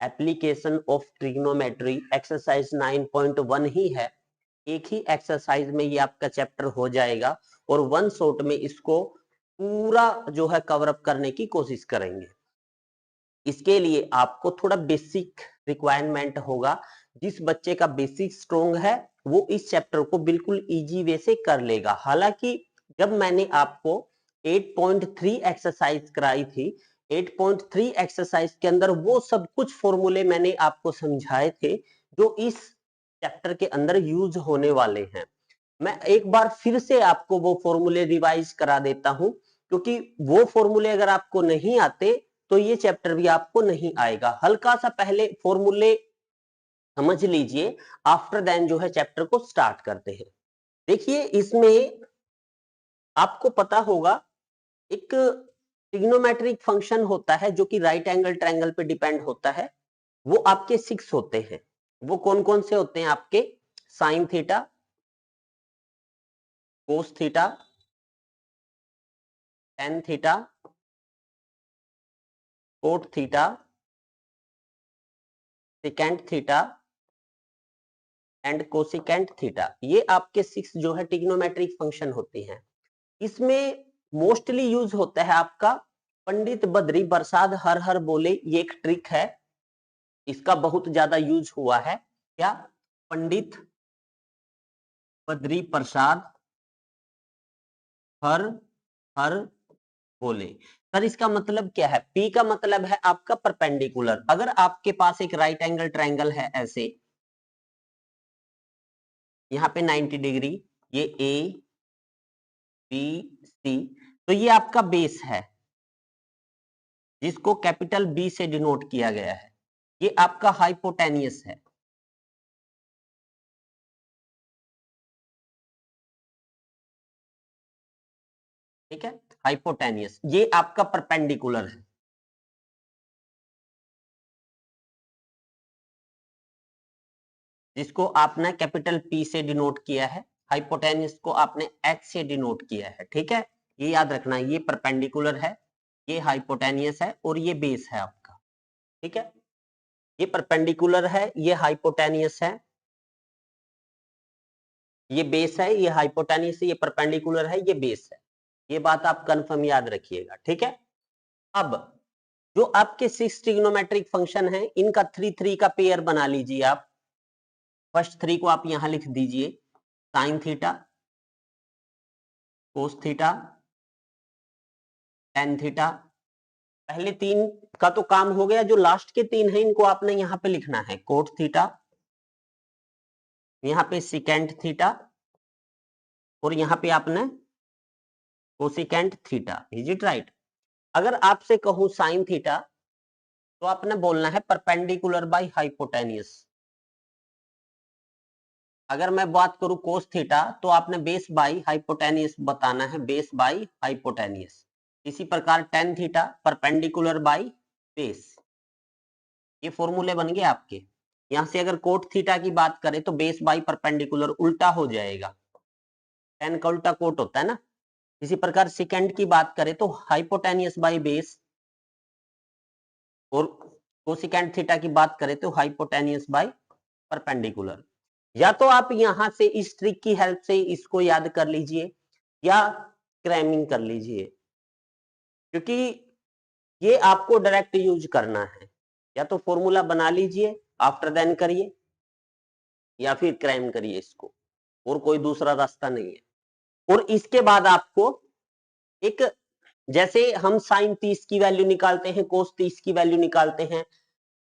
Application of trigonometry exercise 9.1 ही है। एक ही exercise में ये आपका चैप्टर हो जाएगा और वन शॉट में इसको पूरा जो है कवर अप करने की कोशिश करेंगे। इसके लिए आपको थोड़ा बेसिक रिक्वायरमेंट होगा। जिस बच्चे का बेसिक स्ट्रोंग है वो इस चैप्टर को बिल्कुल इजी वे से कर लेगा। हालांकि जब मैंने आपको 8.3 एक्सरसाइज कराई थी, 8.3 एक्सरसाइज के अंदर वो सब कुछ फॉर्मूले मैंने आपको समझाए थे जो इस चैप्टर के अंदर यूज होने वाले हैं। मैं एक बार फिर से आपको वो फॉर्मूले रिवाइज करा देता हूं, क्योंकि वो फॉर्मूले अगर आपको नहीं आते तो ये चैप्टर भी आपको नहीं आएगा। हल्का सा पहले फॉर्मूले समझ लीजिए, आफ्टर देन जो है चैप्टर को स्टार्ट करते हैं। देखिए इसमें आपको पता होगा एक ट्रिग्नोमेट्रिक फंक्शन होता है जो कि राइट एंगल ट्रायंगल पे डिपेंड होता है। वो आपके 6 होते हैं। वो कौन कौन से होते हैं आपके? Sine theta, cos theta, tan theta, cot theta, second theta and cosecant theta. ये आपके 6 जो है ट्रिग्नोमेट्रिक फंक्शन होते हैं। इसमें मोस्टली यूज होता है आपका पंडित बद्री प्रसाद हर हर बोले। ये एक ट्रिक है, इसका बहुत ज्यादा यूज हुआ है। क्या? पंडित बद्री प्रसाद हर हर बोले। सर इसका मतलब क्या है? पी का मतलब है आपका परपेंडिकुलर। अगर आपके पास एक राइट एंगल ट्रायंगल है ऐसे, यहाँ पे 90 डिग्री, ये ए बी सी, तो ये आपका बेस है जिसको कैपिटल बी से डिनोट किया गया है। ये आपका हाइपोटेनियस है। ठीक है, हाइपोटेनियस। ये आपका परपेंडिकुलर है, जिसको आपने कैपिटल पी से डिनोट किया है। हाइपोटेनियस को आपने एच से डिनोट किया है। ठीक है, ये याद रखना, ये परपेंडिकुलर है, ये हाइपोटेनियस है और ये बेस है आपका। ठीक है, ये परपेंडिकुलर है, ये हाइपोटेनियस है, ये बेस है, ये हाइपोटेनियस है, ये परपेंडिकुलर है, ये बेस है। ये बात आप कंफर्म याद रखिएगा। ठीक है, अब जो आपके 6 ट्रिग्नोमेट्रिक फंक्शन है, इनका 3 का पेयर बना लीजिए आप। फर्स्ट 3 को आप यहां लिख दीजिए, sine theta, cos theta, tan theta. पहले 3 का तो काम हो गया, जो लास्ट के 3 है इनको आपने यहां पे लिखना है, कोट थीटा, यहां पे सिकेंट थीटा और यहां पे आपने cosecant theta. Is it right? अगर आपसे कहूं साइन थीटा, तो आपने बोलना है परपेंडिकुलर बाय हाइपोटेनियस। अगर मैं बात करूं कोस थीटा, तो आपने बेस बाय हाइपोटेनियस बताना है, बेस बाय हाइपोटेनियस। इसी प्रकार tan theta perpendicular by base. ये फॉर्मूले बन गए आपके। यहां से अगर कोट थीटा की बात करें तो बेस बाय परपेंडिकुलर उल्टा हो जाएगा, टेन का उल्टा कोट होता है ना। इसी प्रकार सेकेंड की बात करें तो हाइपोटेनियस बाय बेस, और कोसिकेंट थीटा की बात करें तो हाइपोटेनियस बाय परपेंडिकुलर। या तो आप यहां से इस ट्रिक की हेल्प से इसको याद कर लीजिए या क्रैमिंग कर लीजिए, क्योंकि ये आपको डायरेक्ट यूज करना है। या तो फॉर्मूला बना लीजिए, आफ्टर देन करिए, या फिर क्रैम करिए इसको, और कोई दूसरा रास्ता नहीं है। और इसके बाद आपको एक, जैसे हम साइन 30 की वैल्यू निकालते हैं, कोस 30 की वैल्यू निकालते हैं,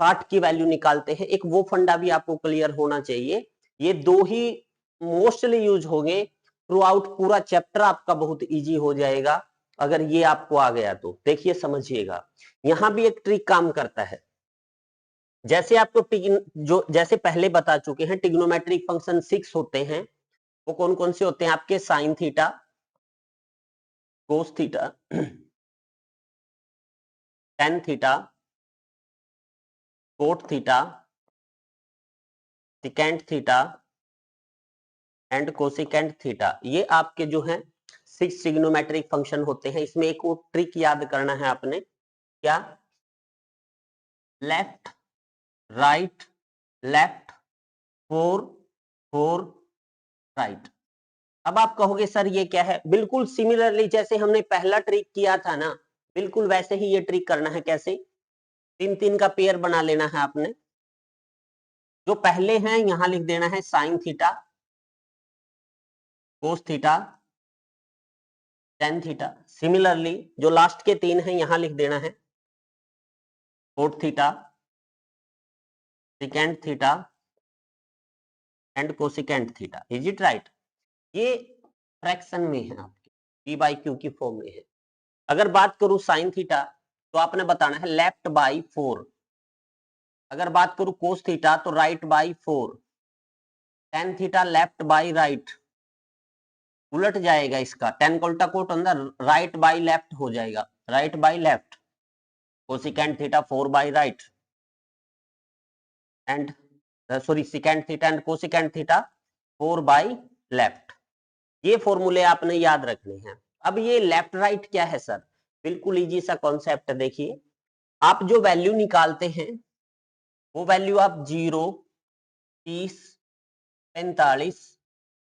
60 की वैल्यू निकालते हैं, एक वो फंडा भी आपको क्लियर होना चाहिए। ये दो ही मोस्टली यूज होंगे थ्रू आउट। पूरा चैप्टर आपका बहुत इजी हो जाएगा अगर ये आपको आ गया तो। देखिए समझिएगा, यहां भी एक ट्रिक काम करता है। जैसे आपको जो जैसे पहले बता चुके हैं, ट्रिग्नोमेट्रिक फंक्शन 6 होते हैं। वो कौन कौन से होते हैं आपके? Sine theta, cos theta, tan theta, cot theta, secant theta and cosecant theta. ये आपके जो हैं 6 ट्रिग्नोमेट्रिक फंक्शन होते हैं। इसमें एक ट्रिक याद करना है आपने। क्या? Left right, left, 4 4 right. अब आप कहोगे सर ये क्या है? बिल्कुल सिमिलरली जैसे हमने पहला ट्रिक किया था ना, बिल्कुल वैसे ही ये ट्रिक करना है। कैसे? 3 3 का पेयर बना लेना है आपने। जो पहले हैं यहां लिख देना है sine theta, cos theta, tan theta. Similarly जो लास्ट के 3 हैं यहां लिख देना है cot theta, secant theta and cosecant theta. Is it right? ये फ्रैक्शन में है, आपके पी बाई क्यू की फॉर्म में है। अगर बात करूं साइन थीटा तो आपने बताना है लेफ्ट बाई 4। अगर बात करूं कोस थीटा तो right by 4। Tan theta left by right, उलट जाएगा इसका, टेन का उल्टा कोट अंदर, राइट बाई लेफ्ट हो जाएगा, right by left. Cosecant theta 4 by right and sorry secant theta and cosecant theta 4 by left. ये फॉर्मूले आपने याद रखने हैं। अब ये लेफ्ट राइट क्या है सर? बिल्कुल इजी सा कॉन्सेप्ट। देखिए, आप जो वैल्यू निकालते हैं वो वैल्यू आप 0, 30, 45,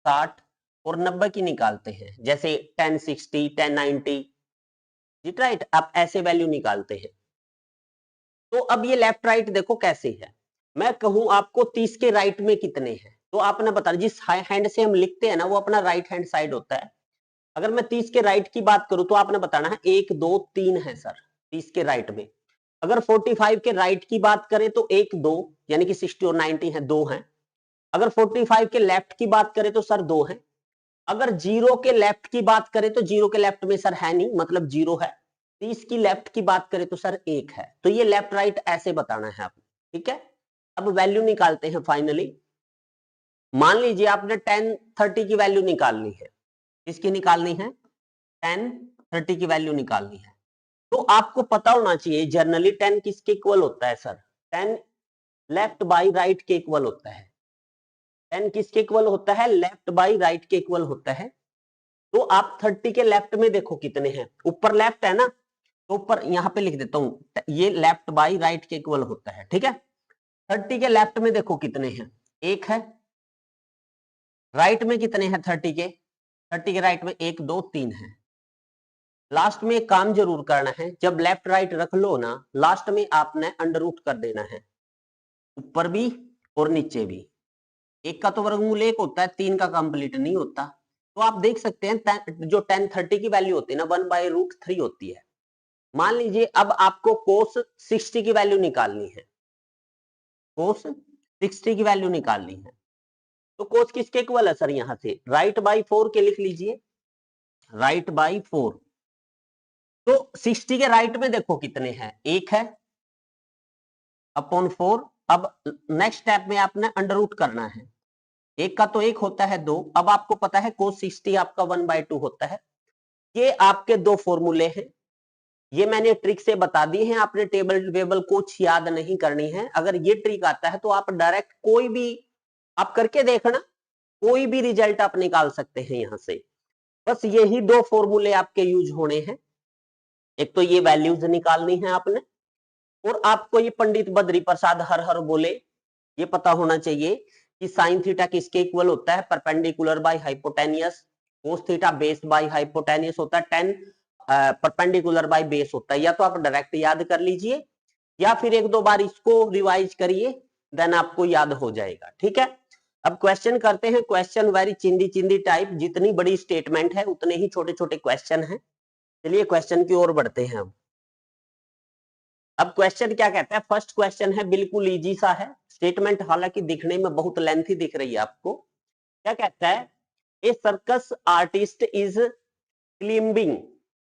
60 और 90 की निकालते हैं। जैसे 1060, 1090, राइट, आप ऐसे वैल्यू निकालते हैं। तो अब ये लेफ्ट राइट देखो कैसे है। मैं कहूं आपको 30 के राइट में कितने हैं, तो आपने बताना, जिस हैंड से हम लिखते हैं ना वो अपना राइट हैंड साइड होता है। अगर मैं 30 के राइट की बात करूं तो आपने बताना है 1 2 3 है सर 30 के राइट में। अगर 45 के राइट की बात करें तो 1 2 यानी कि 60 और 90 है, 2 है। अगर 45 के लेफ्ट की बात करें तो सर 2 है। अगर 0 के लेफ्ट की बात करें तो 0 के लेफ्ट में सर है नहीं, मतलब 0 है। 30 की लेफ्ट की बात करें तो सर 1 है। तो ये लेफ्ट राइट ऐसे बताना है आपने, ठीक है। अब वैल्यू निकालते हैं फाइनली। मान लीजिए आपने 10 30 की वैल्यू निकालनी है। किसकी निकालनी है? 10 30 की वैल्यू निकालनी है। तो आपको पता होना चाहिए जनरली 10 किसके इक्वल होता है सर? 10 लेफ्ट बाई राइट के इक्वल होता है। 10 किसके इक्वल होता है? लेफ्ट बाई राइट के इक्वल होता है। तो आप 30 के लेफ्ट में देखो कितने हैं, ऊपर लेफ्ट है ना, तो ऊपर यहां पे लिख देता हूं, ये लेफ्ट बाई राइट के इक्वल होता है, ठीक है। 30 के लेफ्ट में देखो कितने हैं, 1 है। राइट में कितने हैं 30 के? 30 के राइट में 1 2 3 है। लास्ट में एक काम जरूर करना है, जब लेफ्ट राइट रख लो ना, लास्ट में आपने अंडर रूट कर देना है, ऊपर भी और नीचे भी। एक का तो वर्गमूल 1 होता है, 3 का कंप्लीट नहीं होता। तो आप देख सकते हैं जो 10 30 की वैल्यू होती है ना 1/√3 होती है। मान लीजिए अब आपको कोस 60 की वैल्यू निकालनी है, कोस 60 की वैल्यू निकालनी है। तो कोस किसके इक्वल है सर? यहां से राइट बाई 4 के लिख लीजिए, राइट बाई 4। तो 60 के राइट में देखो कितने हैं, 1 है अपॉन 4। अब नेक्स्ट स्टेप में आपने अंडर रूट करना है, 1 का तो 1 होता है 2। अब आपको पता है कोस 60 आपका 1/2 होता है। ये आपके दो फॉर्मूले हैं, ये मैंने ट्रिक से बता दी है, आपने टेबल वेबल कुछ याद नहीं करनी है। अगर ये ट्रिक आता है तो आप डायरेक्ट कोई भी आप करके देखना, कोई भी रिजल्ट आप निकाल सकते हैं यहां से। बस यही दो फॉर्मूले आपके यूज होने हैं। एक तो ये वैल्यूज निकालनी है आपने, और आपको ये पंडित बद्री प्रसाद हर हर बोले ये पता होना चाहिए कि साइन थीटा किसके इक्वल होता है? Perpendicular by hypotenuse. Cos theta base by hypotenuse होता है, 10 परपेंडिकुलर बाय बेस होता है। या तो आप डायरेक्ट याद कर लीजिए या फिर एक दो बार इसको रिवाइज करिए, देन आपको याद हो जाएगा, ठीक है। अब क्वेश्चन करते हैं। क्वेश्चन वेरी चिंदी चिंदी टाइप, जितनी बड़ी स्टेटमेंट है उतने ही छोटे छोटे क्वेश्चन हैं। चलिए क्वेश्चन की ओर बढ़ते हैं हम। अब क्वेश्चन क्या कहता है? फर्स्ट क्वेश्चन है, बिल्कुल इजी सा है। स्टेटमेंट हालांकि दिखने में बहुत लेंथी दिख रही है आपको। क्या कहता है? A circus artist is climbing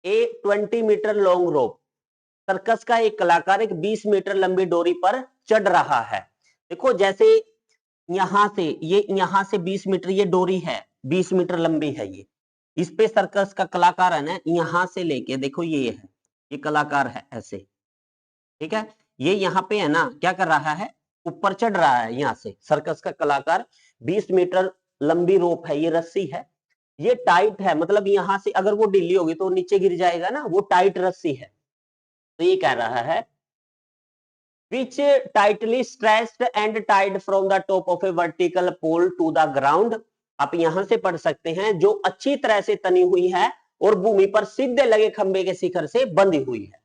a 20 metre long rope. Circus का एक कलाकार एक 20 मीटर लंबी डोरी पर चढ़ रहा है। देखो जैसे यहां से 20 मीटर ये डोरी है, 20 मीटर लंबी है ये। इस पे सर्कस का कलाकार है ना, यहां से लेके देखो ये है, ये कलाकार है ऐसे, ठीक है। ये यहाँ पे है ना, क्या कर रहा है? ऊपर चढ़ रहा है यहां से सर्कस का कलाकार। 20 मीटर लंबी रोप है, ये रस्सी है, ये टाइट है, मतलब यहां से अगर वो ढीली होगी तो नीचे गिर जाएगा ना, वो टाइट रस्सी है। तो ये कह रहा है which tightly stretched and tied from the top of a vertical pole to the ground। आप यहां से पढ़ सकते हैं, जो अच्छी तरह से तनी हुई है और भूमि पर सीधे लगे खंबे के शिखर से बंधी हुई है।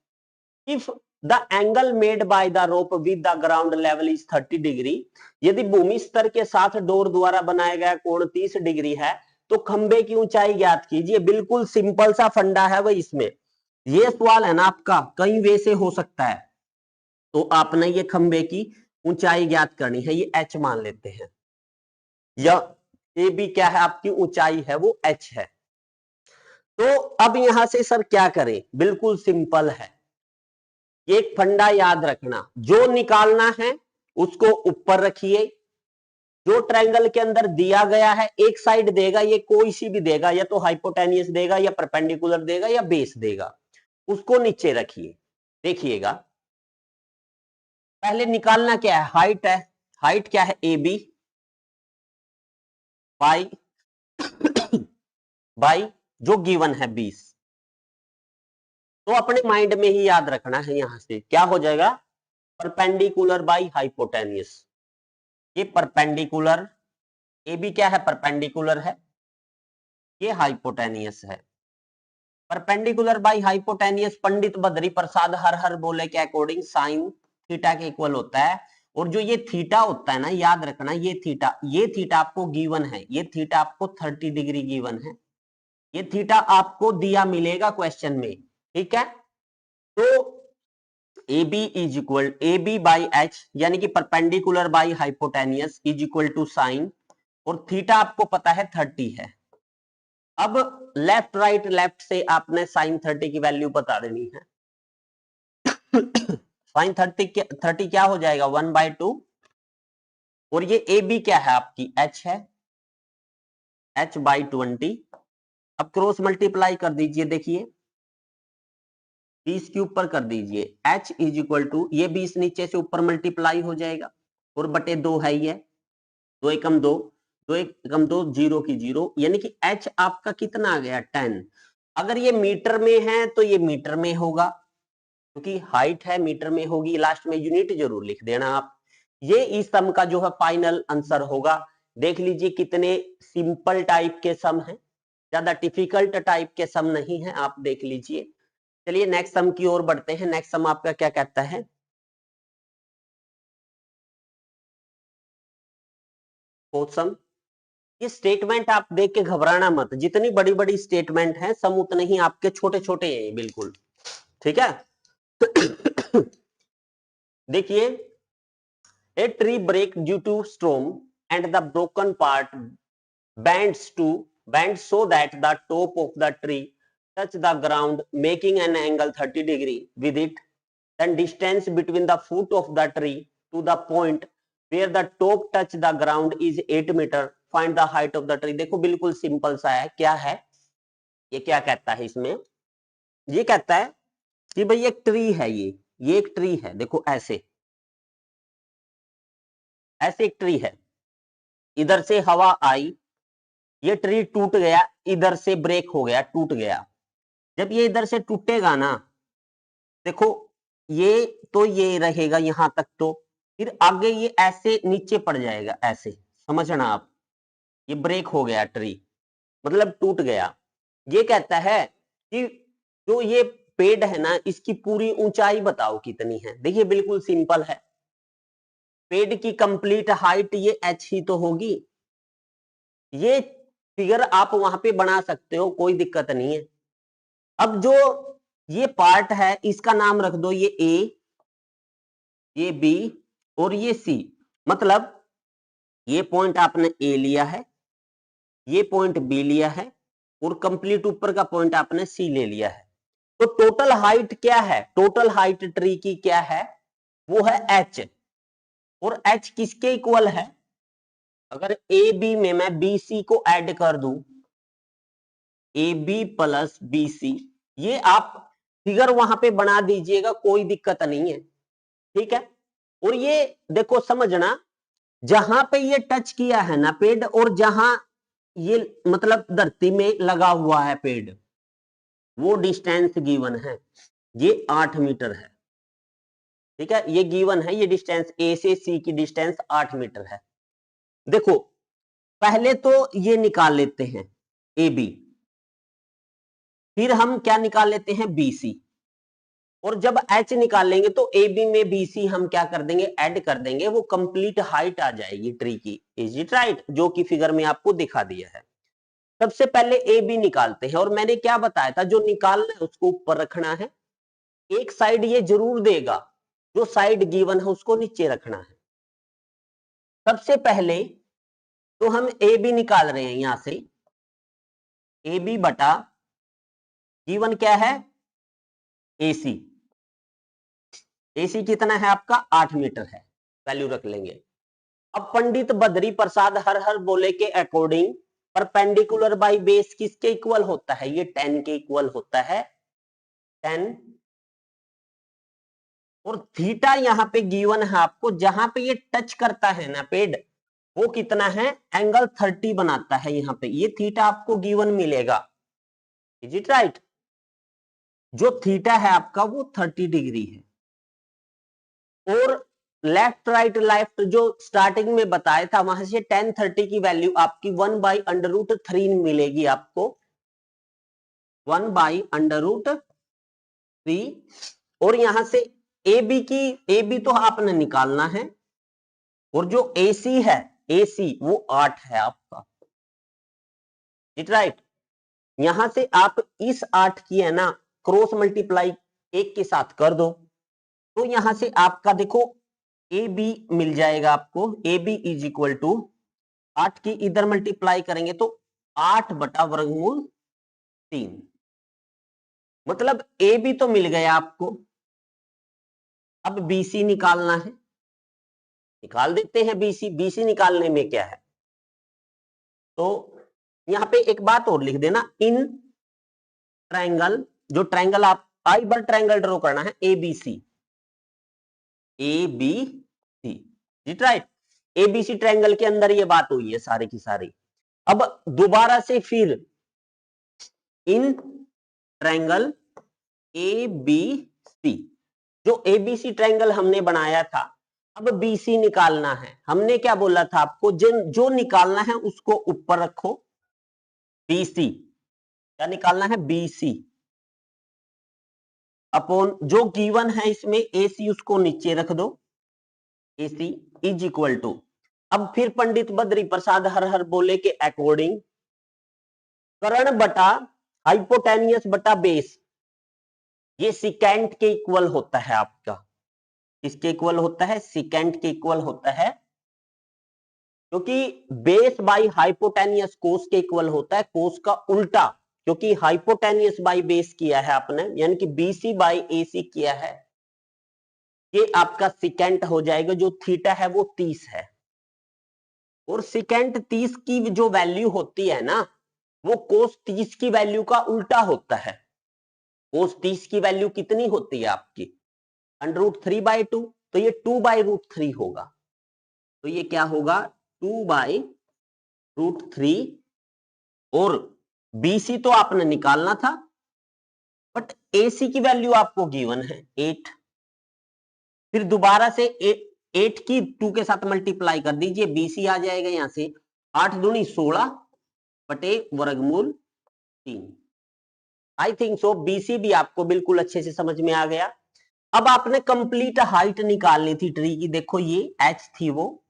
If the angle made by the rope with the ground level is 30 degree, यदि भूमि स्तर के साथ डोर द्वारा बनाया गया कोण 30 डिग्री है तो खंबे की ऊंचाई ज्ञात कीजिए। बिल्कुल सिंपल सा फंडा है भाई इसमें। ये सवाल है ना आपका, कई वे से हो सकता है। तो आपने ये खंबे की ऊंचाई ज्ञात करनी है, ये h मान लेते हैं, या ए बी क्या है आपकी ऊंचाई है वो h है। तो अब यहां से सर क्या करें, बिल्कुल सिंपल है। एक फंडा याद रखना, जो निकालना है उसको ऊपर रखिए, जो ट्रायंगल के अंदर दिया गया है एक साइड देगा, ये कोई सी भी देगा, या तो हाइपोटेनियस देगा या परपेंडिकुलर देगा या बेस देगा, उसको नीचे रखिए। देखिएगा पहले निकालना क्या है, हाइट है। हाइट क्या है, ए बी बाई जो गिवन है 20। तो अपने माइंड में ही याद रखना है, यहां से क्या हो जाएगा, परपेंडिकुलर बाई हाइपोटेनियस। ये परपेंडिकुलर, ए बी क्या है, परपेंडिकुलर है, ये हाइपोटेनियस है। Perpendicular by hypotenuse Pandit Badri Prasad हर हर बोले के अकॉर्डिंग साइन थीटा के इक्वल होता है। और जो ये थीटा होता है ना, याद रखना, ये थीटा आपको गिवन है, ये थीटा आपको 30 डिग्री गिवन है, ये थीटा आपको दिया मिलेगा क्वेश्चन में, ठीक है। तो A B is equal A B by H, यानी कि perpendicular by hypotenuse is equal to sine, और थीटा आपको पता है 30 है। अब लेफ्ट राइट लेफ्ट से आपने साइन 30 की वैल्यू बता देनी है। साइन 30 क्या हो जाएगा, 1/2, और ये ए बी क्या है आपकी एच है, h/20। अब क्रॉस मल्टीप्लाई कर दीजिए, देखिए 20 के ऊपर कर दीजिए, h इज इक्वल टू, ये 20 नीचे से ऊपर मल्टीप्लाई हो जाएगा, और बटे 2 है ये, 2 एकम 2, 2 एकम 2, 0 की 0, यानी कि h आपका कितना आ गया, 10। अगर ये मीटर में है तो ये मीटर में होगा, क्योंकि हाइट है मीटर में होगी, लास्ट में यूनिट जरूर लिख देना आप। ये इस सम का जो है फाइनल आंसर होगा। देख लीजिए कितने सिंपल टाइप के सम हैं, ज्यादा डिफिकल्ट टाइप के सम नहीं है, आप देख लीजिए। चलिए नेक्स्ट सम की ओर बढ़ते हैं। नेक्स्ट सम आपका क्या कहता है, फोर्थ सम। ये स्टेटमेंट आप देख के घबराना मत, जितनी बड़ी बड़ी स्टेटमेंट है सम उतने ही आपके छोटे छोटे हैं, बिल्कुल ठीक है। देखिए, a tree break due to storm and the broken part bends so that the top of the tree touch the ground, making an angle 30 degree with it. Then distance between the foot of the tree to the point where the top touch the ground is 8 meter. Find the height of the tree। देखो बिल्कुल simple सा है, क्या है ये, क्या कहता है इसमें, ये कहता है कि भाई एक ट्री है, ये एक ट्री है, देखो ऐसे ऐसे एक ट्री है, इधर से हवा आई, ये ट्री टूट गया, इधर से ब्रेक हो गया, टूट गया। जब ये इधर से टूटेगा ना, देखो ये तो ये रहेगा यहां तक, तो फिर आगे ये ऐसे नीचे पड़ जाएगा, ऐसे समझना आप, ये ब्रेक हो गया ट्री, मतलब टूट गया। ये कहता है कि जो ये पेड़ है ना, इसकी पूरी ऊंचाई बताओ कितनी है। देखिए बिल्कुल सिंपल है, पेड़ की कंप्लीट हाइट ये h ही तो होगी। ये फिगर आप वहां पे बना सकते हो, कोई दिक्कत नहीं है। अब जो ये पार्ट है इसका नाम रख दो, ये बी और ये सी। मतलब ये पॉइंट आपने ए लिया है, ये पॉइंट बी लिया है, और कंप्लीट ऊपर का पॉइंट आपने सी ले लिया है। तो टोटल हाइट क्या है, टोटल हाइट ट्री की क्या है, वो है h। और h किसके इक्वल है, अगर ए बी में मैं बी सी को ऐड कर दूं, A B plus B C, ये आप फिगर वहां पे बना दीजिएगा, कोई दिक्कत नहीं है, ठीक है। और ये देखो समझना, जहां पे ये टच किया है ना पेड़, और जहां ये मतलब धरती में लगा हुआ है पेड़, वो डिस्टेंस गिवन है, ये 8 मीटर है। ठीक है, ये गिवन है, ये डिस्टेंस ए से सी की डिस्टेंस 8 मीटर है। देखो पहले तो ये निकाल लेते हैं ए बी, फिर हम क्या निकाल लेते हैं बी सी, और जब एच निकाल लेंगे तो ए बी में बी सी हम क्या कर देंगे, ऐड कर देंगे, वो कंप्लीट हाइट आ जाएगी ट्री की। Is it right? जो कि फिगर में आपको दिखा दिया है। सबसे पहले ए बी निकालते हैं, और मैंने क्या बताया था, जो निकालना है उसको ऊपर रखना है, एक साइड ये जरूर देगा, जो साइड गिवन है उसको नीचे रखना है। सबसे पहले तो हम ए बी निकाल रहे हैं, यहां से ए बी बटा गिवन क्या है, ए सी। ए सी कितना है आपका, 8 मीटर है, वैल्यू रख लेंगे। अब पंडित बद्री प्रसाद हर हर बोले के अकॉर्डिंग परपेंडिकुलर बाई बेस किसके इक्वल होता है, ये 10 के इक्वल होता है, 10। और थीटा यहां पे गिवन है आपको, जहां पे ये टच करता है ना पेड, वो कितना है, एंगल 30 बनाता है यहां पे, ये थीटा आपको गिवन मिलेगा। Is it right? जो थीटा है आपका वो 30 डिग्री है। और लेफ्ट राइट लेफ्ट जो स्टार्टिंग में बताया था, वहां से tan 30 की वैल्यू आपकी 1/√3 मिलेगी आपको, 1/√3। और यहां से ए बी तो आपने निकालना है, और जो ए सी है, ए सी वो 8 है आपका। It right? यहां से आप इस 8 की है ना क्रॉस मल्टीप्लाई एक के साथ कर दो, तो यहां से आपका देखो ए बी मिल जाएगा आपको, A B is equal to 8 की इधर मल्टीप्लाई करेंगे तो 8/3, मतलब ए बी तो मिल गया आपको। अब बी सी निकालना है, निकाल देते हैं बी सी। बी सी निकालने में क्या है, तो यहां पे एक बात और लिख देना, इन ट्रायंगल, जो ट्रायंगल आप आई बार ट्रायंगल ड्रॉ करना है, A B C, A B C, right? ABC triangle के अंदर ये बात हुई है सारी की सारी। अब दोबारा से फिर इन ट्रायंगल ए बी सी, जो एबीसी ट्रायंगल हमने बनाया था, अब बीसी निकालना है। हमने क्या बोला था आपको, जो निकालना है उसको ऊपर रखो, बीसी क्या निकालना है, बीसी अपॉन जो गिवन है इसमें एसी, उसको नीचे रख दो, एसी इज इक्वल टू। अब फिर पंडित बद्री प्रसाद हर हर बोले के अकॉर्डिंग कर्ण बटा हाइपोटेनियस बटा बेस, ये सिकेंट के इक्वल होता है आपका। किसके इक्वल होता है, सिकेंट के इक्वल होता है, क्योंकि बेस बाई हाइपोटेनियस कोस के इक्वल होता है, कोस का उल्टा, क्योंकि हाइपोटेनियस बाई बेस किया है आपने, यानी कि बीसी बाई एसी किया है, ये आपका सिकेंट हो जाएगा। जो थीटा है वो 30 है, और सिकेंट 30 की जो वैल्यू होती है ना, वो कोस 30 की वैल्यू का उल्टा होता है। कोस 30 की वैल्यू कितनी होती है आपकी, √3/2, तो ये 2/√3 होगा। तो ये क्या होगा, 2/√3। और बीसी तो आपने निकालना था, बट एसी की वैल्यू आपको गिवन है 8। फिर दोबारा से 8 की 2 के साथ मल्टीप्लाई कर दीजिए, बीसी आ जाएगा यहां से 8 दूनी 16 बटे वर्गमूल 3। आई थिंक सो बीसी भी आपको बिल्कुल अच्छे से समझ में आ गया। अब आपने कंप्लीट हाइट निकालनी थी ट्री की, देखो ये एच थी वो,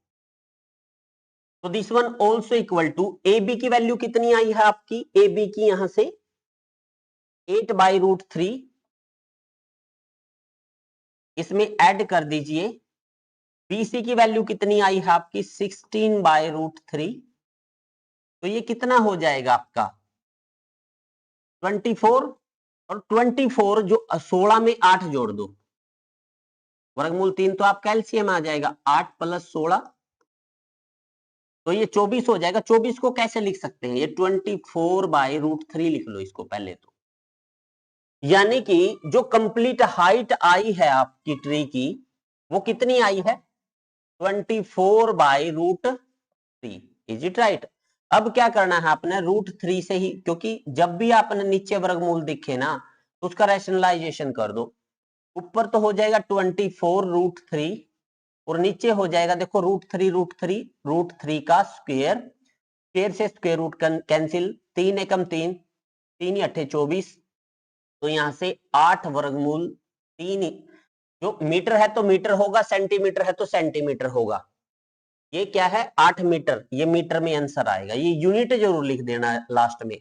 तो this one also equal to A B की वैल्यू कितनी आई है आपकी, ए बी की यहां से 8/√3, इसमें ऐड कर दीजिए। बीसी की वैल्यू कितनी आई है आपकी 16/√3, तो ये कितना हो जाएगा आपका 24, और 24 जो 16 में 8 जोड़ दो, वर्गमूल 3 तो आपका एलसीएम आ जाएगा, 8 + 16 तो ये 24 हो जाएगा। 24 को कैसे लिख सकते हैं, ये 24/√3 लिख लो इसको पहले तो। यानी कि जो कंप्लीट हाइट आई है आपकी ट्री की, वो कितनी आई है 24/√3। Is it right? अब क्या करना है आपने, √3 से ही, क्योंकि जब भी आपने नीचे वर्गमूल दिखे ना तो उसका रैशनलाइजेशन कर दो, ऊपर तो हो जाएगा 24√3 और नीचे हो जाएगा देखो √3 का स्क्वायर, स्क्वायर से स्क्वायर रूट कैंसिल, 3 एकम 3, 3 अट्ठे 24, तो यहां से 8 वर्गमूल 3, जो मीटर है तो मीटर होगा, सेंटीमीटर है तो सेंटीमीटर होगा। ये क्या है 8 मीटर, ये मीटर में आंसर आएगा, ये यूनिट जरूर लिख देना लास्ट में।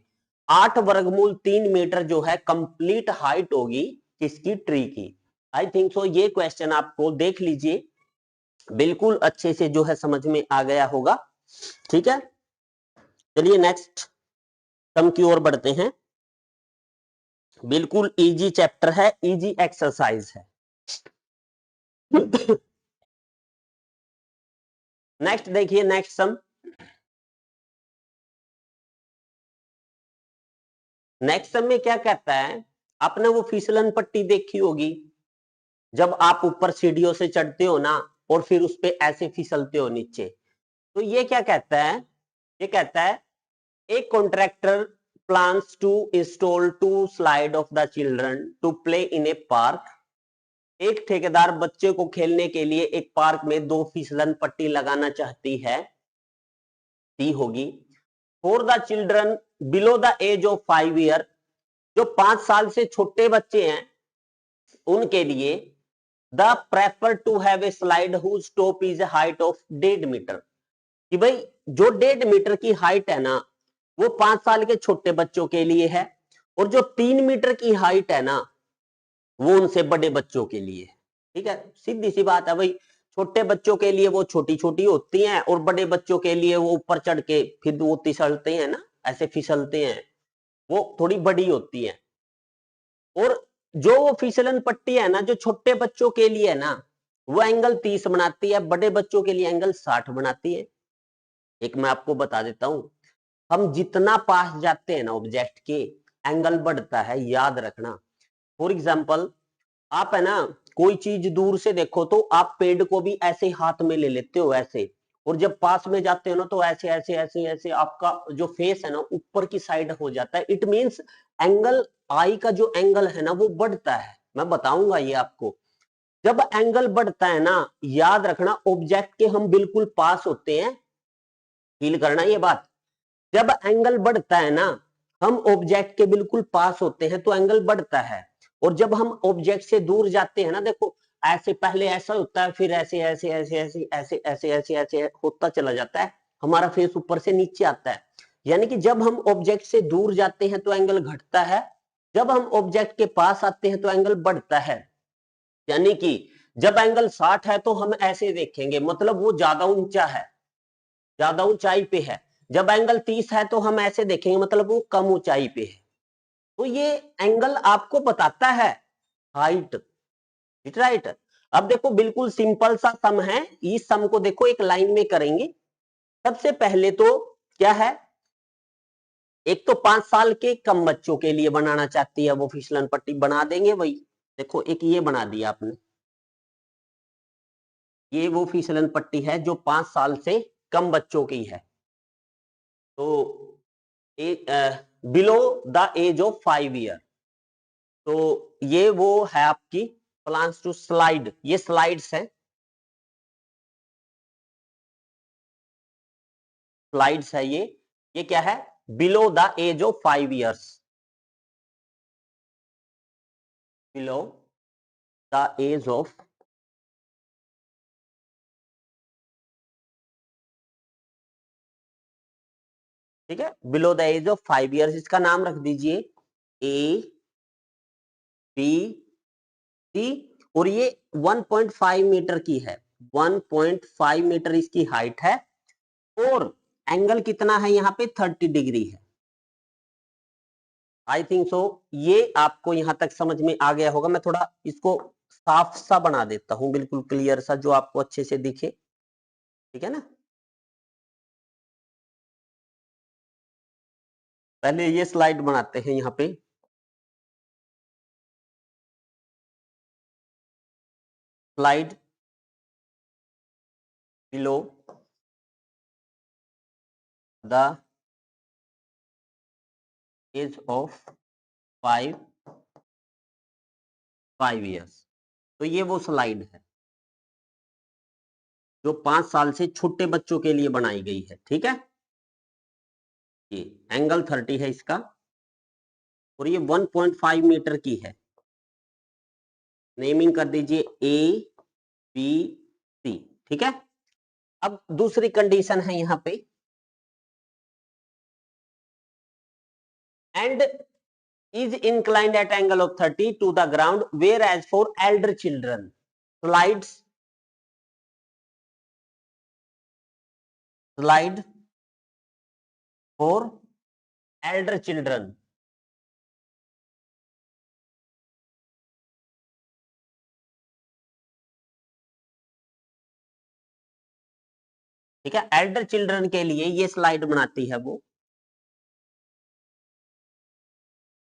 8 वर्गमूल 3 मीटर जो है कंप्लीट हाइट होगी किसकी, ट्री की। आई थिंक सो ये क्वेश्चन आपको देख लीजिए, बिल्कुल अच्छे से जो है समझ में आ गया होगा। ठीक है, चलिए नेक्स्ट सम की ओर बढ़ते हैं। बिल्कुल इजी चैप्टर है, इजी एक्सरसाइज है। नेक्स्ट देखिए, नेक्स्ट सम। नेक्स्ट सम में क्या कहता है, आपने वो फिसलन पट्टी देखी होगी, जब आप ऊपर सीढ़ियों से चढ़ते हो ना और फिर उस पे ऐसे फिसलते हो नीचे, तो ये क्या कहता है, ये कहता है एक contractor plans to install 2 slide of the children to play in a park. एक ठेकेदार बच्चे को खेलने के लिए एक पार्क में 2 फिसलन पट्टी लगाना चाहती है, दी होगी। For the children below the age of 5 year, जो 5 साल से छोटे बच्चे हैं उनके लिए, they prefer to have a slide whose top is height of 1.5 metre, कि भाई जो 1.5 मीटर की हाइट है ना वो 5 साल के छोटे बच्चों के लिए है, और जो 3 मीटर की हाइट है ना वो उनसे बड़े बच्चों के लिए है। ठीक है, सीधी सी बात है भाई, छोटे बच्चों के लिए वो छोटी छोटी होती हैं और बड़े बच्चों के लिए वो ऊपर चढ़ के फिर वो फिसलते हैं ना, ऐसे फिसलते हैं, वो थोड़ी बड़ी होती है। और जो वो फिसलन पट्टी है ना जो छोटे बच्चों के लिए है ना, वो एंगल 30 बनाती है, बड़े बच्चों के लिए एंगल 60 बनाती है। एक मैं आपको बता देता हूं, हम जितना पास जाते हैं ना ऑब्जेक्ट के, एंगल बढ़ता है, याद रखना। फॉर एग्जाम्पल, आप है ना कोई चीज दूर से देखो तो आप पेड़ को भी ऐसे हाथ में ले लेते हो ऐसे, और जब पास में जाते हो ना तो ऐसे ऐसे ऐसे ऐसे आपका जो फेस है ना ऊपर की साइड हो जाता है। इट मींस एंगल, आई का जो एंगल है ना वो बढ़ता है, मैं बताऊंगा ये आपको। जब एंगल बढ़ता है ना, याद रखना ऑब्जेक्ट के हम बिल्कुल पास होते हैं, फील करना ये बात। जब एंगल बढ़ता है ना, हम ऑब्जेक्ट के बिल्कुल पास होते हैं तो एंगल बढ़ता है, और जब हम ऑब्जेक्ट से दूर जाते हैं ना, देखो ऐसे पहले ऐसा होता है, फिर ऐसे ऐसे ऐसे ऐसे ऐसे ऐसे ऐसे ऐसे होता चला जाता है, हमारा फेस ऊपर से नीचे आता है। यानी कि जब हम ऑब्जेक्ट से दूर जाते हैं तो एंगल घटता है, जब हम ऑब्जेक्ट के पास आते हैं तो एंगल बढ़ता है। यानी कि जब एंगल 60 है तो हम ऐसे देखेंगे, मतलब वो ज्यादा ऊंचा है, ज्यादा ऊंचाई पे है। जब एंगल 30 है तो हम ऐसे देखेंगे, मतलब वो कम ऊंचाई पे है। तो ये एंगल आपको बताता है हाइट, राइट। अब देखो बिल्कुल सिंपल सा सम है, इस सम को देखो एक लाइन में करेंगे। सबसे पहले तो क्या है, एक तो 5 साल के कम बच्चों के लिए बनाना चाहती है वो फिसलन पट्टी, बना देंगे वही। देखो एक ये बना दिया आपने, ये वो फिसलन पट्टी है जो 5 साल से कम बच्चों की है। तो below the age of 5 year, तो ये वो है आपकी प्लान्स टू स्लाइड, ये स्लाइड्स है, स्लाइड्स है ये क्या है, below the age of 5 years, below the age of, ठीक है, below the age of 5 years, इसका नाम रख दीजिए ए बी सी, और ये 1.5 मीटर की है, 1.5 मीटर इसकी हाइट है, और एंगल कितना है यहाँ पे 30 डिग्री है। आई थिंक सो ये आपको यहां तक समझ में आ गया होगा। मैं थोड़ा इसको साफ सा बना देता हूं, बिल्कुल क्लियर सा, जो आपको अच्छे से दिखे, ठीक है ना। पहले ये स्लाइड बनाते हैं यहाँ पे, slide below the age of 5 years. तो ये वो स्लाइड है जो 5 साल से छोटे बच्चों के लिए बनाई गई है, ठीक है। ये एंगल 30 है इसका और ये 1.5 मीटर की है। नेमिंग कर दीजिए ए बी सी, ठीक है। अब दूसरी कंडीशन है यहां पे, and is inclined at angle of 30 to the ground, whereas for elder children, slide for elder children, ठीक है। एल्डर चिल्ड्रन के लिए ये स्लाइड बनाती है वो,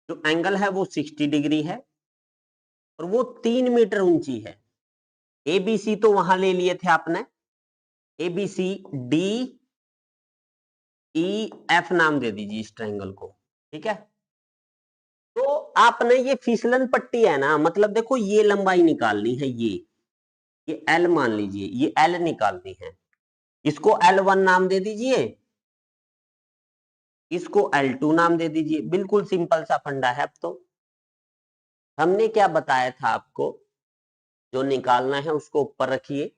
जो एंगल है वो 60 डिग्री है और वो 3 मीटर ऊंची है। एबीसी तो वहां ले लिए थे आपने, एबीसी डी ई एफ नाम दे दीजिए इस ट्रायंगल को, ठीक है। तो आपने ये फिसलन पट्टी है ना, मतलब देखो ये लंबाई निकालनी है, ये एल मान लीजिए, ये एल निकालनी है। इसको L1 नाम दे दीजिए, इसको L2 नाम दे दीजिए। बिल्कुल सिंपल सा फंडा है। अब तो हमने क्या बताया था आपको, जो निकालना है उसको ऊपर रखिए,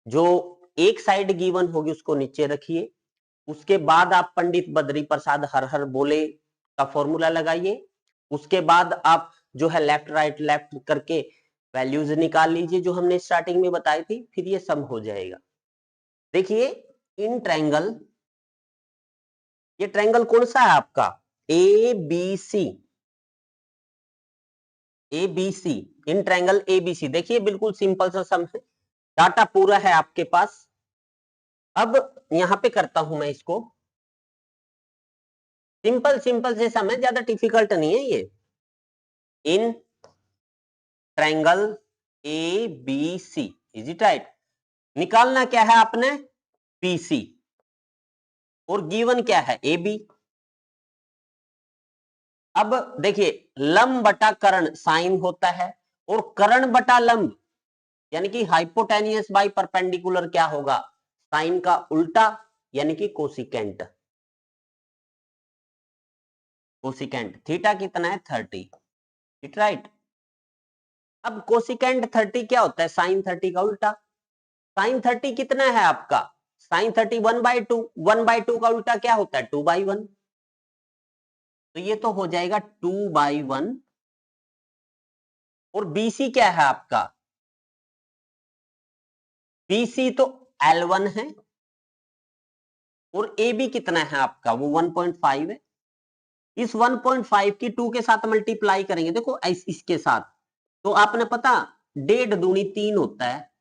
जो एक साइड गिवन होगी उसको नीचे रखिए। उसके बाद आप पंडित बद्री प्रसाद हर हर बोले का फॉर्मूला लगाइए। उसके बाद आप जो है लेफ्ट राइट लेफ्ट करके वैल्यूज निकाल लीजिए जो हमने स्टार्टिंग में बताई थी, फिर ये सम हो जाएगा। देखिए इन ट्रायंगल, ये ट्रायंगल कौन सा है आपका, A B C, ABC, in triangle ABC. देखिए बिल्कुल सिंपल सा सम है, डाटा पूरा है आपके पास। अब यहां पे करता हूं मैं इसको, सिंपल सिंपल से सम है, ज्यादा डिफिकल्ट नहीं है ये। In triangle A B C, is it right. निकालना क्या है आपने, पीसी, और गिवन क्या है, ए बी। अब देखिए लंब बटा कर्ण साइन होता है, और कर्ण बटा लंब यानी कि हाइपोटेनियस बाई परपेंडिकुलर क्या होगा, साइन का उल्टा यानी कि कोसिकेंट। कोसिकेंट थीटा कितना है 30, इट राइट। अब कोसिकेंट 30 क्या होता है, साइन 30 का उल्टा। साइन 30 कितना है आपका, साइन 30 1/2, 1/2 का उल्टा क्या होता है 2/1, तो ये तो हो जाएगा 2/1। और बीसी क्या है आपका, बीसी तो L1 है, और ए बी कितना है आपका, वो 1.5 है। इस 1.5 की 2 के साथ मल्टीप्लाई करेंगे, देखो इसके साथ, तो आपने पता 1.5 दूनी 3 होता है।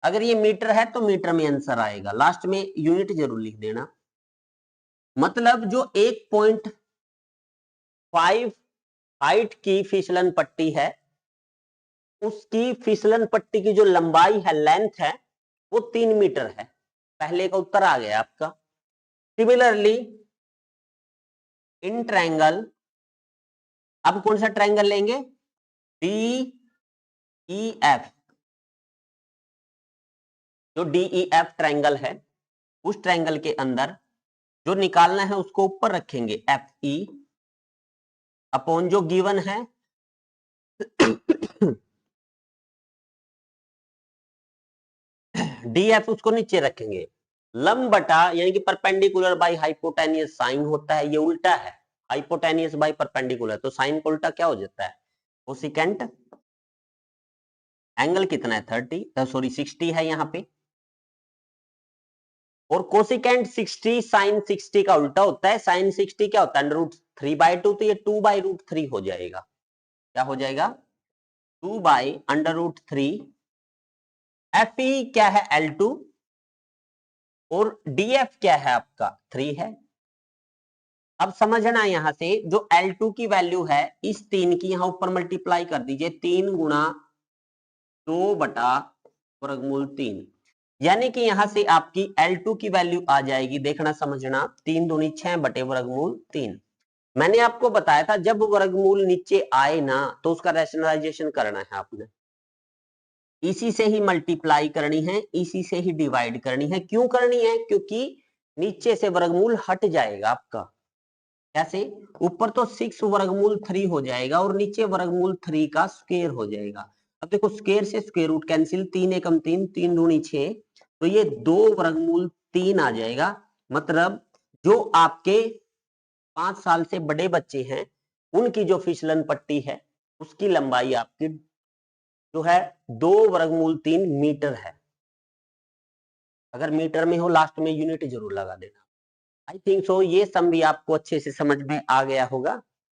अगर ये मीटर है तो मीटर में आंसर आएगा, लास्ट में यूनिट जरूर लिख देना। मतलब जो 1.5 हाइट की फिसलन पट्टी है, उसकी फिसलन पट्टी की जो लंबाई है, लेंथ है, वो 3 मीटर है। पहले का उत्तर आ गया आपका। सिमिलरली इन ट्रायंगल, अब कौन सा ट्रायंगल लेंगे, डी ई एफ, जो डी ई एफ ट्रायंगल है, उस ट्रायंगल के अंदर जो निकालना है उसको ऊपर रखेंगे, एफ ई अपॉन जो गिवन है डी एफ, उसको नीचे रखेंगे। लंब बटा यानी कि परपेंडिकुलर बाई हाइपोटेनियस साइन होता है, ये उल्टा है, हाइपोटेनियस बाई परपेंडिकुलर, तो साइन को उल्टा क्या हो जाता है, कोसिकेंट। एंगल कितना है 30, सॉरी 60 है यहाँ पे, और कोसिकेंट 60 साइन 60 का उल्टा होता है। साइन 60 क्या होता है, √3/2, तो ये 2/√3 हो जाएगा। क्या हो जाएगा, 2/√3। एफ ई क्या है L2, और DF क्या है आपका 3 है। अब समझना यहां से, जो L2 की वैल्यू है, इस 3 की यहां ऊपर मल्टीप्लाई कर दीजिए, 3 गुणा 2/√3, यानी कि यहां से आपकी L2 की वैल्यू आ जाएगी, देखना समझना, 3 दूनी 6/√3। मैंने आपको बताया था जब वर्गमूल नीचे आए ना, तो उसका रैशनलाइजेशन करना है आपने। इसी से ही मल्टीप्लाई करनी है, इसी से ही डिवाइड करनी है। क्यों करनी है? क्योंकि नीचे से वर्गमूल हट जाएगा आपका। कैसे? ऊपर तो 6 वर्गमूल 3 हो जाएगा और नीचे वर्गमूल 3 का स्क्वायर हो जाएगा। अब देखो स्क्वायर से स्क्वायर रूट कैंसिल, 3 एकम 3, 3 दूनी 6, तो ये 2 वर्गमूल 3 आ जाएगा। मतलब जो आपके 5 साल से बड़े बच्चे हैं उनकी जो फिसलन पट्टी है उसकी लंबाई आपकी जो है 2 वर्गमूल 3 मीटर है। अगर मीटर में हो लास्ट में यूनिट जरूर लगा देना। आई थिंक सो ये सम भी आपको अच्छे से समझ में आ गया होगा।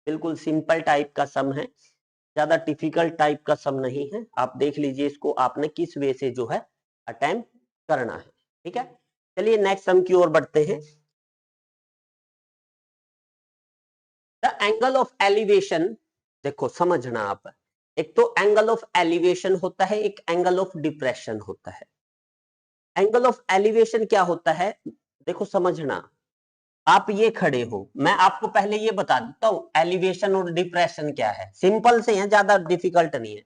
बिल्कुल सिंपल टाइप का सम है, ज्यादा डिफिकल्ट टाइप का सम नहीं है। आप देख लीजिए इसको आपने किस वे से जो है अटेम्प्ट करना है। ठीक है, चलिए नेक्स्ट सम की ओर बढ़ते हैं। द एंगल ऑफ एलिवेशन, देखो समझना आप, एक तो एंगल ऑफ एलिवेशन होता है, एक एंगल ऑफ डिप्रेशन होता है। एंगल ऑफ एलिवेशन क्या होता है? देखो समझना, आप ये खड़े हो, मैं आपको पहले ये बता देता हूं एलिवेशन और डिप्रेशन क्या है। सिंपल से है, ज्यादा डिफिकल्ट नहीं है।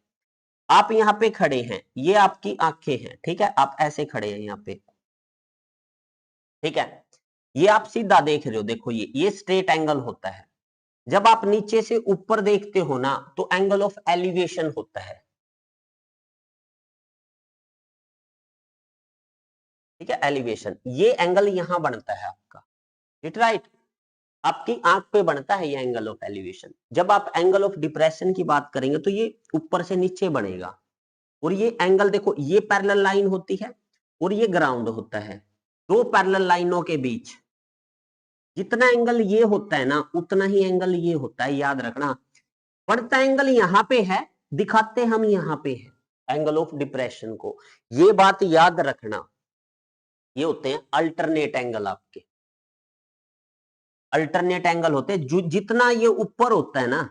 आप यहाँ पे खड़े हैं, ये आपकी आंखें हैं, ठीक है, आप ऐसे खड़े हैं यहाँ पे, ठीक है, ये आप सीधा देख रहे हो, देखो ये स्ट्रेट एंगल होता है। जब आप नीचे से ऊपर देखते हो ना तो एंगल ऑफ एलिवेशन होता है। ठीक है, एलिवेशन, ये एंगल यहां बनता है आपका, इट राइट, आपकी आंख पे बनता है ये एंगल ऑफ एलिवेशन। जब आप एंगल ऑफ डिप्रेशन की बात करेंगे तो ये ऊपर से नीचे बनेगा। और ये एंगल देखो, ये पैरेलल लाइन होती है और ये ग्राउंड होता है, दो पैरेलल लाइनों के बीच जितना एंगल ये होता है ना उतना ही एंगल ये होता है, याद रखना। बढ़ता एंगल यहां पे है, दिखाते हम यहां पे है एंगल ऑफ डिप्रेशन को, ये बात याद रखना। ये होते हैं अल्टरनेट एंगल, आपके अल्टरनेट एंगल होते हैं। जो जितना ये ऊपर होता है ना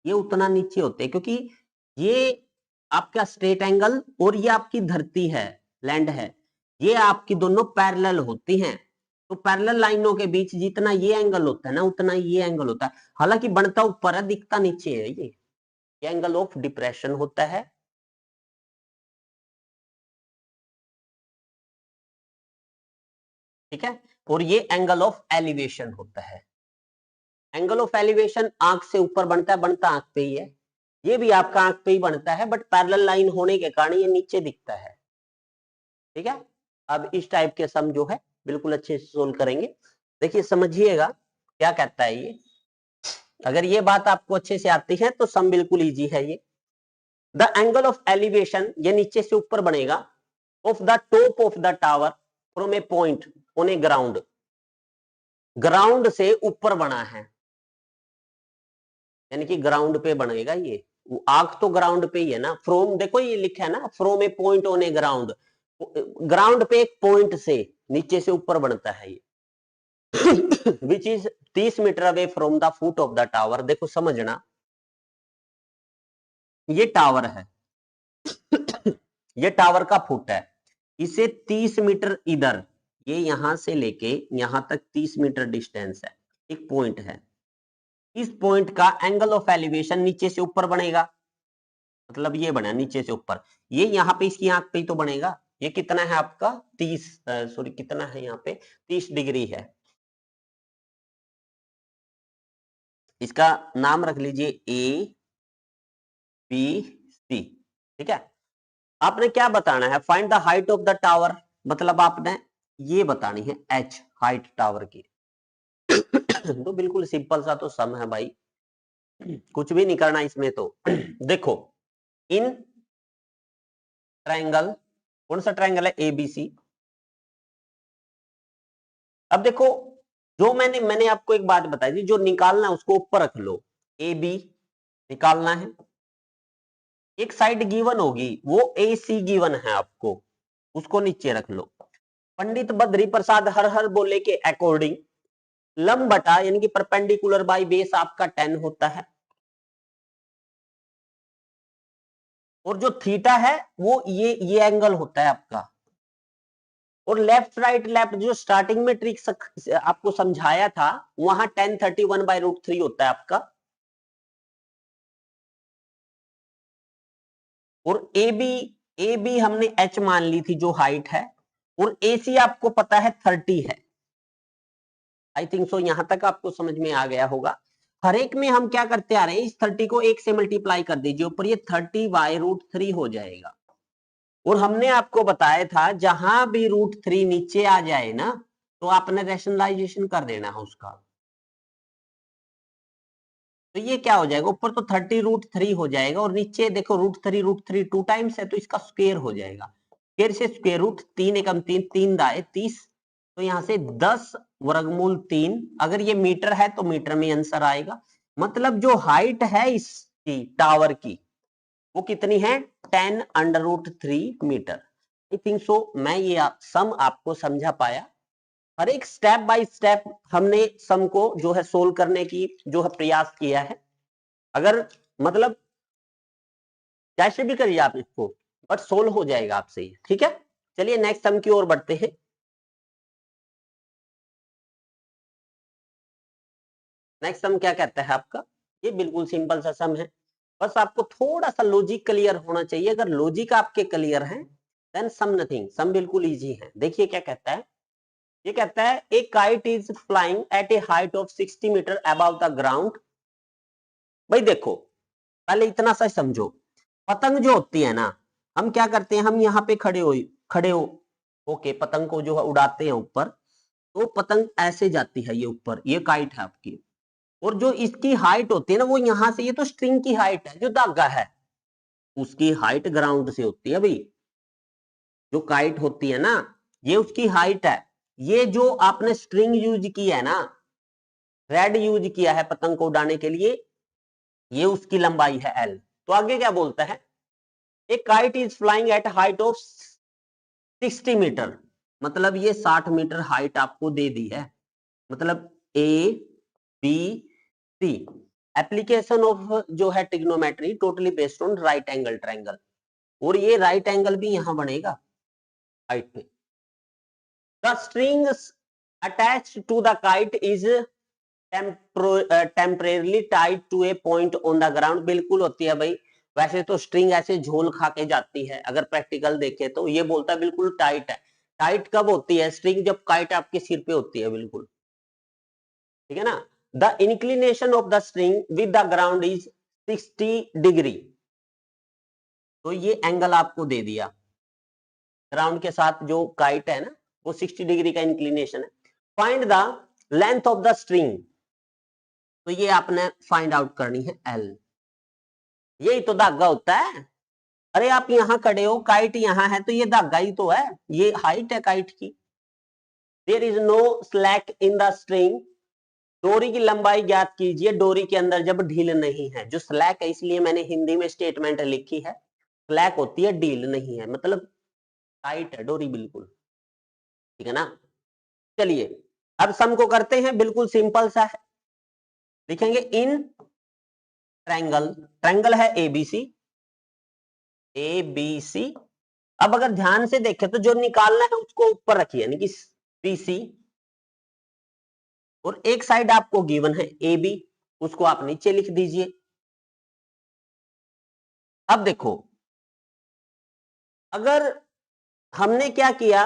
ये उतना नीचे होते हैं, क्योंकि ये आपका स्ट्रेट एंगल और ये आपकी धरती है, लैंड है, ये आपकी दोनों पैरेलल होती हैं। तो पैरेलल लाइनों के बीच जितना ये एंगल होता है ना उतना ये एंगल होता है। हालांकि बनता ऊपर है, दिखता नीचे है। ये एंगल ऑफ डिप्रेशन होता है। ठीक है, और ये एंगल ऑफ एलिवेशन होता है। एंगल ऑफ एलिवेशन आंख से ऊपर बनता है, बनता आंख पे ही है, ये भी आपका आंख पे ही बनता है, बट पैरेलल लाइन होने के कारण ये नीचे दिखता है। ठीक है, अब इस टाइप के सम जो है बिल्कुल अच्छे से सोल्व करेंगे। देखिए समझिएगा क्या कहता है ये, अगर ये बात आपको अच्छे से आती है तो सम बिल्कुल इजी है ये। द एंगल ऑफ एलिवेशन, ये नीचे से ऊपर बनेगा, of the top of the tower from a point on a ground, ground से ऊपर बना है, यानी कि ग्राउंड पे बनेगा ये। आग तो ग्राउंड पे ही है ना, फ्रोम देखो ये लिखा है ना, from A point on a ground, ground पे एक पॉइंट से नीचे से ऊपर बनता है ये which is 30 metre away from the foot of the tower. देखो समझना, ये टावर है ये टावर का फुट है, इसे 30 मीटर इधर, ये यहां से लेके यहां तक 30 मीटर डिस्टेंस है, एक पॉइंट है। इस पॉइंट का एंगल ऑफ एलिवेशन नीचे से ऊपर बनेगा, मतलब ये बना नीचे से ऊपर, ये यहाँ पे इसकी आंख पे ही तो बनेगा। ये कितना है आपका 30, सॉरी कितना है यहाँ पे 30 डिग्री है। इसका नाम रख लीजिए ए बी सी। ठीक है, आपने क्या बताना है, find the height of the tower, मतलब आपने ये बतानी है एच, हाइट टावर की तो बिल्कुल सिंपल सा तो सम है भाई, कुछ भी नहीं करना इसमें तो देखो, इन ट्रायंगल, कौन सा ट्रायंगल है, एबीसी। अब देखो, जो मैंने आपको एक बात बताई थी, जो निकालना है उसको ऊपर रख लो, ए बी निकालना है, एक साइड गिवन होगी वो ए सी गिवन है आपको, उसको नीचे रख लो। पंडित बद्री प्रसाद हर हर बोले के अकॉर्डिंग लंब बटा यानी कि परपेंडिकुलर बाय बेस आपका 10 होता है, और जो थीटा है वो ये एंगल होता है आपका, और लेफ्ट राइट लेफ्ट जो स्टार्टिंग में ट्रिक आपको समझाया था वहां 1031/√3 होता है आपका। और ए बी हमने h मान ली थी जो हाइट है, और AC आपको पता है 30 है। आई थिंक सो यहां तक आपको समझ में आ गया होगा। हर एक में हम क्या करते आ रहे हैं, इस 30 को 1 से मल्टीप्लाई कर दीजिए ऊपर, ये 30/√3 हो जाएगा। और हमने आपको बताया था जहां भी √3 नीचे आ जाए ना, तो आपने रैशनलाइजेशन कर देना है उसका। तो ये क्या हो जाएगा, ऊपर तो 30√3 हो जाएगा, और नीचे देखो √3 2 टाइम्स है, तो इसका स्क्वायर हो जाएगा। स्क्वायर से स्क्वायर रूट, 3 एकम 3, 3 दाए 30, तो यहाँ से 10√3। अगर ये मीटर है तो मीटर में आंसर आएगा। मतलब जो हाइट है इसकी टावर की, वो कितनी है, 10√3 मीटर। आई थिंक सो मैं ये सम आपको समझा पाया। हर एक स्टेप बाय स्टेप हमने सम को जो है सोल्व करने की जो है प्रयास किया है। अगर मतलब कैसे भी करिए आप इसको, बट सोल्व हो जाएगा आपसे, ठीक है। चलिए नेक्स्ट सम की ओर बढ़ते हैं। नेक्स्ट सम क्या कहता है आपका, ये बिल्कुल सिंपल सा सम है, बस आपको थोड़ा सा लॉजिक क्लियर होना चाहिए। अगर लॉजिक आपके क्लियर है देन सम नथिंग, सम बिल्कुल इजी है। देखिए क्या कहता है, ये कहता है a kite is flying at a height of 60 metre above the ground. भाई देखो, पहले इतना सा समझो, पतंग जो होती है ना, हम क्या करते हैं, हम यहाँ पे खड़े हो ओके, पतंग को जो है उड़ाते हैं ऊपर, तो पतंग ऐसे जाती है, ये ऊपर, ये काइट है आपकी। और जो इसकी हाइट होती है ना, वो यहां से, ये तो स्ट्रिंग की हाइट है, जो धागा है उसकी हाइट ग्राउंड से होती है भाई। जो काइट होती है ना, ये उसकी हाइट है। ये जो आपने स्ट्रिंग यूज की है ना, थ्रेड यूज किया है पतंग को उड़ाने के लिए, ये उसकी लंबाई है L। तो आगे क्या बोलता है, a kite is flying at height of 60 metre, मतलब ये 60 मीटर हाइट आपको दे दी है। मतलब ABC, एप्लीकेशन ऑफ जो है trigonometry totally based on right angle triangle, और ये राइट एंगल भी यहां बनेगा हाइट पे। The strings attached to the kite is temporarily tied to a point on the ground. बिल्कुल होती है भाई, वैसे तो स्ट्रिंग ऐसे झोल खा के जाती है, अगर प्रैक्टिकल देखे तो ये बोलता है बिल्कुल टाइट है। टाइट कब होती है स्ट्रिंग, जब काइट आपके सिर पे होती है, बिल्कुल ठीक है ना। The inclination of the string with the ground is 60 degree. तो ये एंगल आपको दे दिया, ग्राउंड के साथ जो काइट है ना, वो 60 डिग्री का इंक्लिनेशन है। Find the length of the string, तो ये आपने फाइंड आउट करनी है L। यही तो धागा होता है। अरे आप यहां खड़े हो, काइट यहां है, तो ये धागा ही तो है, ये हाइट है काइट की। There is no slack in the string, डोरी की लंबाई ज्ञात कीजिए डोरी के अंदर जब ढील नहीं है। जो स्लैक है, इसलिए मैंने हिंदी में स्टेटमेंट लिखी है, स्लैक होती है ढील नहीं है, मतलब टाइट है डोरी बिल्कुल, ठीक है ना। चलिए अब सम को करते हैं, बिल्कुल सिंपल सा है। लिखेंगे इन ट्रायंगल, ट्रायंगल है एबीसी, एबीसी। अब अगर ध्यान से देखें तो जो निकालना है उसको ऊपर रखिए, यानी कि बीसी, और एक साइड आपको गिवन है ए बी, उसको आप नीचे लिख दीजिए। अब देखो, अगर हमने क्या किया,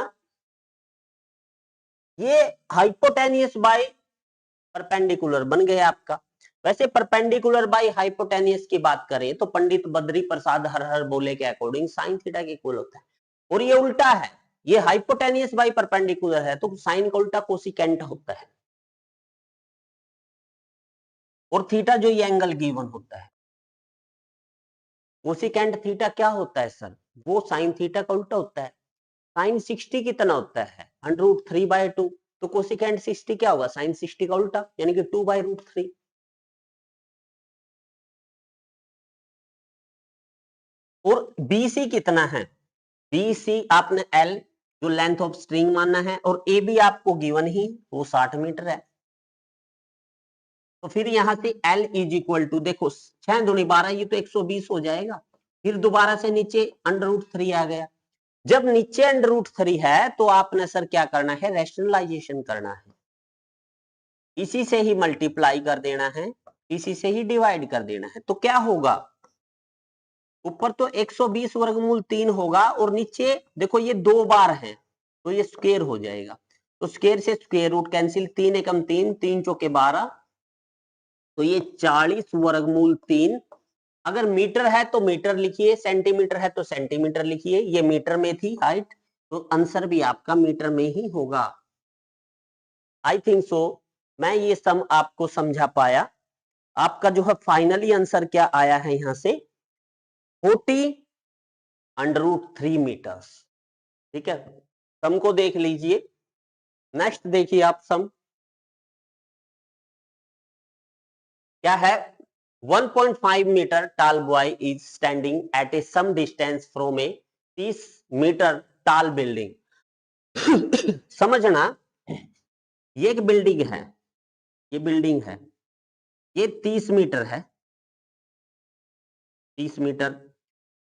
ये हाइपोटेनियस बाय परपेंडिकुलर बन गया आपका। वैसे परपेंडिकुलर बाय हाइपोटेनियस की बात करें तो पंडित बद्री प्रसाद हर हर बोले के अकॉर्डिंग साइन थीटा के इक्वल होता है, और ये उल्टा है, ये हाइपोटेनियस बाय परपेंडिकुलर है, तो साइन का उल्टा कोसिकेंट होता है, और थीटा जो ये एंगल गिवन होता है, कोसिकेंट थीटा क्या होता है सर, वो साइन थीटा का उल्टा होता है। साइन 60 कितना होता है, √3/2, तो कोसिकेंट 60 क्या होगा, साइन 60 का उल्टा, यानी कि 2/√3। और BC कितना है, BC आपने L जो लेंथ ऑफ स्ट्रिंग मानना है, और AB आपको गिवन ही, वो 60 मीटर है। तो फिर यहां से L इज इक्वल टू, देखो 6 दूनी 12, ये तो 120 हो जाएगा। फिर दोबारा से नीचे √3 आ गया। जब नीचे √3 है तो आपने सर क्या करना है, रैशनलाइजेशन करना है, इसी से ही मल्टीप्लाई कर देना है, इसी से ही डिवाइड कर देना है। तो क्या होगा, ऊपर तो 120 वर्गमूल 3 होगा और नीचे देखो ये 2 बार है तो ये स्क्वायर हो जाएगा। तो स्क्वायर से स्क्वायर रूट कैंसिल, 3 एकम 3, 3 चौके 12, तो ये 40 वर्गमूल 3। अगर मीटर है तो मीटर लिखिए, सेंटीमीटर है तो सेंटीमीटर लिखिए। ये मीटर में थी हाइट, तो आंसर भी आपका मीटर में ही होगा। आई थिंक सो मैं ये सम आपको समझा पाया। आपका जो है फाइनली आंसर क्या आया है यहां से 40√3 मीटर्स। ठीक है, सम को देख लीजिए। नेक्स्ट देखिए आप सम क्या है। 1.5 metre tall boy is standing at a some distance from a 30 metre tall building। समझना, ये एक बिल्डिंग है, ये बिल्डिंग है, ये 30 मीटर है, 30 मीटर।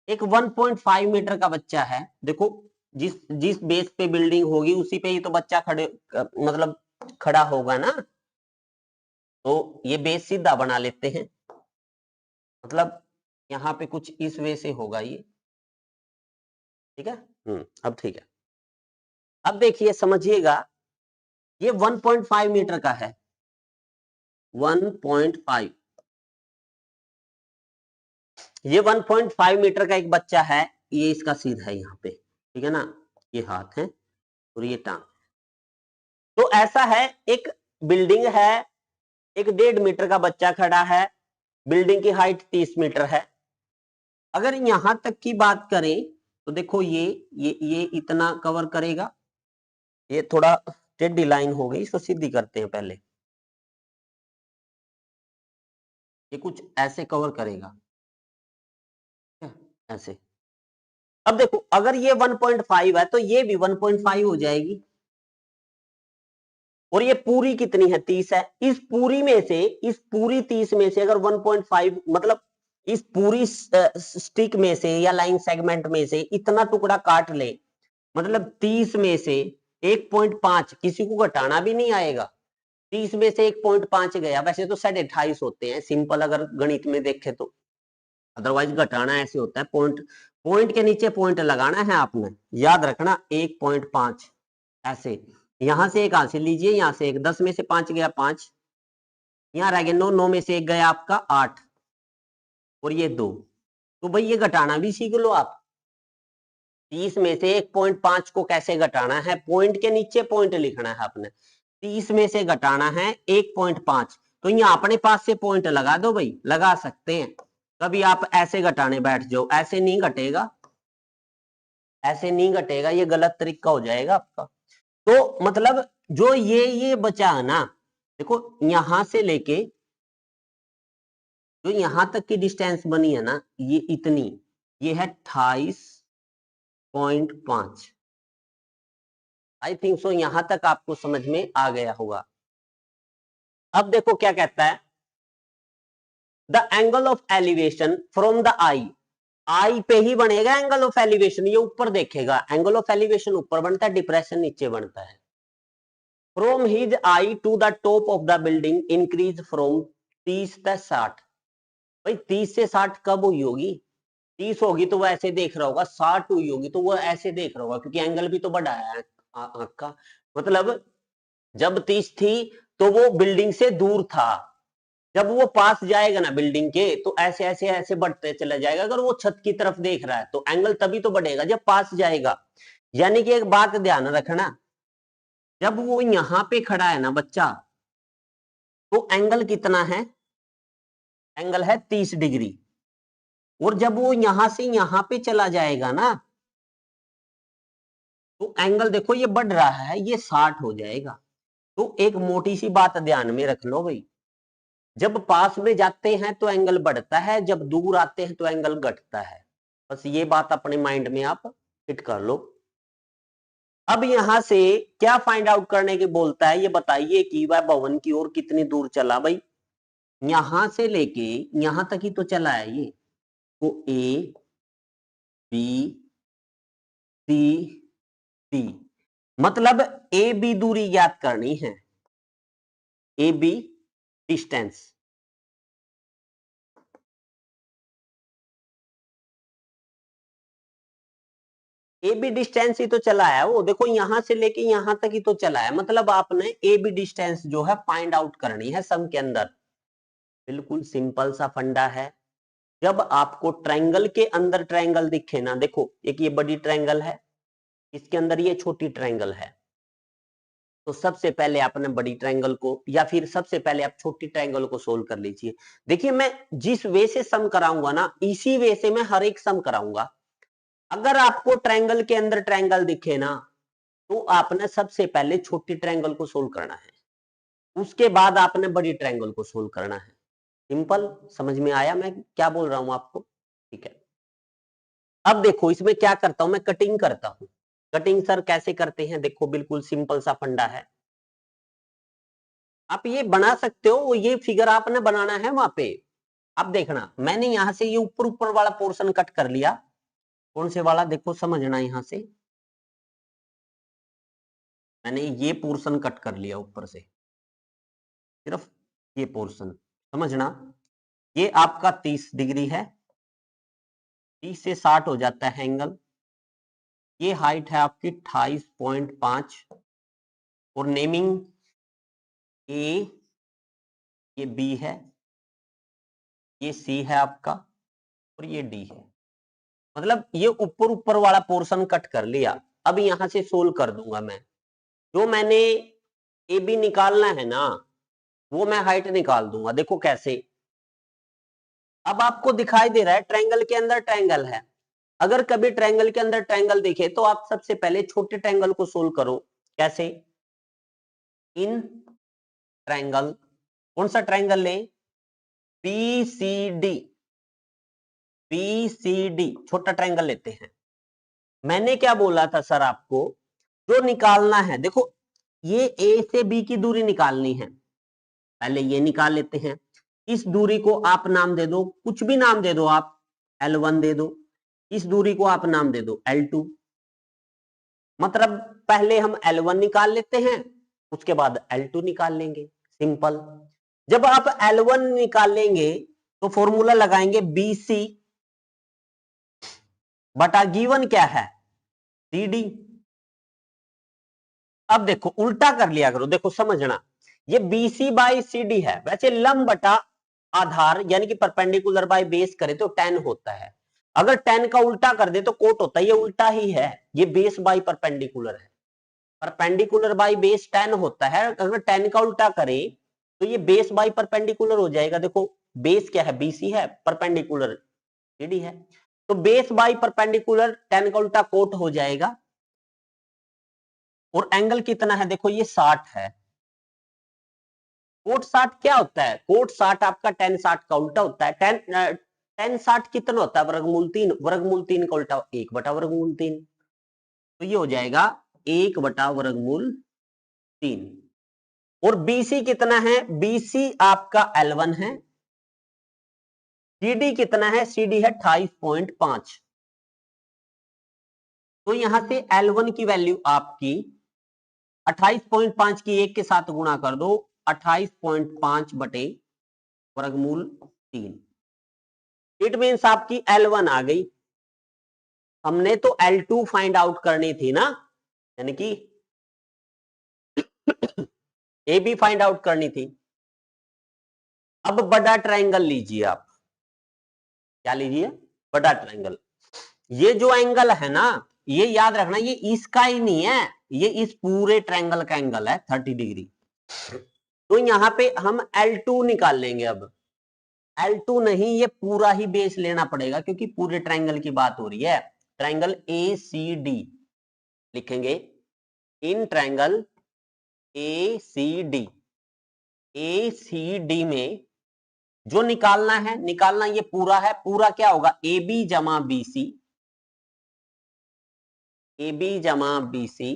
एक 1.5 मीटर का बच्चा है। देखो जिस जिस बेस पे बिल्डिंग होगी उसी पे ही तो बच्चा खड़े मतलब खड़ा होगा ना। तो ये बेस सीधा बना लेते हैं, मतलब यहाँ पे कुछ इस वे से होगा ये। ठीक है, अब ठीक है। अब देखिए समझिएगा, ये 1.5 मीटर का है, 1.5। ये 1.5 मीटर का एक बच्चा है, ये इसका सिर है यहाँ पे, ठीक है ना, ये हाथ है और ये टांग। तो ऐसा है, एक बिल्डिंग है, एक 1.5 मीटर का बच्चा खड़ा है, बिल्डिंग की हाइट 30 मीटर है। अगर यहां तक की बात करें तो देखो ये इतना कवर करेगा। ये थोड़ा टेढ़ी लाइन हो गई, इसको सीधी करते हैं पहले। ये कुछ ऐसे कवर करेगा, ऐसे। अब देखो अगर ये 1.5 है तो ये भी 1.5 हो जाएगी, और ये पूरी कितनी है 30 है। इस पूरी में से, इस पूरी 30 में से अगर 1.5 मतलब इस पूरी स्टिक में से या लाइन सेगमेंट में से इतना टुकड़ा काट ले, मतलब 30 में से 1.5 किसी को घटाना भी नहीं आएगा। 30 में से 1.5 गया, वैसे तो 28.5 होते हैं सिंपल अगर गणित में देखे तो, अदरवाइज घटाना ऐसे होता है। पॉइंट पॉइंट के नीचे पॉइंट लगाना है आपने, याद रखना 1.5 ऐसे। यहां से एक हासिल लीजिए, यहां से एक, 10 में से 5 गया 5, यहां रह गया 9, 9 में से एक गया आपका 8, और ये 2। तो भाई ये घटाना भी सीख लो आप। 30 में से 1.5 को कैसे घटाना है, पॉइंट के नीचे पॉइंट लिखना है आपने। 30 में से घटाना है 1.5, तो यहाँ अपने पास से पॉइंट लगा दो भाई, लगा सकते हैं। कभी आप ऐसे घटाने बैठ जाओ, ऐसे नहीं घटेगा, ऐसे नहीं घटेगा, ये गलत तरीका हो जाएगा आपका। तो मतलब जो ये बचा है ना, देखो यहां से लेके जो यहां तक की डिस्टेंस बनी है ना, ये इतनी, ये है 28.5। आई थिंक सो यहां तक आपको समझ में आ गया होगा। अब देखो क्या कहता है, the angle of elevation from the eye. Eye पे ही बनेगा एंगल ऑफ एलिवेशन, ये ऊपर देखेगा। एंगल ऑफ एलिवेशन ऊपर बनता है, डिप्रेशन नीचे बनता है। From his eye to the top of the building increase from 30 से 60। भाई 30 से 60 कब हुई होगी, 30 होगी तो वो ऐसे देख रहा होगा, 60 हुई होगी तो वो ऐसे देख रहा होगा, क्योंकि एंगल भी तो बढ़ा है आंख का। मतलब जब 30 थी तो वो बिल्डिंग से दूर था, जब वो पास जाएगा ना बिल्डिंग के तो ऐसे ऐसे ऐसे बढ़ते चला जाएगा। अगर वो छत की तरफ देख रहा है तो एंगल तभी तो बढ़ेगा जब पास जाएगा। यानी कि एक बात ध्यान रखना, जब वो यहां पे खड़ा है ना बच्चा, तो एंगल कितना है, एंगल है 30 डिग्री। और जब वो यहां से यहां पे चला जाएगा ना, तो एंगल देखो ये बढ़ रहा है, ये 60 हो जाएगा। तो एक मोटी सी बात ध्यान में रख लो भाई, जब पास में जाते हैं तो एंगल बढ़ता है, जब दूर आते हैं तो एंगल घटता है। बस ये बात अपने माइंड में आप फिट कर लो। अब यहां से क्या फाइंड आउट करने की बोलता है, ये बताइए कि वह भवन की ओर कितनी दूर चला। भाई यहां से लेके यहां तक ही तो चला है ये, तो ए बी सी डी, मतलब ए बी दूरी ज्ञात करनी है, A B distance. A B distance ही तो चला है वो, देखो यहां से लेके यहां तक ही तो चला है, मतलब आपने ए बी डिस्टेंस जो है फाइंड आउट करनी है सम के अंदर। बिल्कुल सिंपल सा फंडा है। जब आपको ट्रायंगल के अंदर ट्रायंगल दिखे ना, देखो एक ये बड़ी ट्रायंगल है, इसके अंदर ये छोटी ट्रायंगल है, तो सबसे पहले आपने बड़ी ट्रायंगल को या फिर सबसे पहले आप छोटी ट्रायंगल को सोल्व कर लीजिए। देखिए मैं जिस वे से सम कराऊंगा ना, इसी वे से मैं हर एक सम कराऊंगा। अगर आपको ट्रायंगल के अंदर ट्रायंगल दिखे ना, तो आपने सबसे पहले छोटी ट्रायंगल को सोल्व करना है, उसके बाद आपने बड़ी ट्रायंगल को सोल्व करना है। सिंपल, समझ में आया मैं क्या बोल रहा हूं आपको? ठीक है। अब देखो इसमें क्या करता हूं मैं, कटिंग करता हूं। कटिंग सर कैसे करते हैं? देखो बिल्कुल सिंपल सा फंडा है, आप ये बना सकते हो, ये फिगर आपने बनाना है वहां पे। अब देखना मैंने यहां से ये ऊपर ऊपर वाला पोर्शन कट कर लिया। कौन से वाला? देखो समझना, यहां से मैंने ये पोर्शन कट कर लिया ऊपर से, सिर्फ ये पोर्शन समझना। ये आपका 30 डिग्री है, 30 से 60 हो जाता है एंगल। ये हाइट है आपकी 28.5 और नेमिंग ए, ये बी है, ये सी है आपका और ये डी है। मतलब ये ऊपर ऊपर वाला पोर्शन कट कर लिया। अब यहां से सोल्व कर दूंगा मैं। जो मैंने ए बी निकालना है ना, वो मैं हाइट निकाल दूंगा। देखो कैसे, अब आपको दिखाई दे रहा है ट्रायंगल के अंदर ट्रायंगल है। अगर कभी ट्रायंगल के अंदर ट्रायंगल देखे तो आप सबसे पहले छोटे ट्रायंगल को सोल्व करो। कैसे? इन ट्रायंगल, कौन सा ट्रायंगल लें? बीसीडी, बीसीडी छोटा ट्रायंगल लेते हैं। मैंने क्या बोला था सर आपको? जो निकालना है, देखो ये ए से बी की दूरी निकालनी है, पहले ये निकाल लेते हैं। इस दूरी को आप नाम दे दो, कुछ भी नाम दे दो आप, L1 दे दो। इस दूरी को आप नाम दे दो L2। मतलब पहले हम L1 निकाल लेते हैं, उसके बाद L2 निकाल लेंगे। सिंपल। जब आप L1 निकालेंगे तो फॉर्मूला लगाएंगे BC बटा गिवन क्या है? CD। अब देखो उल्टा कर लिया करो, देखो समझना, ये BC बाई CD है। वैसे लंब बटा आधार यानी कि परपेंडिकुलर बाय बेस करे तो 10 होता है। अगर 10 का उल्टा कर दे तो कोट होता है, ये उल्टा ही है, ये बेस बाई परपेंडिकुलर है। परपेंडिकुलर बाई बेस 10 होता है, अगर 10 का उल्टा करे तो ये बेस बाई परपेंडिकुलर हो जाएगा। देखो बेस क्या है? BC है, परपेंडिकुलर CD है, तो बेस बाई परपेंडिकुलर 10 का उल्टा कोट हो जाएगा। और एंगल कितना है? देखो ये 60 है। कोट 60 क्या होता है? कोट 60 आपका tan 60 का उल्टा होता है। tan 60 कितना होता है? वर्गमूल 3। वर्गमूल 3 का उल्टा 1 बटा वर्गमूल 3, तो ये हो जाएगा 1 बटा वर्गमूल 3। और BC कितना है? BC आपका L1 है। CD कितना है? CD है 28.5। तो यहां से L1 की वैल्यू आपकी 28.5 की 1 के साथ गुणा कर दो, 28.5 बटे वर्गमूल 3। इट मीन्स आपकी L1 आ गई। हमने तो L2 फाइंड आउट करनी थी ना, यानी कि AB फाइंड आउट करनी थी। अब बड़ा ट्रायंगल लीजिए आप। क्या लीजिए? बड़ा ट्रायंगल। ये जो एंगल है ना, ये याद रखना, ये इसका ही नहीं है, ये इस पूरे ट्रायंगल का एंगल है 30 डिग्री। तो यहां पे हम L2 निकाल लेंगे। अब L2 नहीं, ये पूरा ही बेस लेना पड़ेगा क्योंकि पूरे ट्रायंगल की बात हो रही है। ट्रायंगल ACD लिखेंगे, इन ट्रायंगल ACD। ACD में जो निकालना है, निकालना ये पूरा है। पूरा क्या होगा? AB जमा BC, AB जमा BC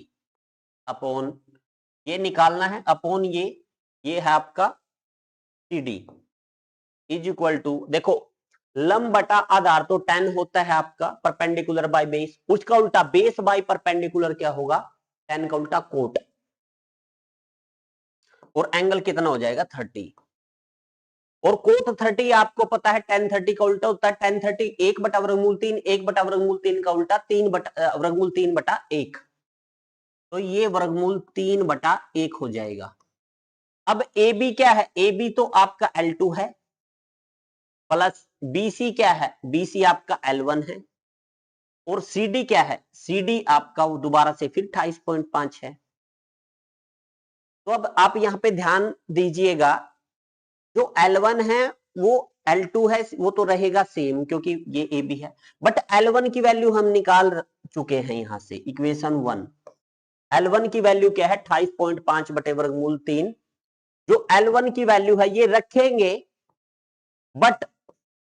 अपॉन, ये निकालना है अपॉन ये है आपका CD इज इक्वल टू, देखो लंब बटा आधार तो 10 होता है आपका, परपेंडिकुलर बाय बेस, उसका उल्टा बेस बाय परपेंडिकुलर क्या होगा? 10 का उल्टा कोट। और एंगल कितना हो जाएगा? 30। और कोट 30 आपको पता है tan 30 का उल्टा होता है tan 30 1/√3, 1/√3 का उल्टा 3/√3/1, तो ये वर्गमूल 3/1 हो जाएगा। अब ए बी क्या है, ए बी तो आपका L2 है, प्लस BC क्या है, BC आपका L1 है, और CD क्या है, CD आपका वो दोबारा से फिर 28.5 है। तो अब आप यहां पे ध्यान दीजिएगा, जो L1 है वो L2 है, वो तो रहेगा सेम क्योंकि ये AB है, बट L1 की वैल्यू हम निकाल चुके हैं यहां से, इक्वेशन 1। L1 की वैल्यू क्या है, 28.5/√3। जो L1 की वैल्यू है ये रखेंगे, बट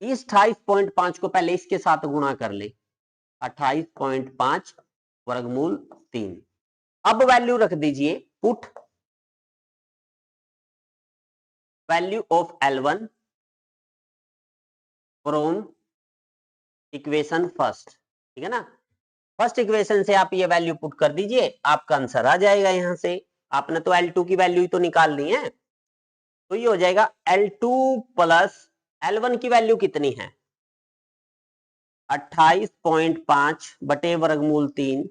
इस 28.5 को पहले इसके साथ गुणा कर ले, 28.5/√3। अब वैल्यू रख दीजिए, put value of L1 from equation first, ठीक है ना। फर्स्ट इक्वेशन से आप ये वैल्यू पुट कर दीजिए, आपका आंसर आ जाएगा। यहां से आपने तो L2 की वैल्यू ही तो निकालनी है, तो ये हो जाएगा L2 प्लस L1 की वैल्यू कितनी है, 28.5/√3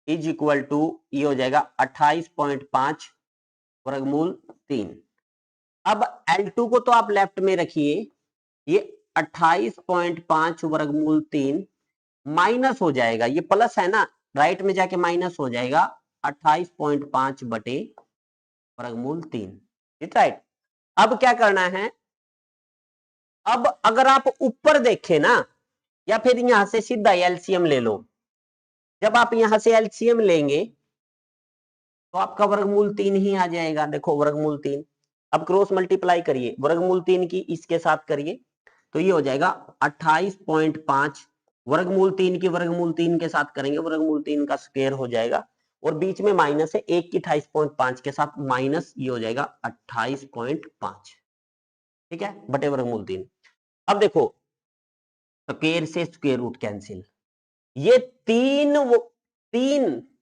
इज इक्वल टू, ये हो जाएगा 28.5/√3। अब L2 को तो आप लेफ्ट में रखिए, ये 28.5/√3 माइनस हो जाएगा, ये प्लस है ना, राइट में जाके माइनस हो जाएगा 28.5/√3, ठीक राइट। अब क्या करना है, अब अगर आप ऊपर देखें ना, या फिर यहां से सीधा एलसीएम ले लो, जब आप यहां से एलसीएम लेंगे तो आपका वर्गमूल 3 ही आ जाएगा। देखो वर्गमूल 3, अब क्रॉस मल्टीप्लाई करिए, वर्गमूल 3 की इसके साथ करिए, तो ये हो जाएगा 28.5, वर्गमूल 3 की वर्गमूल 3 के साथ करेंगे, वर्गमूल 3 का स्क्वायर हो जाएगा, और बीच में माइनस है, 1 की 28.5 के साथ माइनस, ये हो जाएगा 28.5, ठीक है, बटे वर्गमूल 3। अब देखो स्क्वायर से स्क्वायर रूट कैंसिल, ये तीन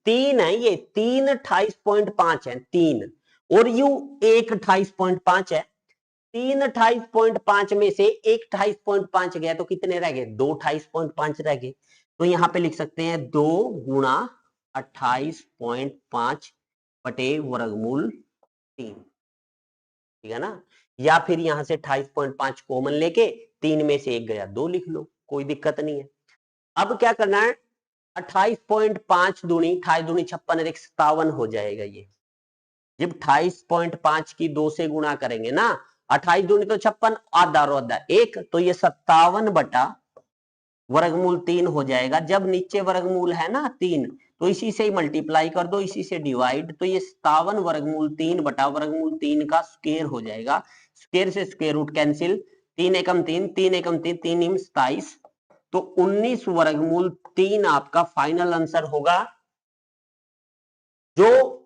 तीन है, ये 3 28.5 है, 3 और यू 1 28.5 है, 3 28.5 में से 1 28.5 गया तो कितने रह गए, 2 28.5 रह गए। तो यहां पे लिख सकते हैं 2 गुणा 28.5 बटे वर्गमूल 3, ठीक है ना। या फिर यहां से 28.5 कॉमन लेके 3 में से 1 गया, 2 लिख लो, कोई दिक्कत नहीं है। अब क्या करना है, 28.5 दूनी 28 दूनी 56 57 हो जाएगा ये, जब 28.5 की 2 से गुणा करेंगे ना, 28 दूनी तो 56, आधा रो आधा 1, तो ये 57/√3 हो जाएगा। जब नीचे वर्गमूल है ना 3, तो इसी से ही मल्टीप्लाई कर दो, इसी से डिवाइड, तो ये 57/√3 का स्क्वायर हो जाएगा। स्क्वायर से स्क्वायर रूट कैंसिल, 3 एकम 3, 3 एकम 3, 3 निम 27, तो 19/√3 आपका फाइनल आंसर होगा, जो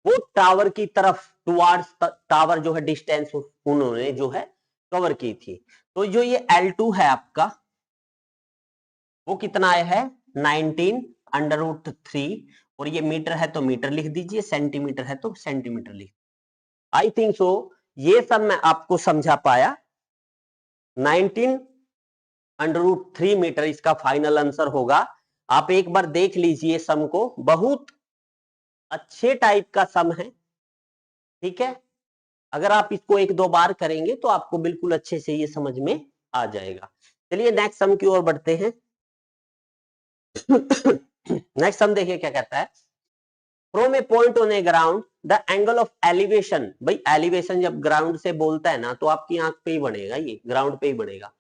वो टावर की तरफ टुवार्ड्स टावर जो है डिस्टेंस उन्होंने जो है कवर की थी। तो जो ये L2 है आपका, वो कितना आया है 19/√3, और ये मीटर है तो मीटर लिख दीजिए, सेंटीमीटर है तो सेंटीमीटर लिख। आई थिंक सो ये सब मैं आपको समझा पाया। 19/√3 मीटर इसका फाइनल आंसर होगा। आप एक बार देख लीजिए सम को, बहुत अच्छे टाइप का सम है, ठीक है। अगर आप इसको 1-2 बार करेंगे तो आपको बिल्कुल अच्छे से ये समझ में आ जाएगा। चलिए नेक्स्ट सम की ओर बढ़ते हैं। नेक्स्ट सम देखिए क्या कहता है, from a point on a ground the angle of elevation, भाई एलिवेशन जब ग्राउंड से बोलता है ना तो आपकी आंख पे ही बनेगा, ये ग्राउंड पे ही बनेगा,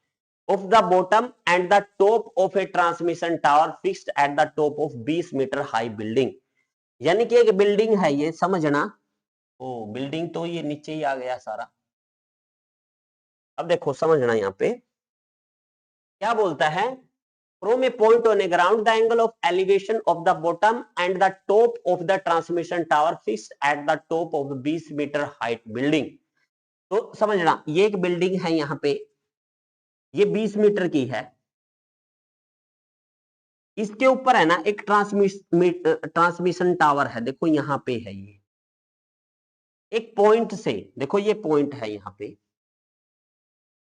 of the bottom and the top of a transmission tower fixed at the top of 20 metre high building. यानी कि एक बिल्डिंग है, ये समझना, ओ बिल्डिंग तो ये नीचे ही आ गया सारा। अब देखो समझना, यहां पे क्या बोलता है, from a point on a ground the angle of elevation of the bottom and the top of the transmission tower fixed at the top of 20 metre height building. तो समझना, ये एक बिल्डिंग है, यहां पे ये 20 मीटर की है, इसके ऊपर है ना एक ट्रांसमिशन टावर है, देखो यहां पे है ये, एक पॉइंट से, देखो ये पॉइंट है यहां पे,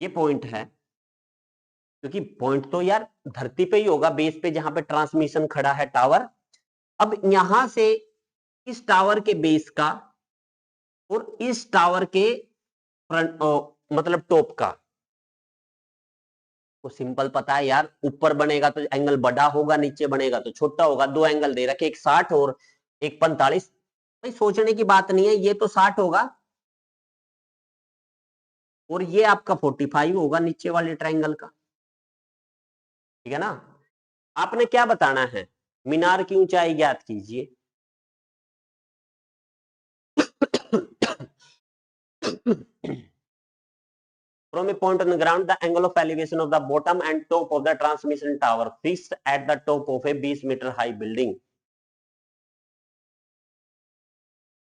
ये पॉइंट है, क्योंकि पॉइंट तो यार धरती पे ही होगा, बेस पे जहां पे ट्रांसमिशन खड़ा है टावर। अब यहां से इस टावर के बेस का और इस टावर के फ्रंट मतलब टॉप का, तो सिंपल पता है यार, ऊपर बनेगा तो एंगल बड़ा होगा, नीचे बनेगा तो छोटा होगा। दो एंगल दे रखे, एक 60 और एक 45। भाई सोचने की बात नहीं है, ये तो 60 होगा और ये आपका 45 होगा नीचे वाले ट्रायंगल का, ठीक है ना। आपने क्या बताना है, मीनार की ऊंचाई ज्ञात कीजिए। From a point on the ground, the angle of elevation of the bottom and top of the transmission tower fixed at the top of a 20-meter high building.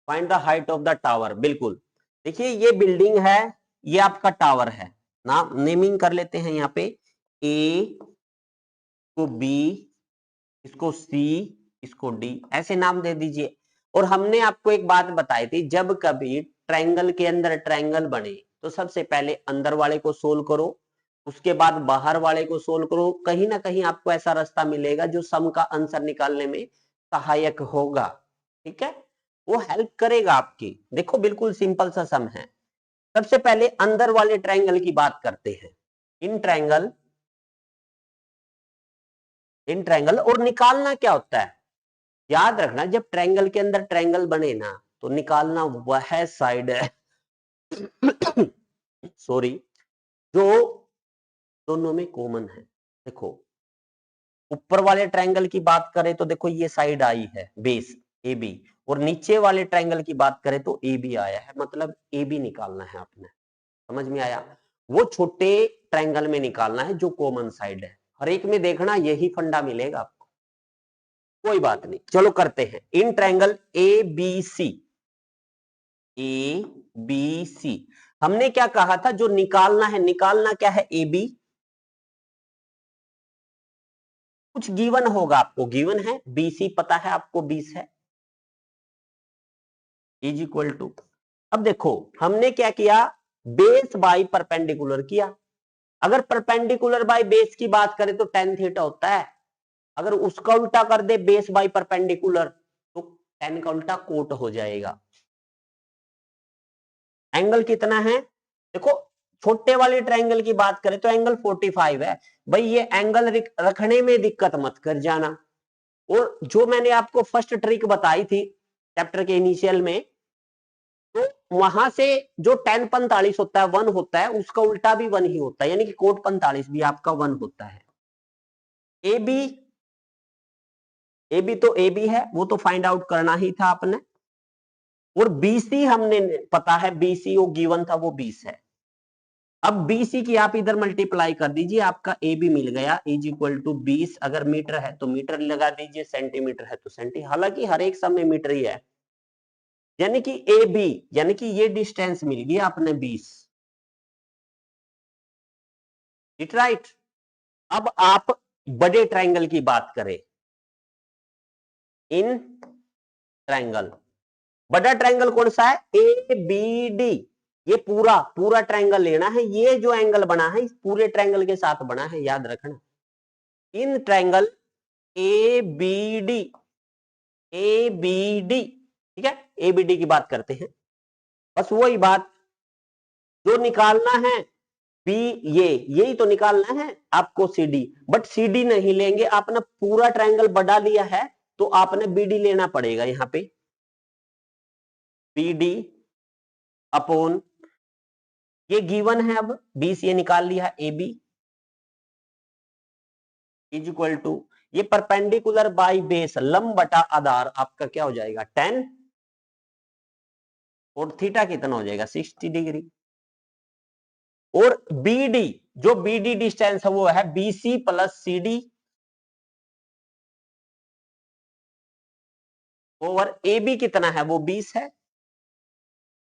Find the height of the tower. बिल्कुल, देखिए ये building है, ये आपका tower है। नाम naming कर लेते हैं यहाँ पे, ए को बी, इसको सी, इसको डी, ऐसे नाम दे दीजिए। और हमने आपको एक बात बताई थी, जब कभी ट्रायंगल के अंदर ट्रायंगल बने तो सबसे पहले अंदर वाले को सोल्व करो, उसके बाद बाहर वाले को सोल्व करो। कहीं ना कहीं आपको ऐसा रास्ता मिलेगा जो सम का आंसर निकालने में सहायक होगा, ठीक है, वो हेल्प करेगा आपकी। देखो बिल्कुल सिंपल सा सम है। सबसे पहले अंदर वाले ट्रायंगल की बात करते हैं, इन ट्रायंगल, इन ट्रायंगल। और निकालना क्या होता है, याद रखना, जब ट्रायंगल के अंदर ट्रायंगल बने ना तो निकालना वह साइड है सॉरी, जो दोनों में कॉमन है। देखो ऊपर वाले ट्रायंगल की बात करें तो देखो ये साइड आई है बेस ए बी, और नीचे वाले ट्रायंगल की बात करें तो ए बी आया है, मतलब ए बी निकालना है आपने। समझ में आया, वो छोटे ट्रायंगल में निकालना है जो कॉमन साइड है। हर एक में देखना यही फंडा मिलेगा आपको, कोई बात नहीं। चलो करते हैं, in triangle A B C, A B C, हमने क्या कहा था, जो निकालना है, निकालना क्या है, ए बी। कुछ गिवन होगा आपको, गिवन है बीसी, पता है आपको 20 है, इज इक्वल टू। अब देखो हमने क्या किया, बेस बाई परपेंडिकुलर किया। अगर परपेंडिकुलर बाई बेस की बात करें तो टेन थीटा होता है, अगर उसका उल्टा कर दे बेस बाई परपेंडिकुलर तो टेन का उल्टा कोट हो जाएगा। एंगल कितना है, देखो छोटे वाले ट्रायंगल की बात करें तो एंगल 45 है। भाई ये एंगल रखने में दिक्कत मत कर जाना। और जो मैंने आपको फर्स्ट ट्रिक बताई थी चैप्टर के इनिशियल में, तो वहां से जो tan 45 होता है 1 होता है, उसका उल्टा भी 1 ही होता है, यानी कि कोट 45 भी आपका 1 होता है। ए बी, ए बी तो ए बी है, वो तो फाइंड आउट करना ही था आपने। और बीसी हमने पता है, बीसी वो गिवन था, वो 20 है। अब बीसी की आप इधर मल्टीप्लाई कर दीजिए, आपका ए बी मिल गया, इज इक्वल टू 20। अगर मीटर है तो मीटर लगा दीजिए, सेंटीमीटर है तो सेंटीमीटर, हालांकि हर एक सब में मीटर ही है। यानी कि ए बी, यानी कि ये डिस्टेंस मिल गया आपने 20, इट राइट। अब आप बड़े ट्रायंगल की बात करें, इन ट्रायंगल, बड़ा ट्रायंगल कौन सा है, ए बी डी। ये पूरा पूरा ट्रायंगल लेना है, ये जो एंगल बना है इस पूरे ट्रायंगल के साथ बना है, याद रखना। In triangle A B D, A B D, ठीक है, ए बी डी की बात करते हैं। बस वही बात, जो निकालना है बी, ये यही तो निकालना है आपको C D. But C D नहीं लेंगे, आपने पूरा ट्रायंगल बढ़ा लिया है तो आपने बी डी लेना पड़ेगा। यहां पे बी डी अपॉन, ये गिवन है, अब 20 ये निकाल लिया, A B is equal to, ये परपेंडिकुलर बाई बेस, लंब बटा आधार, आपका क्या हो जाएगा 10, और थीटा कितना हो जाएगा 60 डिग्री। और बी डी, जो बी डी डिस्टेंस है वो है BC plus C D over A B कितना है, वो 20 है,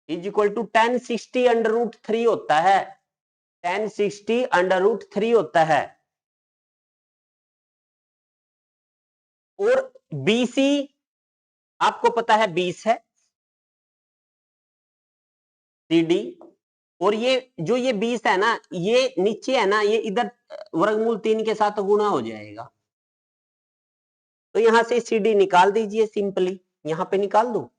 is equal to 1060 under root 3 होता है, 1060 अंडर रूट 3 होता है। और बीसी आपको पता है 20 है, सी डी और ये जो ये 20 है ना, ये नीचे है ना, ये इधर वर्गमूल 3 के साथ गुणा हो जाएगा। तो यहां से CD निकाल दीजिए सिंपली, यहां पे निकाल दो।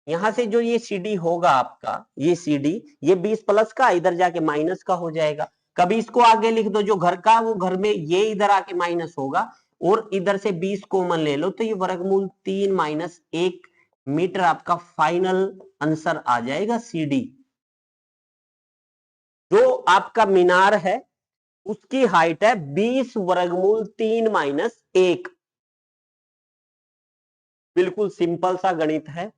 यहां से जो ये CD होगा आपका, ये CD, ये 20 प्लस का इधर जाके माइनस का हो जाएगा। कभी इसको आगे लिख दो, जो घर का वो घर में ये इधर आके माइनस होगा, और इधर से 20 कॉमन ले लो, तो ये वर्गमूल 3 माइनस 1 मीटर आपका फाइनल आंसर आ जाएगा CD। जो आपका मीनार है उसकी हाइट है 20 वर्गमूल 3 माइनस 1। बिल्कुल सिंपल सा गणित है,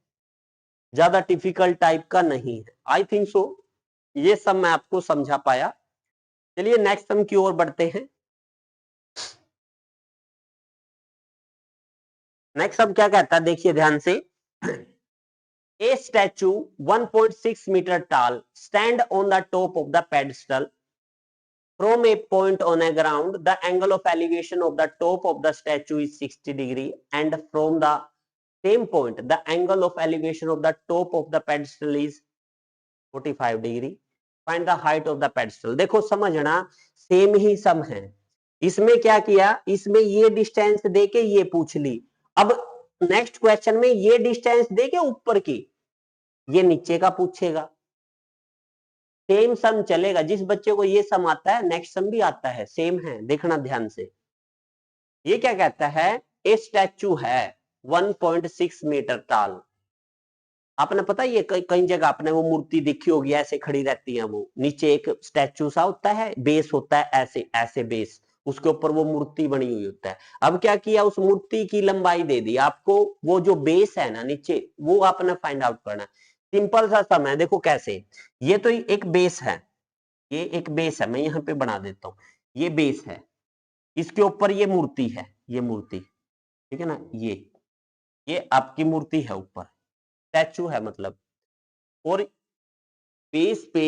ज्यादा डिफिकल्ट टाइप का नहीं है। आई थिंक सो ये सब मैं आपको समझा पाया। चलिए नेक्स्ट सम की ओर बढ़ते हैं। नेक्स्ट सम क्या कहता है, देखिए ध्यान से। A statue 1.6 meter tall stand on the top of the pedestal from a point on a ground. The angle of elevation of the top of the statue is 60 degree, and from the same point the angle of elevation of the top of the pedestal is 45 degree. Find the height of the pedestal. देखो समझना, same ही सम है। इसमें क्या किया, इसमें ये distance देके ये पूछ ली। अब नेक्स्ट क्वेश्चन में ये डिस्टेंस देके ऊपर की, ये नीचे का पूछेगा। सेम सम चलेगा, जिस बच्चे को ये सम आता है नेक्स्ट सम भी आता है, सेम है, देखना ध्यान से। ये क्या कहता है, ए स्टैचू है 1.6 मीटर टाल। आपने पता है ये कई जगह आपने वो मूर्ति देखी होगी, ऐसे खड़ी रहती है, वो नीचे एक स्टैचू सा होता है, बेस होता है ऐसे ऐसे बेस, उसके ऊपर वो मूर्ति बनी हुई होता है। अब क्या किया, उस मूर्ति की लंबाई दे दी आपको, वो जो बेस है ना नीचे, वो आपने फाइंड आउट करना है। सिंपल सा सम है, देखो कैसे। ये तो एक बेस है, ये एक बेस है, मैं यहाँ पे बना देता हूँ। ये बेस है, इसके ऊपर ये मूर्ति है, ये मूर्ति, ठीक है ना, ये आपकी मूर्ति है ऊपर, स्टैचू है मतलब। और बेस पे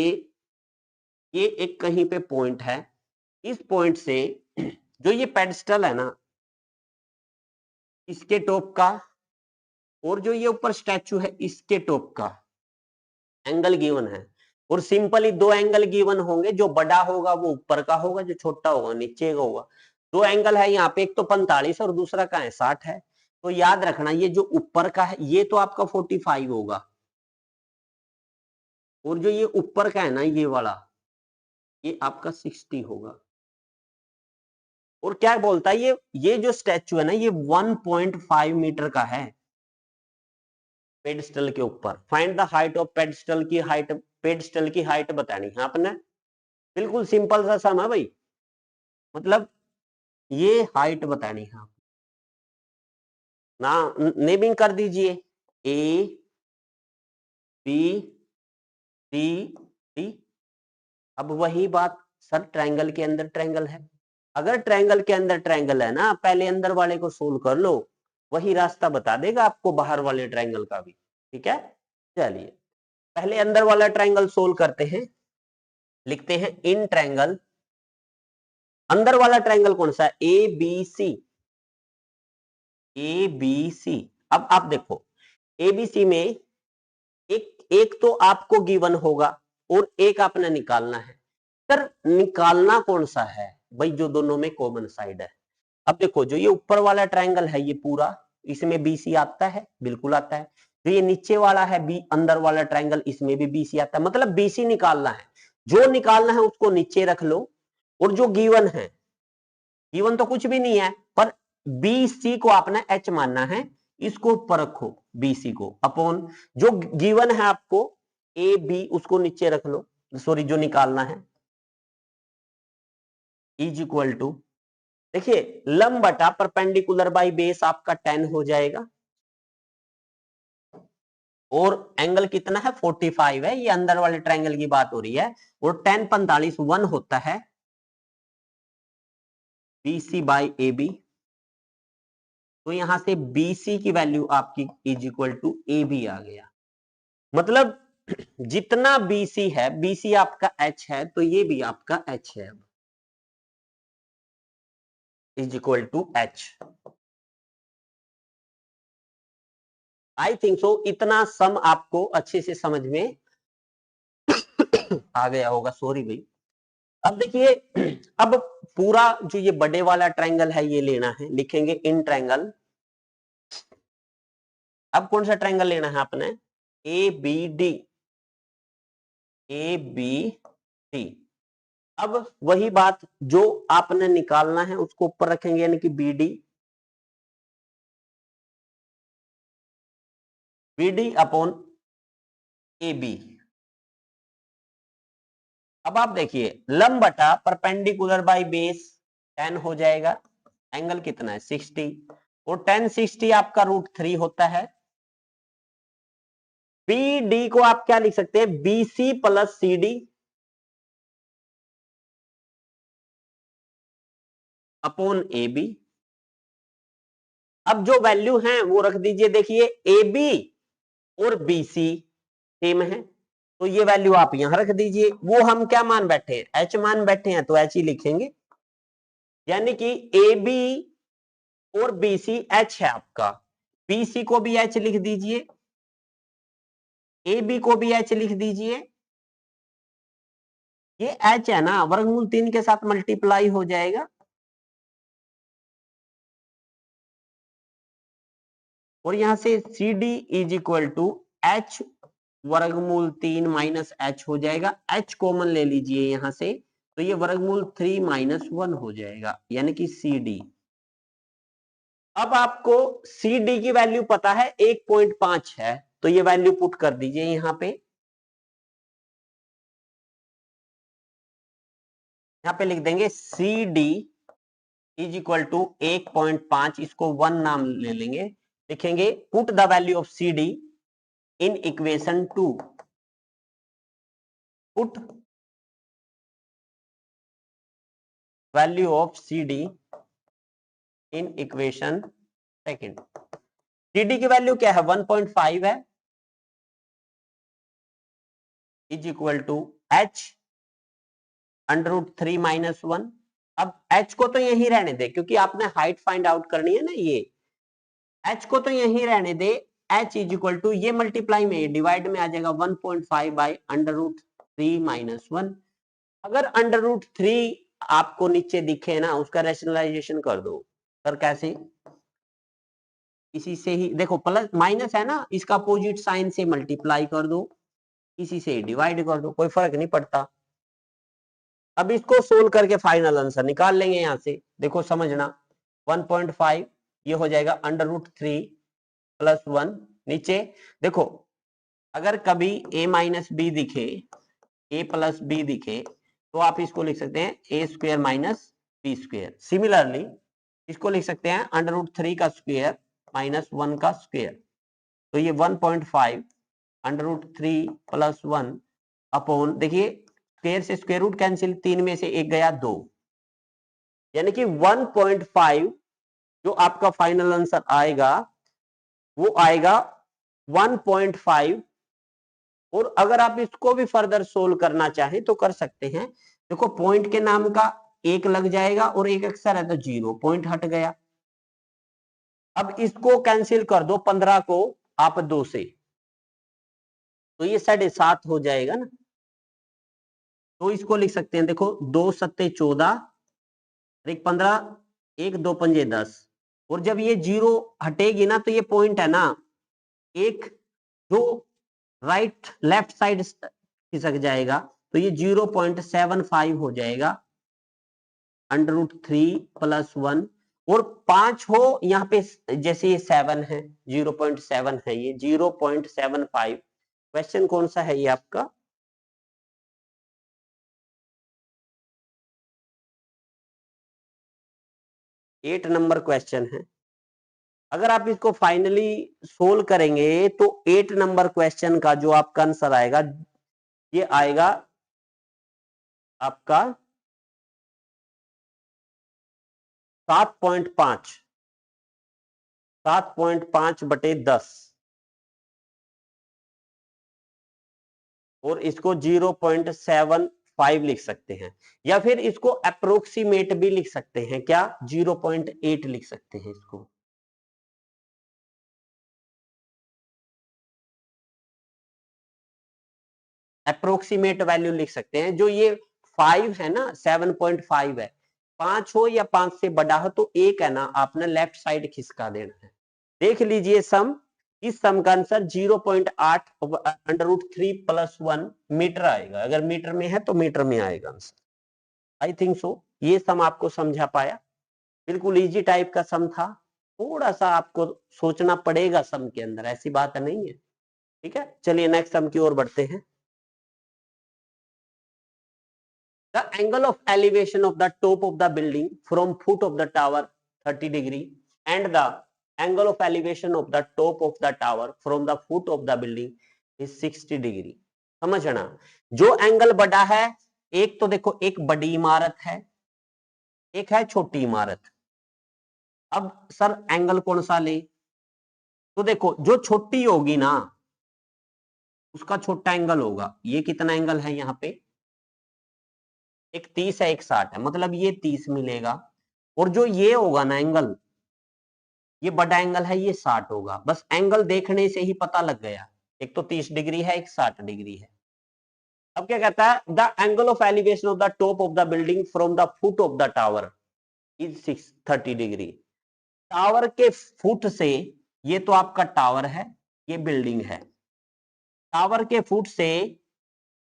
ये एक कहीं पे पॉइंट है, इस पॉइंट से जो ये पेडस्टल है ना, इसके टॉप का, और जो ये ऊपर स्टैचू है इसके टॉप का एंगल गिवन है। और सिंपली दो एंगल गिवन होंगे, जो बड़ा होगा वो ऊपर का होगा, जो छोटा होगा नीचे का होगा। दो एंगल है यहाँ पे, एक तो 45 और दूसरा का है 60 है। तो याद रखना, ये जो ऊपर का है ये तो आपका 45 होगा, और जो ये ऊपर का है ना ये वाला, ये आपका 60 होगा। और क्या बोलता है, ये जो स्टैचू है ना, ये 1.5 मीटर का है पेडस्टल के ऊपर। Find the height of pedestal की हाइट, पेडस्टल की हाइट बतानी है आपने। बिल्कुल सिंपल सा सम है भाई, मतलब ये हाइट बतानी है ना। नेमिंग कर दीजिए, ए बी सी डी। अब वही बात, सर ट्रायंगल के अंदर ट्रायंगल है, अगर ट्रायंगल के अंदर ट्रायंगल है ना, पहले अंदर वाले को सोल्व कर लो, वही रास्ता बता देगा आपको बाहर वाले ट्रायंगल का भी, ठीक है। चलिए पहले अंदर वाला ट्रायंगल सोल्व करते हैं। लिखते हैं इन ट्रायंगल, अंदर वाला ट्रायंगल कौन सा है, A B C, A B सी। अब आप देखो एबीसी में एक एक तो आपको गिवन होगा, और एक आपने निकालना है। सर निकालना कौन सा है भाई, जो दोनों में कॉमन साइड है। अब देखो जो ये ऊपर वाला ट्रायंगल है ये पूरा, इसमें बीसी आता है, बिल्कुल आता है। जो ये नीचे वाला है बी, अंदर वाला ट्रायंगल, इसमें भी बीसी आता है, मतलब बीसी निकालना है। जो निकालना है उसको नीचे रख लो, और जो गिवन है, गिवन तो कुछ भी नहीं है, पर बीसी को आपने एच मानना है, इसको ऊपर रखो, बीसी को अपॉन जो गिवन है आपको ए बी, उसको नीचे रख लो, सॉरी जो निकालना है, इज इक्वल टू, देखिए लंब बटा परपेंडिकुलर बाई बेस आपका 10 हो जाएगा, और एंगल कितना है 45 है, ये अंदर वाले ट्रायंगल की बात हो रही है। और 10 45 1 होता है बीसी बाई ए बी। तो यहां से बीसी की वैल्यू आपकी is equal to A B आ गया। मतलब जितना बीसी है, बीसी आपका एच है, तो ये भी आपका एच है, is equal to H. I think so इतना सम आपको अच्छे से समझ में आ गया होगा, सॉरी भाई। अब देखिए, अब पूरा जो ये बड़े वाला ट्रायंगल है ये लेना है, लिखेंगे इन ट्रायंगल। अब कौन सा ट्रायंगल लेना है आपने? A B D, A B D. अब वही बात, जो आपने निकालना है उसको ऊपर रखेंगे, यानी कि B D, B D upon A B. अब आप देखिए, लंब बटा परपेंडिकुलर बाई बेस 10 हो जाएगा। एंगल कितना है? 60, और 10 60 आपका √3 होता है। बी डी को आप क्या लिख सकते हैं? BC plus CD upon AB। अब जो वैल्यू है वो रख दीजिए। देखिए AB और BC सेम है, तो ये वैल्यू आप यहां रख दीजिए। वो हम क्या मान बैठे हैं? H मान बैठे हैं, तो H ही लिखेंगे। यानी कि AB और BC H है आपका, BC को भी H लिख दीजिए, AB को भी H लिख दीजिए। ये H है ना, वर्गमूल 3 के साथ मल्टीप्लाई हो जाएगा, और यहां से CD is equal to H वर्गमूल 3 माइनस H हो जाएगा। H कॉमन ले लीजिए यहां से, तो ये वर्गमूल 3 माइनस 1 हो जाएगा, यानी कि CD। अब आपको CD की वैल्यू पता है 1.5 है, तो ये वैल्यू पुट कर दीजिए यहां पे। यहां पे लिख देंगे CD इज इक्वल टू 1.5, इसको 1 नाम ले लेंगे। लिखेंगे put the value of CD in equation 2, put value of CD in equation second. CD की वैल्यू क्या है? 1.5 है, is equal to H √3 minus 1। अब H को तो यही रहने दे, क्योंकि आपने हाइट फाइंड आउट करनी है ना, ये H को तो यही रहने दे। H इज इक्वल टू, ये मल्टीप्लाई में डिवाइड में आ जाएगा 1.5 बाई √3 माइनस 1। अगर √3 आपको नीचे दिखे ना, उसका रैशनलाइजेशन कर दो। सर कैसे? इसी से ही देखो, प्लस माइनस है ना, इसका अपोजिट साइन से मल्टीप्लाई कर दो, इसी से डिवाइड कर दो, कोई फर्क नहीं पड़ता। अब इसको सोल्व करके फाइनल आंसर निकाल लेंगे यहां से। देखो समझना, 1.5 ये हो जाएगा √3 प्लस 1। नीचे देखो, अगर कभी a माइनस बी दिखे, a प्लस बी दिखे, तो आप इसको लिख सकते हैं a square minus B square. Similarly इसको लिख सकते हैं √3 का स्क्वेयर माइनस 1 का स्क्वेयर। तो ये 1.5 √3 प्लस 1 अपॉन, देखिए स्क्वेयर से स्क्वेयर रूट कैंसिल, 3 में से 1 गया 2, यानी कि 1.5 जो आपका फाइनल आंसर आएगा वो आएगा 1.5। और अगर आप इसको भी फर्दर सोल्व करना चाहें तो कर सकते हैं। देखो पॉइंट के नाम का एक लग जाएगा और एक अक्सर है तो 0 पॉइंट हट गया। अब इसको कैंसिल कर दो 15 को आप 2 से, तो ये 7.5 हो जाएगा ना। तो इसको लिख सकते हैं, देखो 2 सत्ते 14, एक 15, एक 2 पंजे 10, और जब ये 0 हटेगी ना, तो ये पॉइंट है ना, एक जो राइट लेफ्ट साइड खिसक जाएगा, तो ये 0.75 हो जाएगा √3 प्लस 1। और 5 हो यहाँ पे, जैसे ये 7 है, 0.7 है, ये 0.75। क्वेश्चन कौन सा है ये आपका? एट नंबर क्वेश्चन है। अगर आप इसको फाइनली सोल्व करेंगे तो 8 नंबर क्वेश्चन का जो आपका आंसर आएगा, ये आएगा आपका 7.5, 7.5/10, और इसको 0.75 लिख सकते हैं, या फिर इसको अप्रोक्सीमेट भी लिख सकते हैं। क्या? 0.8 लिख सकते हैं इसको। अप्रोक्सीमेट वैल्यू लिख सकते हैं। जो ये 5 है ना, 7.5 है, 5 हो या 5 से बड़ा हो तो 1 है ना, आपने लेफ्ट साइड खिसका देना है। देख लीजिए सम, इस सम का आंसर 0.8 √3 + 1 मीटर आएगा। अगर मीटर में है तो मीटर में आएगा आंसर। आई थिंक सो ये सम आपको समझा पाया। बिल्कुल इजी टाइप का सम था, थोड़ा सा आपको सोचना पड़ेगा सम के अंदर, ऐसी बात नहीं है। ठीक है, चलिए नेक्स्ट सम की ओर बढ़ते हैं। The angle of elevation of the top of the building from foot of the tower 30 degree and the angle of elevation of the top of the tower from the foot of the building is 60 degree। समझना, जो angle बड़ा है, एक तो देखो एक बड़ी इमारत है, एक है छोटी इमारत। अब सर एंगल कौन सा ले, तो देखो जो छोटी होगी ना उसका छोटा एंगल होगा। ये कितना एंगल है यहाँ पे, एक 30 है एक 60 है, मतलब ये 30 मिलेगा। और जो ये होगा ना एंगल, ये बड़ा एंगल है, ये 60 होगा। बस एंगल देखने से ही पता लग गया, एक तो 30 डिग्री है एक 60 डिग्री है। अब क्या कहता है, the angle of elevation of the top of the building from the foot of the tower is 30 degree. Tower के फुट से, ये तो आपका टावर है, ये बिल्डिंग है, टावर के फुट से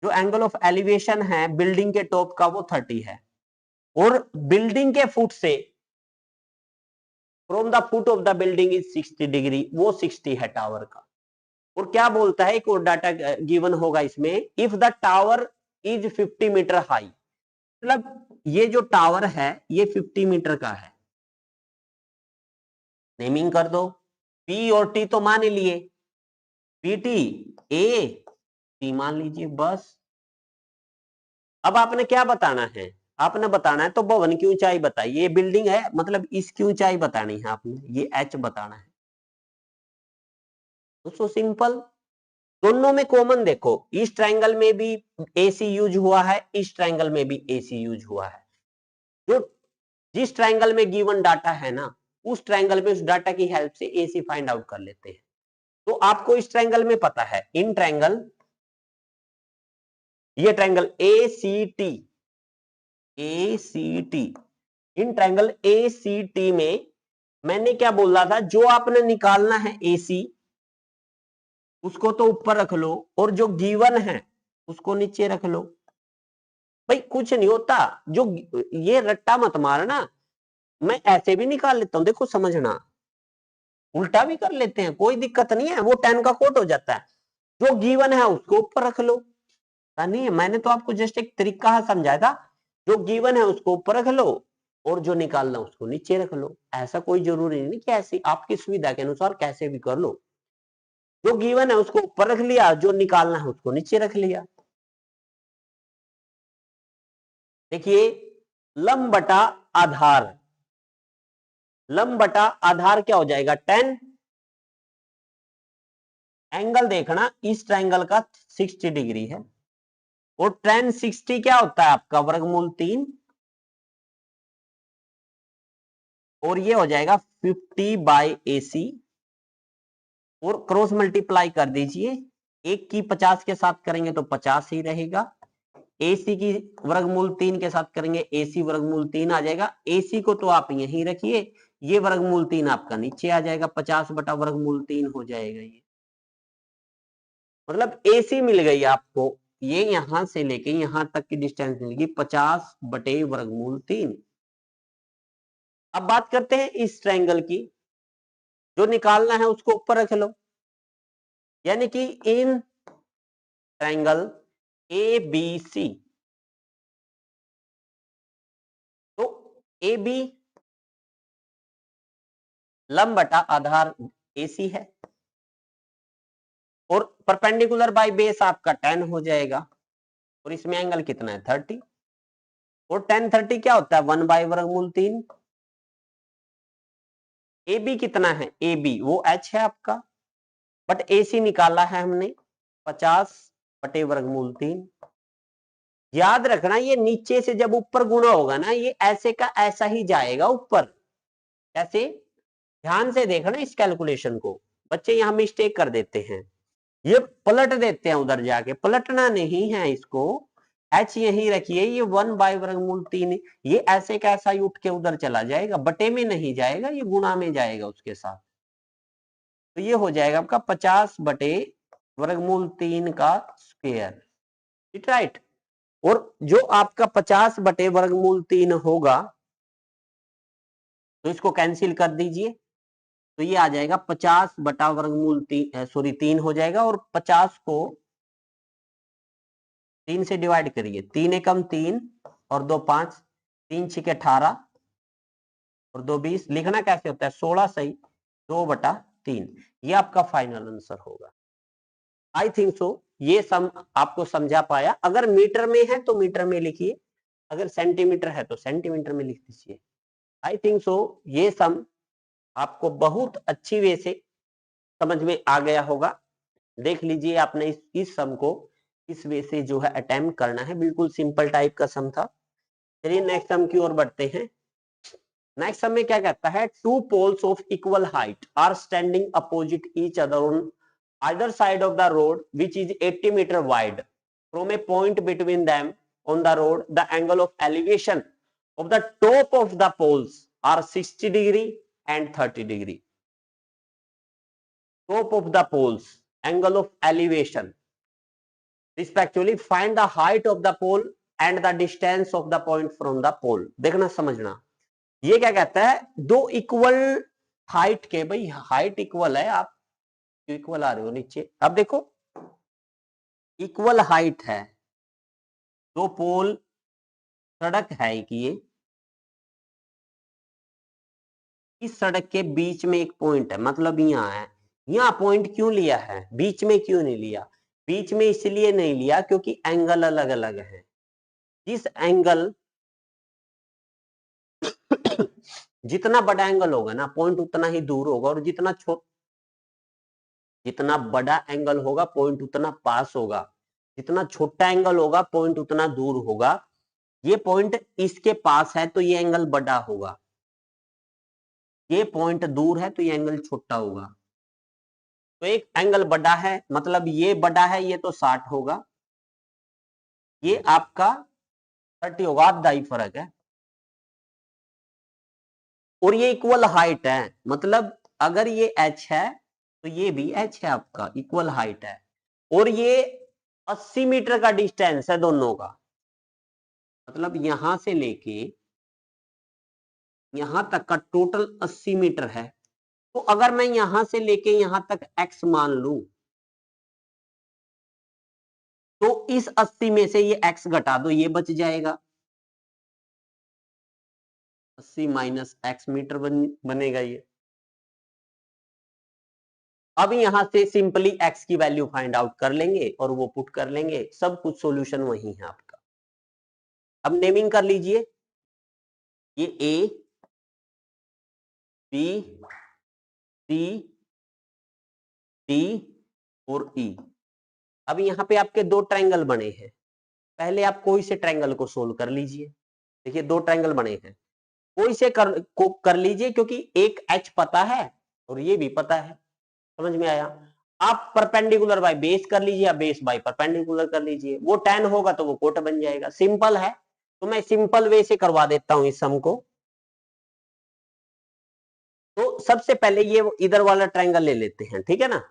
जो एंगल ऑफ एलिवेशन है बिल्डिंग के टॉप का वो 30 है, और बिल्डिंग के फुट से from the foot of the building is 60 degree, वो 60 है टावर का। और क्या बोलता है, एक और डाटा गिवन होगा इसमें, if the tower is 50 metre high, मतलब ये जो टावर है ये 50 मीटर का है। नेमिंग कर दो, पी और टी तो मान लिए, पीटी ए टी मान लीजिए बस। अब आपने क्या बताना है, आपने बताना है तो भवन की ऊंचाई बताइए, ये बिल्डिंग है मतलब इसकी ऊंचाई बतानी है आपने, ये एच बताना है। तो सो सिंपल, दोनों में कॉमन देखो, इस ट्रायंगल में भी एसी यूज हुआ है, इस ट्रायंगल में भी एसी यूज हुआ है। जो जिस ट्रायंगल में गिवन डाटा है ना, उस ट्रायंगल में उस डाटा की हेल्प से एसी फाइंड आउट कर लेते हैं। तो आपको इस ट्रायंगल में पता है, इन ट्रायंगल, ये triangle A C T, in triangle A C T में मैंने क्या बोला था, जो आपने निकालना है एसी उसको तो ऊपर रख लो, और जो गिवन है उसको नीचे रख लो। भाई कुछ नहीं होता, जो ये रट्टा मत मारना, मैं ऐसे भी निकाल लेता हूं, देखो समझना, उल्टा भी कर लेते हैं, कोई दिक्कत नहीं है, वो 10 का कोट हो जाता है। जो गिवन है उसको ऊपर रख लो, नहीं है, मैंने तो आपको जस्ट एक तरीका समझाया था, जो गिवन है उसको ऊपर रख लो और जो निकालना उसको नीचे रख लो। ऐसा कोई जरूरी नहीं कि ऐसी आपकी सुविधा के अनुसार कैसे भी कर लो, जो गिवन है उसको ऊपर रख लिया, जो निकालना है उसको नीचे रख लिया। देखिए लंब बटा आधार, लंब बटा आधार क्या हो जाएगा 10, एंगल देखना इस ट्रायंगल का 60 डिग्री है, और tan 60 क्या होता है आपका वर्गमूल 3, और ये हो जाएगा 50/AC, और क्रॉस मल्टीप्लाई कर दीजिए, एक की 50 के साथ करेंगे तो 50 ही रहेगा, AC की वर्गमूल 3 के साथ करेंगे AC वर्गमूल 3 आ जाएगा। AC को तो आप यहीं रखिए, ये वर्गमूल 3 आपका नीचे आ जाएगा, 50 बटा वर्गमूल 3 हो जाएगा ये, मतलब AC मिल गई आपको, ये यहां से लेके यहां तक की डिस्टेंस मिलेगी 50 बटे वर्गमूल 3। अब बात करते हैं इस ट्रायंगल की, जो निकालना है उसको ऊपर रख लो, यानी कि इन ट्रायंगल ABC, तो AB लंब बटा आधार AC है, और परपेंडिकुलर बाय बेस आपका 10 हो जाएगा, और इसमें एंगल कितना है 30, और tan 30 क्या होता है 1/वर्गमूल 3। AB कितना है, AB वो H है आपका, बट AC निकाला है हमने 50 बटे वर्गमूल 3। याद रखना ये नीचे से जब ऊपर गुणा होगा ना, ये ऐसे का ऐसा ही जाएगा ऊपर, ऐसे ध्यान से देखना इस कैलकुलेशन को, बच्चे यहां मिस्टेक कर देते हैं। ये पलट देते हैं उधर जाके, पलटना नहीं है इसको, h यही रखिए, ये 1/√3, ये ऐसे कैसा ही उठ के उधर चला जाएगा, बटे में नहीं जाएगा, ये गुणा में जाएगा उसके साथ। तो ये हो जाएगा आपका 50/√3 का स्क्वायर, राइट। और जो आपका 50/√3 होगा तो इसको कैंसिल कर दीजिए, तो ये आ जाएगा 50/√3, सॉरी 3 हो जाएगा, और 50 को 3 से डिवाइड करिए, 3 एकम 3 और 2 5, 3 छीके 18 और 2 20, लिखना कैसे होता है 16 सही 2/3, ये आपका फाइनल आंसर होगा। आई थिंक सो ये सम आपको समझा पाया। अगर मीटर में है तो मीटर में लिखिए, अगर सेंटीमीटर है तो सेंटीमीटर में लिख दीजिए। आई थिंक सो ये सम आपको बहुत अच्छी वे से समझ में आ गया होगा। देख लीजिए आपने इस सम को इस वे से जो है अटेम्प्ट करना है, बिल्कुल सिंपल टाइप का सम था। चलिए नेक्स्ट सम की ओर बढ़ते हैं। नेक्स्ट सम में क्या कहता है, two poles of equal height are standing opposite each other on either side of the road which is 80 meter wide. From a point between them on the road, the angle of elevation of the top of the poles are 60 degree and 30 degree. Top of the poles, angle of elevation. Respectively, find the height of the pole and the distance of the point from the pole. देखना समझना, ये क्या कहता है, दो equal height के, भाई height equal है, आप इक्वल आ रहे हो नीचे, अब देखो इक्वल हाइट है, दो पोल, सड़क है एक, ये इस सड़क के बीच में एक पॉइंट है, मतलब यहां है, यहां पॉइंट क्यों लिया है, बीच में क्यों नहीं लिया, बीच में इसलिए नहीं लिया क्योंकि एंगल अलग अलग है। जिस एंगल जितना बड़ा एंगल होगा ना, पॉइंट उतना ही दूर होगा, और जितना बड़ा एंगल होगा पॉइंट उतना पास होगा, जितना छोटा एंगल होगा पॉइंट उतना दूर होगा। ये पॉइंट इसके पास है तो ये एंगल बड़ा होगा, ये पॉइंट दूर है तो ये एंगल छोटा होगा। तो एक एंगल बड़ा है मतलब ये बड़ा है, ये तो 60 होगा, ये आपका 30 होगा, आधा ही फर्क है। और ये इक्वल हाइट है, मतलब अगर ये h है तो ये भी h है, आपका इक्वल हाइट है, और ये 80 मीटर का डिस्टेंस है दोनों का, मतलब यहां से लेके यहां तक का टोटल 80 मीटर है। तो अगर मैं यहां से लेके यहां तक x मान लूं, तो इस 80 में से ये x घटा दो, ये बच जाएगा, 80 माइनस x मीटर बनेगा ये। अब यहां से सिंपली x की वैल्यू फाइंड आउट कर लेंगे और वो पुट कर लेंगे, सब कुछ सॉल्यूशन वही है आपका। अब नेमिंग कर लीजिए, ये A, B, C, D और E। अब यहाँ पे आपके दो ट्रायंगल बने हैं, पहले आप कोई से ट्रायंगल को सोल्व कर लीजिए। देखिए दो ट्रायंगल बने हैं, कोई से कर लीजिए, क्योंकि एक h पता है और ये भी पता है, समझ में आया। आप परपेंडिकुलर बाय बेस कर लीजिए या बेस बाय परपेंडिकुलर कर लीजिए, वो tan होगा तो वो कोट बन जाएगा, सिंपल है। तो मैं सिंपल वे से करवा देता हूं इस सम को। तो सबसे पहले ये इधर वाला ट्रायंगल ले लेते हैं, ठीक है ना,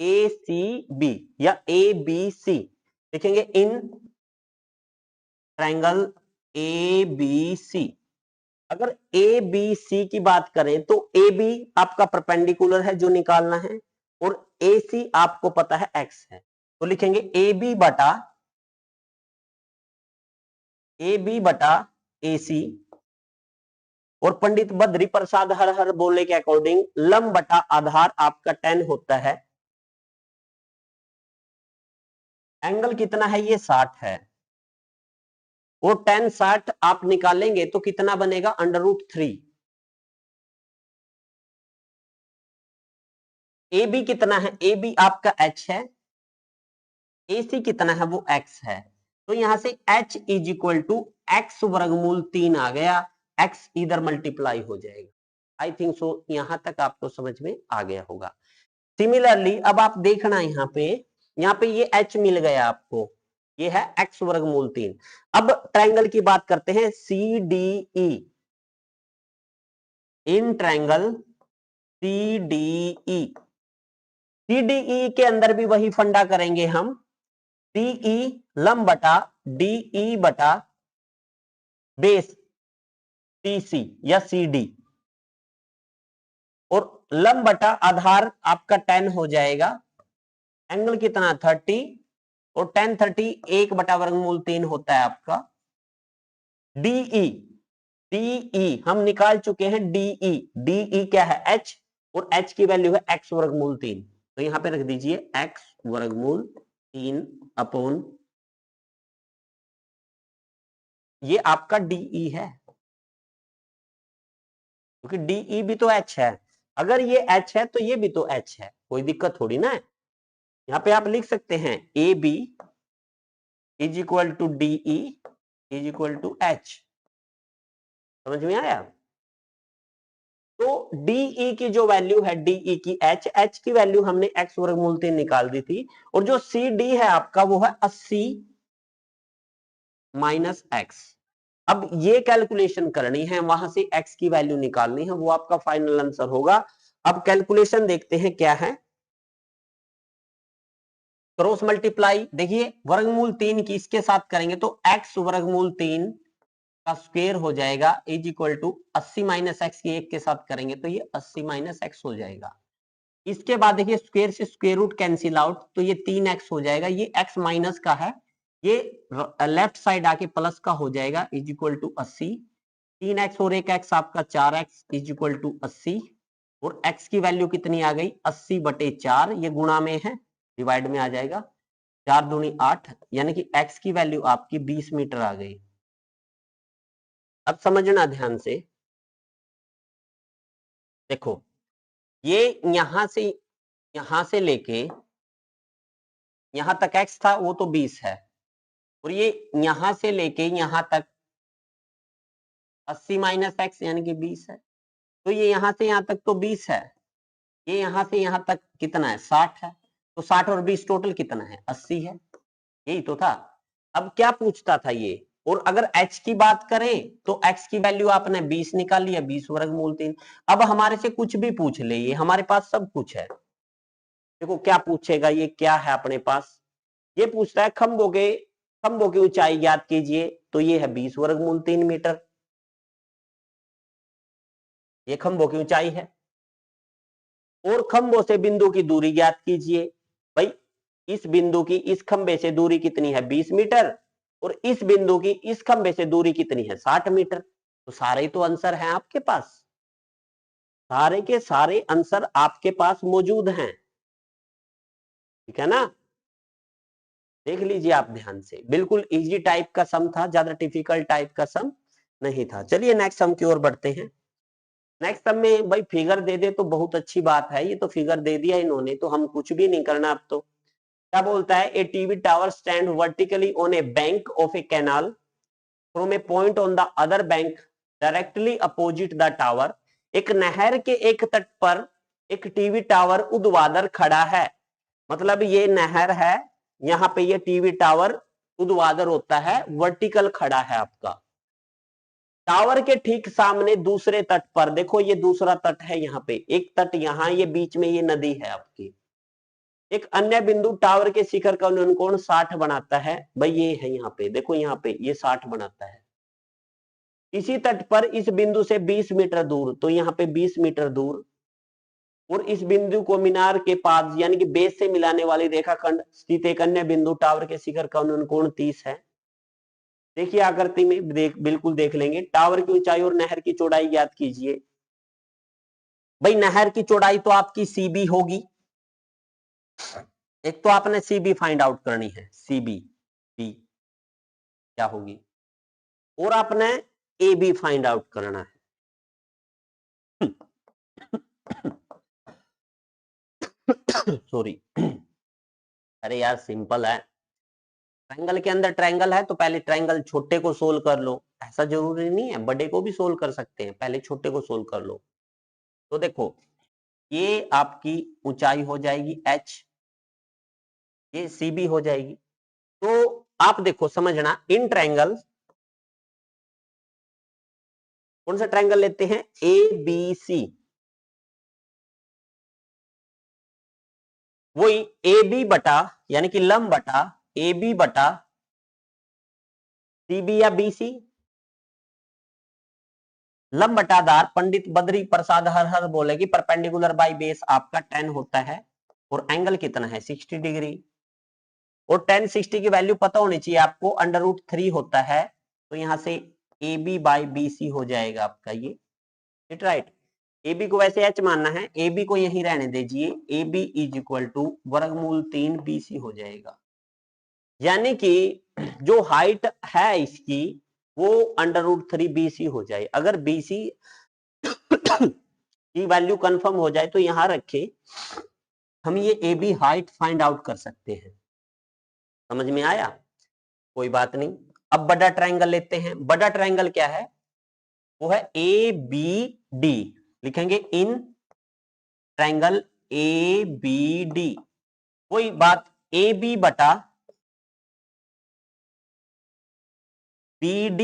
ए सी बी या ए बी सी, देखेंगे इन ट्रायंगल ए बी सी। अगर ए बी सी की बात करें तो ए बी आपका परपेंडिकुलर है जो निकालना है, और ए सी आपको पता है एक्स है, तो लिखेंगे ए बी बटा ए सी, और पंडित बद्री प्रसाद हर हर बोले के अकॉर्डिंग लंब बटा आधार आपका 10 होता है। एंगल कितना है, ये 60 है, वो 10 60 आप निकालेंगे तो कितना बनेगा, √3। ए बी कितना है, ए बी आपका h है, ए सी कितना है, वो x है। तो यहां से h is equal to x√3 आ गया, x इधर मल्टीप्लाई हो जाएगा। आई थिंक सो यहां तक आपको समझ में आ गया होगा। सिमिलरली अब आप देखना यहाँ पे यहाँ पे ये h मिल गया आपको, ये है x वर्गमूल 3। अब ट्रायंगल की बात करते हैं, CDE, in triangle CDE, CDE के अंदर भी वही फंडा करेंगे हम, CE लंब बटा DE बटा बेस CC या CD, और लंब बटा आधार आपका 10 हो जाएगा, एंगल कितना 30, और 10 30 1 बटा वर्गमूल 3 होता है आपका। DE हम निकाल चुके हैं, DE क्या है h, और h की वैल्यू है x वर्गमूल 3, तो यहां पे रख दीजिए x वर्गमूल 3 अपॉन, ये आपका DE है, क्योंकि DE भी तो h है, अगर ये h है तो ये भी तो h है, कोई दिक्कत थोड़ी ना है। यहां पे आप लिख सकते हैं AB is equal to DE is equal to h, समझ में आया। तो DE की जो वैल्यू है, DE की h की वैल्यू हमने x वर्गमूल 3 निकाल दी थी, और जो CD है आपका वो है 80 माइनस x। अब ये कैलकुलेशन करनी है, वहां से x की वैल्यू निकालनी है, वो आपका फाइनल आंसर होगा। अब कैलकुलेशन देखते हैं क्या है, क्रॉस मल्टीप्लाई, देखिए वर्गमूल 3 की इसके साथ करेंगे तो x वर्गमूल 3 का स्क्वायर हो जाएगा is equal to 80 minus X की एक के साथ करेंगे तो ये 80 माइनस एक्स हो जाएगा। इसके बाद देखिए स्क्वायर से स्क्वायर रूट कैंसिल आउट, तो ये 3x हो जाएगा, ये x माइनस का है, ये लेफ्ट साइड आके प्लस का हो जाएगा इज इक्वल टू 80, 3x और एक x आपका 4x इज इक्वल टू 80, और x की वैल्यू कितनी आ गई 80 बटे 4, ये गुणा में है, डिवाइड में आ जाएगा, 4 दूनी 8, यानी कि x की वैल्यू आपकी 20 मीटर आ गई। अब समझना ध्यान से, देखो ये यहां से लेके यहां तक x था वो तो 20 है, और ये यहां से लेके यहां तक 80 माइनस एक्स यानी कि 20 है, तो ये यहां से यहां तक तो 20 है, ये यहां से यहां तक कितना है 60 है, तो 60 और 20 टोटल कितना है 80 है, यही तो था। अब क्या पूछता था ये, और अगर h की बात करें तो x की वैल्यू आपने 20 निकाल लिया, 20 वर्गमूल 3। अब हमारे से कुछ भी पूछ ले, ये हमारे पास सब कुछ है, देखो क्या पूछेगा, ये क्या है अपने पास, ये पूछता है खंभों की ऊंचाई ज्ञात कीजिए, तो ये है 20 वर्गमूल 3 मीटर, ये खंभों की ऊंचाई है, और खंभों से बिंदु की दूरी ज्ञात कीजिए, भाई इस बिंदु की इस खंभे से दूरी कितनी है 20 मीटर, और इस बिंदु की इस खंभे से दूरी कितनी है 60 मीटर, तो सारे तो आंसर हैं आपके पास, सारे के सारे आंसर आपके पास मौजूद हैं, ठीक है ना। देख लीजिए आप ध्यान से, बिल्कुल इजी टाइप का सम था, ज्यादा डिफिकल्ट टाइप का सम नहीं था। चलिए नेक्स्ट सम की ओर बढ़ते हैं। नेक्स्ट सम में भाई फिगर दे दे तो बहुत अच्छी बात है, ये तो फिगर दे दिया इन्होंने तो हम कुछ भी नहीं करना अब तो। क्या बोलता है, a TV tower stand vertically on a bank of a canal from a point on the other bank directly opposite the tower. एक नहर के एक तट पर एक टीवी टावर ऊर्ध्वाधर खड़ा है, मतलब ये नहर है, यहाँ पे ये टीवी टावर ऊर्ध्वाधर होता है, वर्टिकल खड़ा है आपका। टावर के ठीक सामने दूसरे तट पर, देखो ये दूसरा तट है, यहाँ पे एक तट, यहाँ ये बीच में ये नदी है आपकी, एक अन्य बिंदु टावर के शिखर का अनुकोण 60 बनाता है, भाई ये है यहाँ पे, देखो यहाँ पे ये 60 बनाता है। इसी तट पर इस बिंदु से 20 मीटर दूर, तो यहाँ पे 20 मीटर दूर, और इस बिंदु को मीनार के पास यानी कि बेस से मिलाने वाली रेखाखंड स्थित एक अन्य बिंदु टावर के शिखर का अनुकोण 30 है। देखिए आकृति में बिल्कुल देख लेंगे, टावर की ऊंचाई और नहर की चौड़ाई ज्ञात कीजिए। भाई नहर की चौड़ाई तो आपकी सीबी होगी, एक तो आपने सीबी फाइंड आउट करनी है, सीबी बी क्या होगी, और आपने ए बी फाइंड आउट करना है। सॉरी, अरे यार सिंपल है, ट्रायंगल के अंदर ट्रायंगल है तो पहले ट्रायंगल छोटे को सोल्व कर लो, ऐसा जरूरी नहीं है, बड़े को भी सोल्व कर सकते हैं, पहले छोटे को सोल्व कर लो। तो देखो ये आपकी ऊंचाई हो जाएगी h, ये CB हो जाएगी। तो आप देखो समझना, इन ट्रायंगल, कौन सा ट्रायंगल लेते हैं, ABC, वही AB बटा यानी कि लंब बटा AB बटा CB या BC, लंब बटाधार पंडित बद्री प्रसाद हर हर बोले कि परपेंडिकुलर बाई बेस आपका 10 होता है और एंगल कितना है 60 डिग्री, और 10 60 की वैल्यू पता होनी चाहिए आपको, √3 होता है, तो यहां से AB बाई BC हो जाएगा आपका ये, इट राइट। AB को वैसे H मानना है, AB को यही रहने दीजिए, AB इज इक्वल टू वर्गमूल 3 BC हो जाएगा। यानी कि जो हाइट है इसकी वो √3 BC हो जाए। अगर BC की वैल्यू कंफर्म हो जाए तो यहां रखे, हम ये AB हाइट फाइंड आउट कर सकते हैं। समझ में आया, कोई बात नहीं। अब बड़ा ट्रायंगल लेते हैं। बड़ा ट्रायंगल क्या है, वो है ABD, लिखेंगे इन ट्रायंगल ABD, वही बात AB बटा BD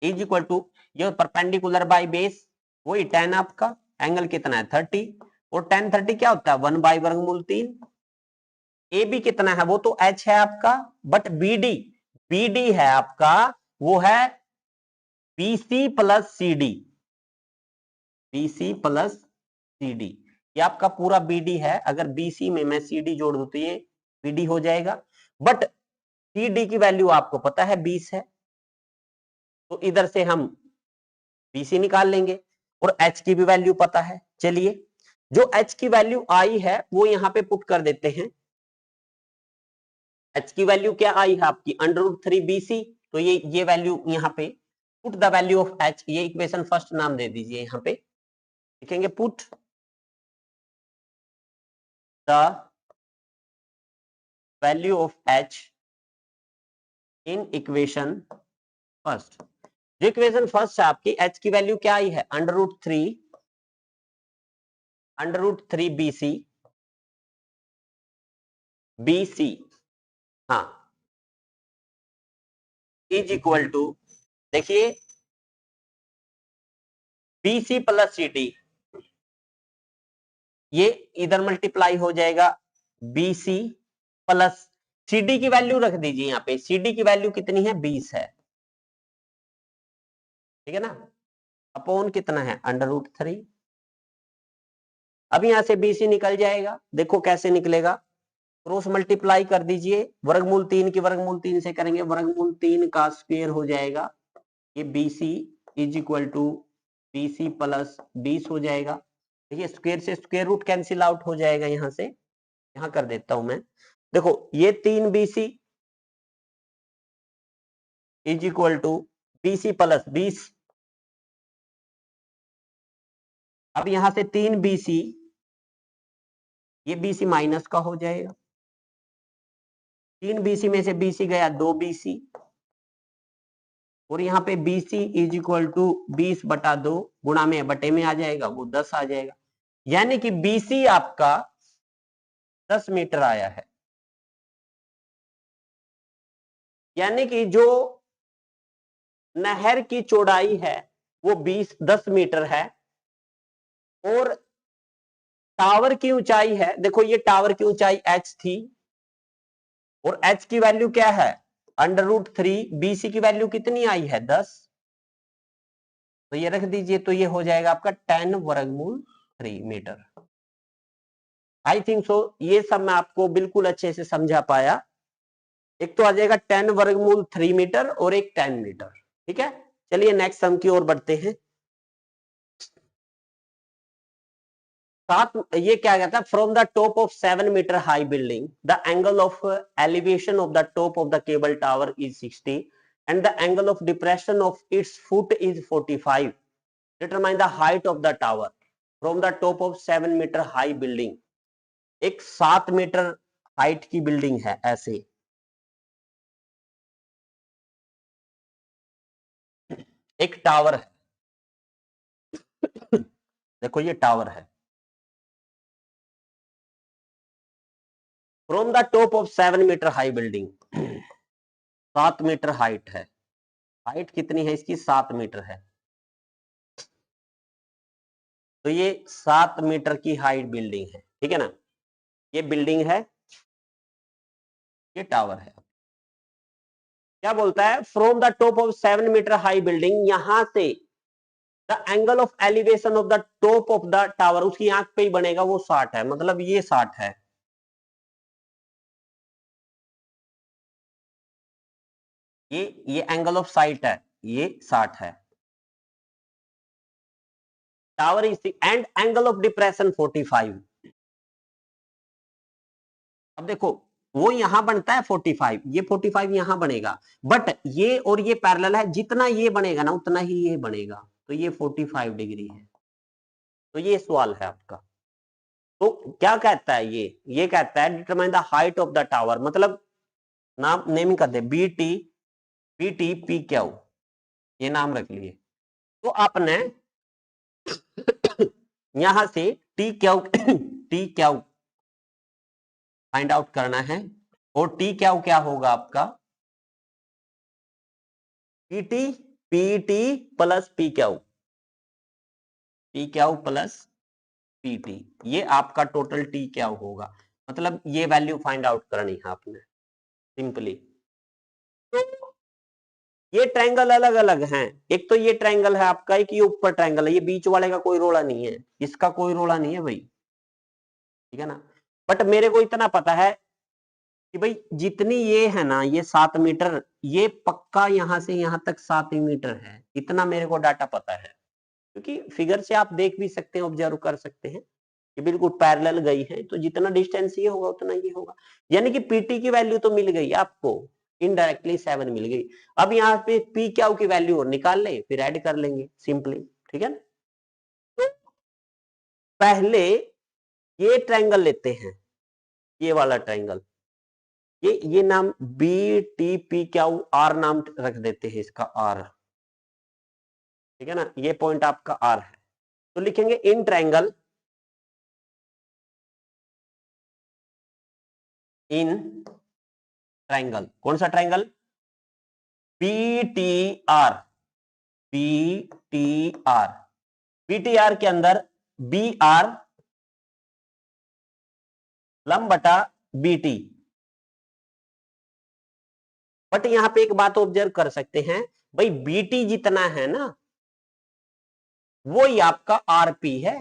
इज इक्वल टू, ये परपेंडिकुलर बाय बेस, वही 10 आपका, एंगल कितना है 30, और 10 30 क्या होता है 1 बाई वर्गमूल 3। ए बी कितना है, वो तो H है आपका, बट BD, BD है आपका, वो है BC plus CD, BC plus CD, ये आपका पूरा BD है। अगर BC में मैं CD जोड़ दूं तो ये BD हो जाएगा, बट CD की वैल्यू आपको पता है 20 है, तो इधर से हम BC निकाल लेंगे, और H की भी वैल्यू पता है। चलिए जो H की वैल्यू आई है वो यहां पे पुट कर देते हैं। H की वैल्यू क्या आई है आपकी √3 BC, तो ये वैल्यू यहाँ पे, put the value of H, ये इक्वेशन फर्स्ट नाम दे दीजिए, यहाँ पे लिखेंगे put the value of H in equation first. जो इक्वेशन फर्स्ट है आपकी, H की वैल्यू क्या आई है √3 BC, हाँ, इज इक्वल टू, देखिए BC प्लस CD, ये इधर मल्टीप्लाई हो जाएगा BC प्लस CD की वैल्यू रख दीजिए, यहाँ पे CD की वैल्यू कितनी है 20 है, ठीक है ना, अपॉन कितना है √3। अब यहां से BC निकल जाएगा, देखो कैसे निकलेगा, क्रॉस मल्टीप्लाई कर दीजिए, वर्गमूल 3 की वर्गमूल 3 से करेंगे, वर्गमूल 3 का स्क्वायर हो जाएगा, ये BC is equal to BC plus 20 हो जाएगा। देखिए स्क्वायर से स्क्वायर रूट कैंसिल आउट हो जाएगा, यहां से यहां कर देता हूं मैं, देखो ये 3BC is equal to BC plus 20, अब यहां से 3BC, ये BC माइनस का हो जाएगा, 3BC में से BC गया 2BC, और यहाँ पे BC इज इक्वल टू 20/2 गुणा में बटे में आ जाएगा, वो 10 आ जाएगा, यानी कि BC आपका 10 मीटर आया है। यानी कि जो नहर की चौड़ाई है वो 10 मीटर है, और टावर की ऊंचाई है, देखो ये टावर की ऊंचाई H थी, और H की वैल्यू क्या है √3, BC की वैल्यू कितनी आई है 10, तो ये रख दीजिए, तो ये हो जाएगा आपका 10 वर्गमूल 3 मीटर। आई थिंक सो ये सब मैं आपको बिल्कुल अच्छे से समझा पाया। एक तो आ जाएगा 10 वर्गमूल 3 मीटर और एक 10 मीटर, ठीक है। चलिए नेक्स्ट सम की ओर बढ़ते हैं। सात, ये क्या कहता है, from the top of 7 metre high building the angle of elevation of the top of the cable tower is 60 and the angle of depression of its foot is 45, determine the height of the tower from the top of 7 metre high building. एक 7 metre height की building है, ऐसे एक tower है, देखो ये tower है, from the top of 7 metre high building, 7 metre height है, हाइट कितनी है इसकी, 7 मीटर है, तो ये 7 मीटर की हाइट बिल्डिंग है, ठीक है ना, ये बिल्डिंग है, ये टावर है। क्या बोलता है, from the top of 7 metre high building, यहां से the angle of elevation of the top of the tower, उसकी आंख पे ही बनेगा, वो 60 है, मतलब ये 60 है, ये एंगल ऑफ साइट है, ये 60 है, tower is and angle of depression 45। अब देखो वो यहां बनता है 45, ये 45 यहां बनेगा, बट ये और ये पैरेलल है, जितना ये बनेगा ना उतना ही ये बनेगा, तो ये 45 डिग्री है। तो ये सवाल है आपका। तो क्या कहता है ये कहता है determine the height of the tower, मतलब नाम नेमिंग कर दे, बी टी पी क्यू, ये नाम रख लिए। तो आपने यहां से T Q T Q find out करना है, और टी क्यू क्या होगा आपका, PT PT plus P Q plus PT, ये आपका टोटल टी क्या होगा, मतलब ये वैल्यू फाइंड आउट करनी है आपने सिंपली। तो ये ट्रायंगल अलग अलग हैं, एक तो ये ट्रायंगल है आपका, एक ये ऊपर ट्रायंगल है, ये बीच वाले का कोई रोड़ा नहीं है, इसका कोई रोड़ा नहीं है भाई, ठीक है ना। बट मेरे को इतना पता है कि भाई जितनी ये है ना, ये 7 मीटर, ये पक्का यहां से यहां तक 7 ही मीटर है, इतना मेरे को डाटा पता है, क्योंकि फिगर से आप देख भी सकते हैं, ऑब्जर्व कर सकते हैं, ये बिल्कुल पैरेलल गई है, तो जितना डिस्टेंस ये होगा उतना ये होगा, यानी कि पीटी की वैल्यू तो मिल गई आपको, इनडायरेक्टली 7 मिल गई। अब यहाँ पे पी क्यू की वैल्यू और निकाल ले, फिर ऐड कर लेंगे सिंपली, ठीक है ना। तो पहले ये ट्रायंगल लेते हैं, ये वाला ट्रायंगल, ये नाम B T P Q R नाम रख देते हैं इसका, आर, ठीक है ना, ये पॉइंट आपका आर है, तो लिखेंगे इन ट्रायंगल, इन ट्रायंगल, कौन सा triangle, P T R, P T R, PTR के अंदर बी आर लंब बटा बीटी। बट यहां पे एक बात ऑब्जर्व कर सकते हैं, भाई बीटी जितना है ना वो ही आपका आरपी है,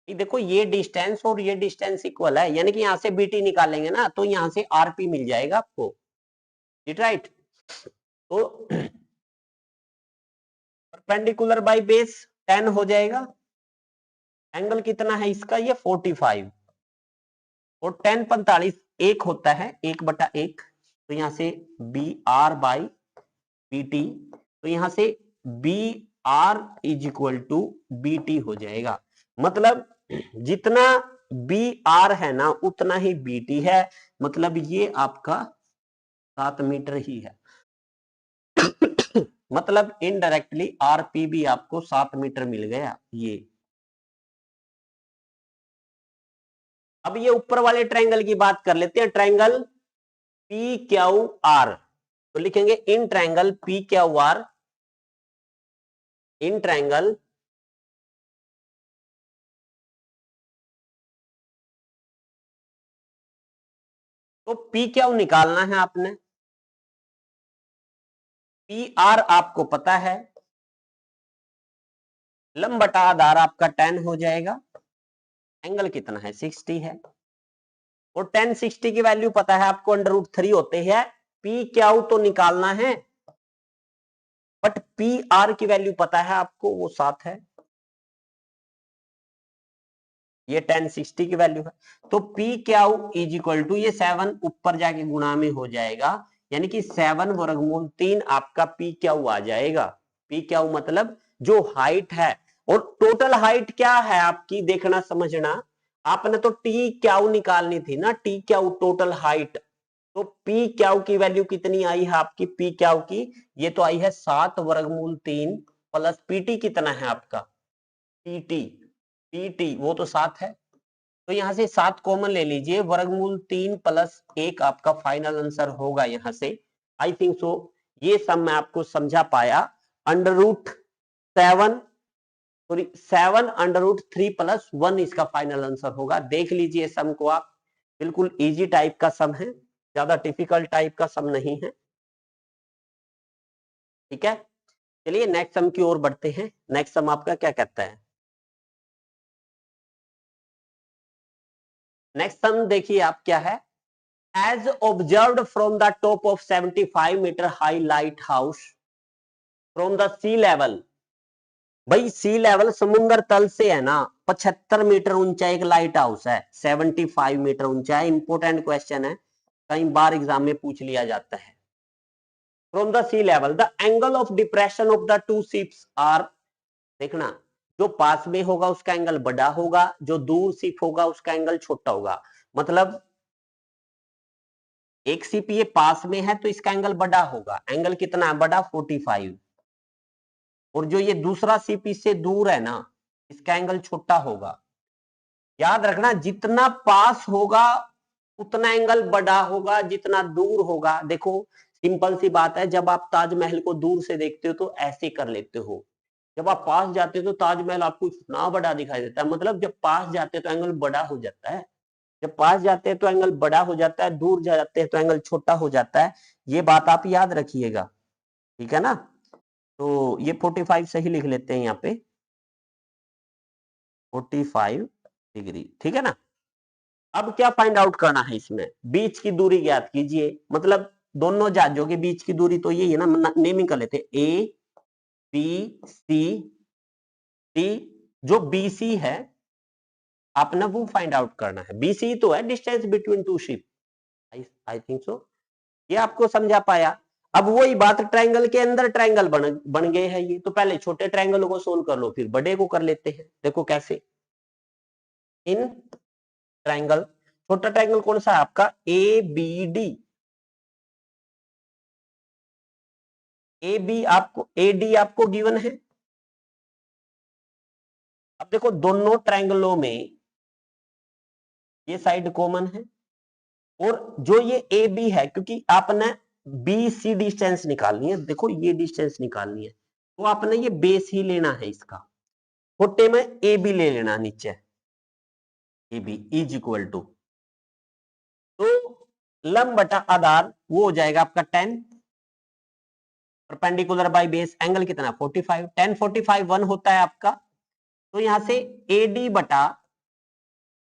देखो ये डिस्टेंस और ये डिस्टेंस इक्वल है, यानी कि यहां से बीटी निकालेंगे ना तो यहां से आरपी मिल जाएगा आपको, राइट। तो परपेंडिकुलर बाय बेस 10 हो जाएगा, एंगल कितना है इसका, ये 45, और 10 45 एक होता है, 1/1, तो यहां से B R by B T, तो यहां से B R is equal to B T हो जाएगा, मतलब जितना बी आर है ना उतना ही बी टी है, मतलब ये आपका 7 मीटर ही है मतलब इनडायरेक्टली आरपी भी आपको 7 मीटर मिल गया ये। अब ये ऊपर वाले ट्रायंगल की बात कर लेते हैं, ट्रायंगल पी क्यू आर, तो लिखेंगे in triangle P Q are, in triangle तो पी क्यू निकालना है आपने, पी आर आपको पता है, लंब बटा आधार आपका 10 हो जाएगा, एंगल कितना है 60 है, और 10 60 की वैल्यू पता है आपको, √3 होते हैं, पी क्यू तो निकालना है, बट पी आर की वैल्यू पता है आपको, वो 7 है, ये 10 60 की वैल्यू है, तो P Q is equal to, ये 7 ऊपर जाके गुणा में हो जाएगा, यानी कि 7 वर्गमूल 3 आपका पी क्यू आ जाएगा, पी क्यू मतलब जो हाइट है, और टोटल हाइट क्या है आपकी, देखना समझना, आपने तो टी क्यू निकालनी थी ना, टी क्यू टोटल हाइट, तो पी क्यू की वैल्यू कितनी आई है आपकी, पी क्यू की ये तो आई है 7 वर्गमूल 3 प्लस पीटी कितना है आपका, पीटी, पीटी वो तो 7 है, तो यहाँ से 7 कॉमन ले लीजिए, वर्गमूल 3 प्लस 1 आपका फाइनल आंसर होगा यहाँ से। आई थिंक सो ये सब मैं आपको समझा पाया। Under root 7 under root 3 plus 1 इसका फाइनल आंसर होगा। देख लीजिए सम को आप, बिल्कुल इजी टाइप का सम है, ज्यादा डिफिकल्ट टाइप का सम नहीं है। ठीक है, चलिए नेक्स्ट सम की ओर बढ़ते हैं। नेक्स्ट सम आपका क्या कहता है? नेक्स्ट सम देखिए आप क्या है। As observed from the top of 75 metre high lighthouse from the sea level. भाई सी लेवल समुद्र तल से है ना 75 मीटर ऊंचा एक लाइट हाउस है, 75 मीटर ऊंचा है। इंपोर्टेंट क्वेश्चन है, कई बार एग्जाम में पूछ लिया जाता है। From the sea level the angle of depression of the two ships are, देखना जो पास में होगा उसका एंगल बड़ा होगा, जो दूर शिप होगा उसका एंगल छोटा होगा। मतलब एक शिप ये पास में है तो इसका एंगल बड़ा होगा, एंगल कितना है बड़ा 45। और जो ये दूसरा शिप इससे दूर है ना, इसका एंगल छोटा होगा। याद रखना जितना पास होगा उतना एंगल बड़ा होगा, जितना दूर होगा। देखो सिंपल सी बात है, जब आप ताजमहल को दूर से देखते हो तो ऐसे कर लेते हो, जब आप पास जाते हो तो ताजमहल आपको इतना बड़ा दिखाई देता है। मतलब जब पास जाते हैं तो एंगल बड़ा हो जाता है, जब पास जाते हैं तो एंगल बड़ा हो जाता है, दूर जाते हैं तो एंगल छोटा हो जाता है। ये बात आप याद रखिएगा, ठीक है ना। तो ये 45 सही लिख लेते हैं यहाँ पे, 45 डिग्री, ठीक है ना। अब क्या फाइंड आउट करना है इसमें, बीच की दूरी ज्ञात कीजिए। मतलब दोनों जहाजों के बीच की दूरी तो यही है ना, नेमिंग कर लेते हैं ए बी सी डी। जो बी सी है आपने वो फाइंड आउट करना है, बी सी तो है डिस्टेंस बिटवीन टू शिप। आई थिंक सो ये आपको समझा पाया। अब वही बात, ट्रायंगल के अंदर ट्रायंगल बन गए हैं ये, तो पहले छोटे ट्रायंगल को सोल्व कर लो, फिर बड़े को कर लेते हैं। देखो कैसे, इन ट्रायंगल, छोटा ट्रायंगल कौन सा है आपका, A B D. A B आपको, ए डी आपको गिवन है। अब देखो दोनों ट्रायंगलों में ये साइड कॉमन है, और जो ये ए बी है, क्योंकि आपने बी सी डिस्टेंस निकालनी है, देखो ये डिस्टेंस निकालनी है, तो आपने ये बेस ही लेना है इसका, छोटे में ए बी ले लेना नीचे, A B is equal to, तो लंब बटा आधार वो हो जाएगा आपका 10, परपेंडिकुलर बाय बेस एंगल कितना 45, 10 45 1 होता है आपका। तो यहां से ए डी बटा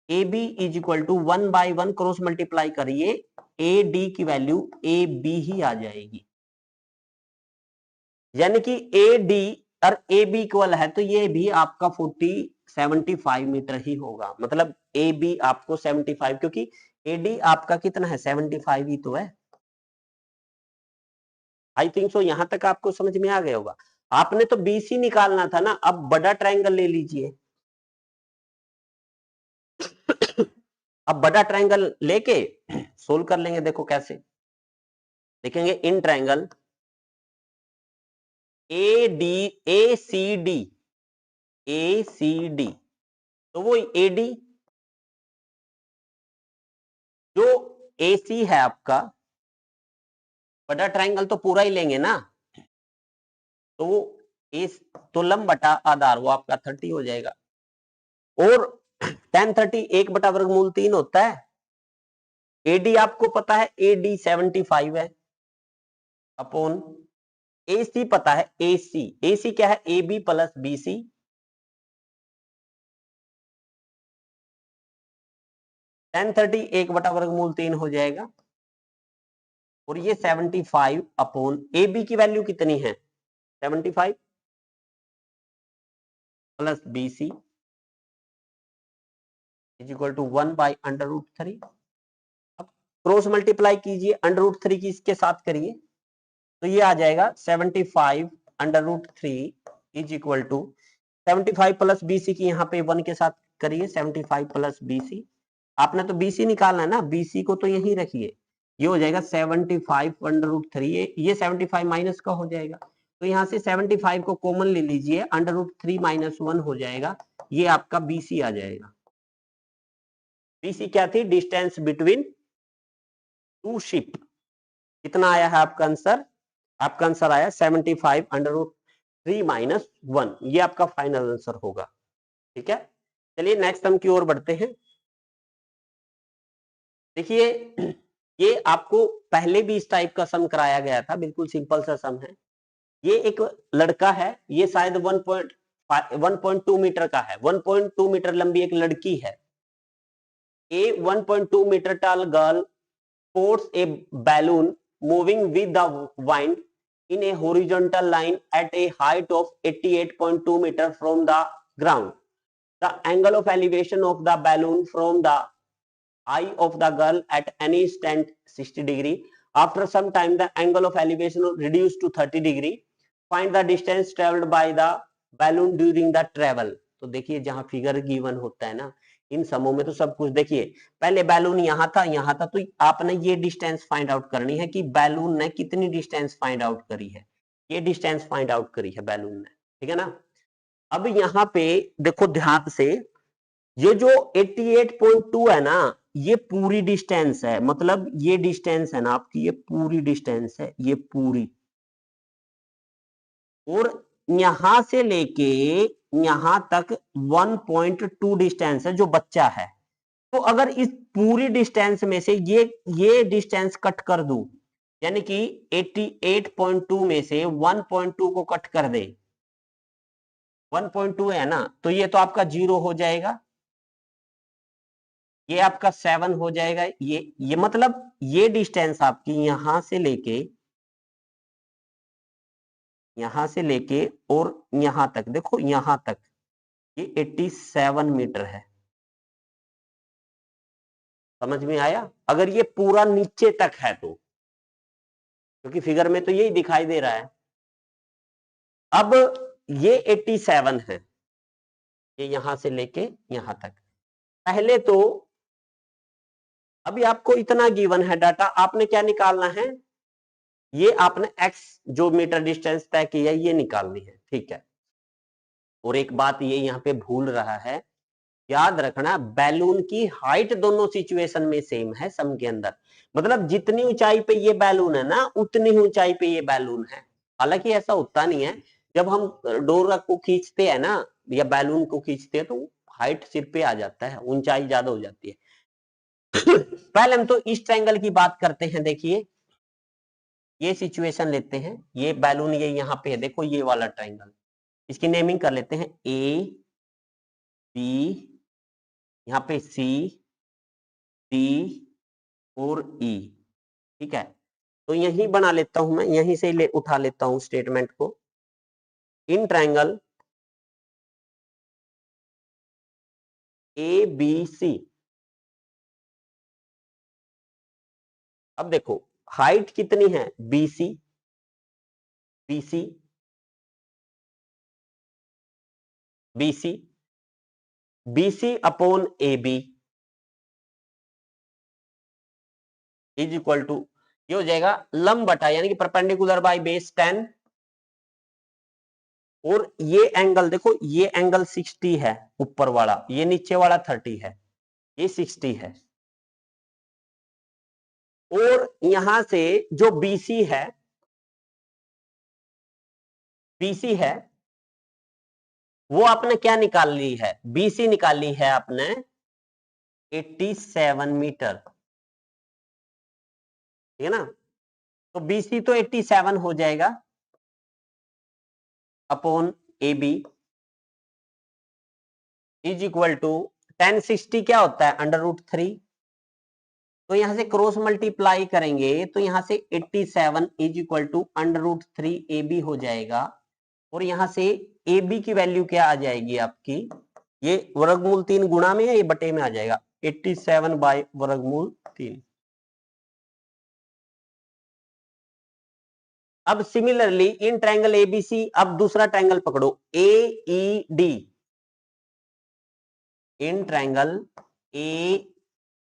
A B is equal to 1 by 1 cross multiply करिए, ए डी की वैल्यू ए बी ही आ जाएगी। यानी कि ए डी और ए बी इक्वल है, तो ये भी आपका 75 मीटर ही होगा। मतलब ए बी आपको 75, क्योंकि ए डी आपका कितना है 75 ही तो है। आई थिंक सो यहां तक आपको समझ में आ गया होगा। आपने तो बीसी निकालना था ना, अब बड़ा ट्रायंगल ले लीजिए। अब बड़ा ट्रायंगल लेके सोल्व कर लेंगे। देखो कैसे देखेंगे, in triangle A D, A C D, A C D, तो वो ए डी जो ए सी है आपका, बड़ा ट्रायंगल तो पूरा ही लेंगे ना, तो वो इस, तो लंब बटा आधार वो आपका 30 हो जाएगा। और tan 30 1 बटा वर्गमूल 3 होता है। एडी आपको पता है, एडी 75 है, अपॉन एसी पता है, एसी, एसी क्या है, A B plus B C, tan 30 1 बटा वर्गमूल 3 हो जाएगा। और ये 75 अपॉन ए बी की वैल्यू कितनी है 75 plus B C is equal to 1 by under root 3। अब क्रॉस मल्टीप्लाई कीजिए, अंडर रूट 3 की इसके साथ करिए, तो ये आ जाएगा 75 under root 3 is equal to 75 plus BC की यहाँ पे 1 के साथ करिए, 75 प्लस बीसी। आपने तो बीसी निकालना है ना, बीसी को तो यही रखिए, ये हो जाएगा 75 अंडर रूट 3, ये 75 माइनस का हो जाएगा, तो यहाँ से 75 को कॉमन ले लीजिए, अंडर रूट 3 माइनस 1 हो जाएगा, ये आपका बीसी आ जाएगा। BC क्या थी? Distance between two ship. कितना आया है आपका आंसर? आपका आंसर आया 75 अंडर रूट 3 माइनस 1। ये आपका फाइनल आंसर होगा। ठीक है, चलिए नेक्स्ट हम की ओर बढ़ते हैं। देखिए ये आपको पहले भी इस टाइप का सम कराया गया था, बिल्कुल सिंपल सा सम है। ये एक लड़का है, ये शायद 1.2 मीटर का है, 1.2 मीटर लंबी एक लड़की है। A 1.2 metre tall girl sports a balloon moving with the wind in a horizontal line at a height of 88.2 meter from the ground. The angle of elevation of the balloon from the eye of the girl at any instant 60 degree. After some time, the angle of elevation reduced to 30 degree. Find the distance traveled by the balloon during the travel. तो देखिए जहां figure given होता है ना, इन समूह में तो सब कुछ देखिए, पहले बैलून यहां था, तो आपने ये डिस्टेंस फाइंड आउट करनी है कि बैलून ने कितनी डिस्टेंस फाइंड आउट करी है। ये डिस्टेंस फाइंड आउट करी है बैलून ने, ठीक है ना। अब यहाँ पे देखो ध्यान से, ये जो 88.2 है ना, ये पूरी डिस्टेंस है, मतलब ये डिस्टेंस है ना आपकी, ये पूरी डिस्टेंस है, ये पूरी, और यहां से लेके यहां तक 1.2 डिस्टेंस है जो बच्चा है। तो अगर इस पूरी डिस्टेंस में से ये डिस्टेंस कट कर दूं, यानी कि 88.2 में से 1.2 को कट कर दे, 1.2 है ना, तो ये तो आपका 0 हो जाएगा, ये आपका 7 हो जाएगा। ये मतलब ये डिस्टेंस आपकी यहां से लेके और यहां तक, देखो यहां तक ये 87 मीटर है। समझ में आया? अगर ये पूरा नीचे तक है तो, क्योंकि फिगर में तो यही दिखाई दे रहा है। अब ये 87 है, ये यहां से लेके यहां तक। पहले तो अभी आपको इतना गिवन है डाटा, आपने क्या निकालना है? ये आपने x जो मीटर डिस्टेंस तय किया ये निकालनी है, ठीक है। और एक बात ये यहाँ पे भूल रहा है, याद रखना, बैलून की हाइट दोनों सिचुएशन में सेम है सम के अंदर। मतलब जितनी ऊंचाई पे ये बैलून है ना, उतनी ही ऊंचाई पे ये बैलून है। हालांकि ऐसा होता नहीं है, जब हम डोर को खींचते हैं ना, या बैलून को खींचते हैं, तो हाइट सिर पे आ जाता है, ऊंचाई ज्यादा हो जाती है। पहले हम तो इस ट्रायंगल की बात करते हैं। देखिए ये सिचुएशन लेते हैं, ये बैलून ये यहाँ पे है, देखो ये वाला ट्रायंगल, इसकी नेमिंग कर लेते हैं ए बी, यहाँ पे सी डी और ई, ठीक है। तो यही बना लेता हूं मैं, यहीं से उठा लेता हूं स्टेटमेंट को। इन ट्रायंगल ए बी सी, अब देखो हाइट कितनी है? BC, BC, BC, BC upon A B is equal to, ये हो जाएगा लंब बटा, यानी कि परपेंडिकुलर बाय बेस 10। और ये एंगल देखो, ये एंगल 60 है ऊपर वाला, ये नीचे वाला 30 है, ये 60 है। और यहां से जो बीसी है, बीसी है वो आपने क्या निकाल ली है? बीसी निकाल ली है आपने 87 मीटर, ठीक है ना। तो बीसी तो 87 हो जाएगा upon A B is equal to 1060 क्या होता है? Under root 3। तो यहां से क्रॉस मल्टीप्लाई करेंगे तो यहां से 87 is equal to under root 3 A B हो जाएगा। और यहां से ए बी की वैल्यू क्या आ जाएगी आपकी? ये वर्गमूल 3 गुणा में है, ये बटे में आ जाएगा 87 बाय वर्गमूल 3। अब सिमिलरली इन ट्रायंगल एबीसी, अब दूसरा ट्रायंगल पकड़ो A E D, in triangle A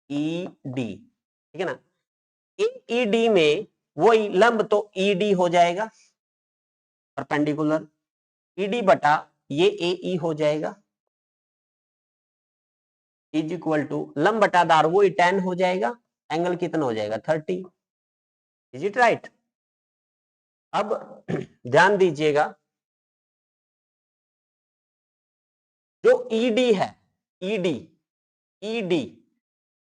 E D, ठीक है ना। ए डी में वही लंब, तो ईडी हो जाएगा परपेंडिकुलर, ईडी बटा ये ए ई हो जाएगा। इज इक्वल टू लंब बटा दार वो 10 हो जाएगा, एंगल कितना हो जाएगा 30। Is it right? अब ध्यान दीजिएगा, जो ईडी है, ईडी ईडी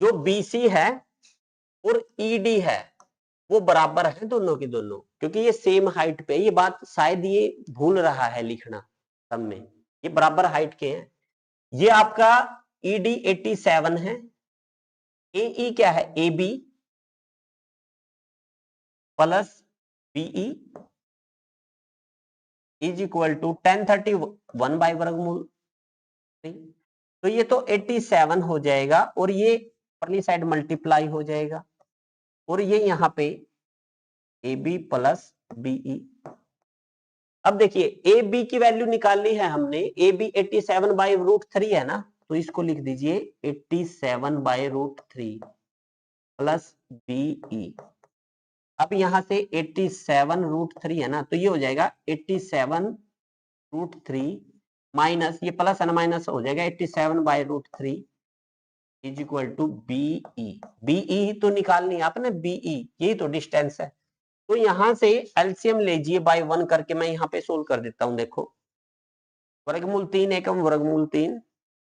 जो बीसी है और ईडी है वो बराबर है दोनों की दोनों, क्योंकि ये सेम हाइट पे, ये बात शायद ये भूल रहा है लिखना सब में, ये बराबर हाइट के हैं। ये आपका ईडी 87 है, एई क्या है AB plus BE is equal to 1031 by वर्गमूल 3। तो ये तो 87 हो जाएगा और ये परली साइड मल्टीप्लाई हो जाएगा और ये यहाँ पे AB प्लस बीई। अब देखिए ए बी की वैल्यू निकालनी है हमने, ए बी 87 बाई रूट 3 है ना, तो इसको लिख दीजिए 87 बाई रूट 3 प्लस बीई। अब यहां से 87 रूट 3 है ना, तो ये हो जाएगा 87 रूट 3 माइनस ये प्लस एंड माइनस हो जाएगा 87 by root 3 is equal to BE. BE तो निकालनी है आपने, बीई यही तो डिस्टेंस है। तो यहां से एलसीएम लीजिए बाय 1 करके मैं यहां पे सोल्व कर देता हूं। देखो वर्गमूल 3 एकम वर्गमूल 3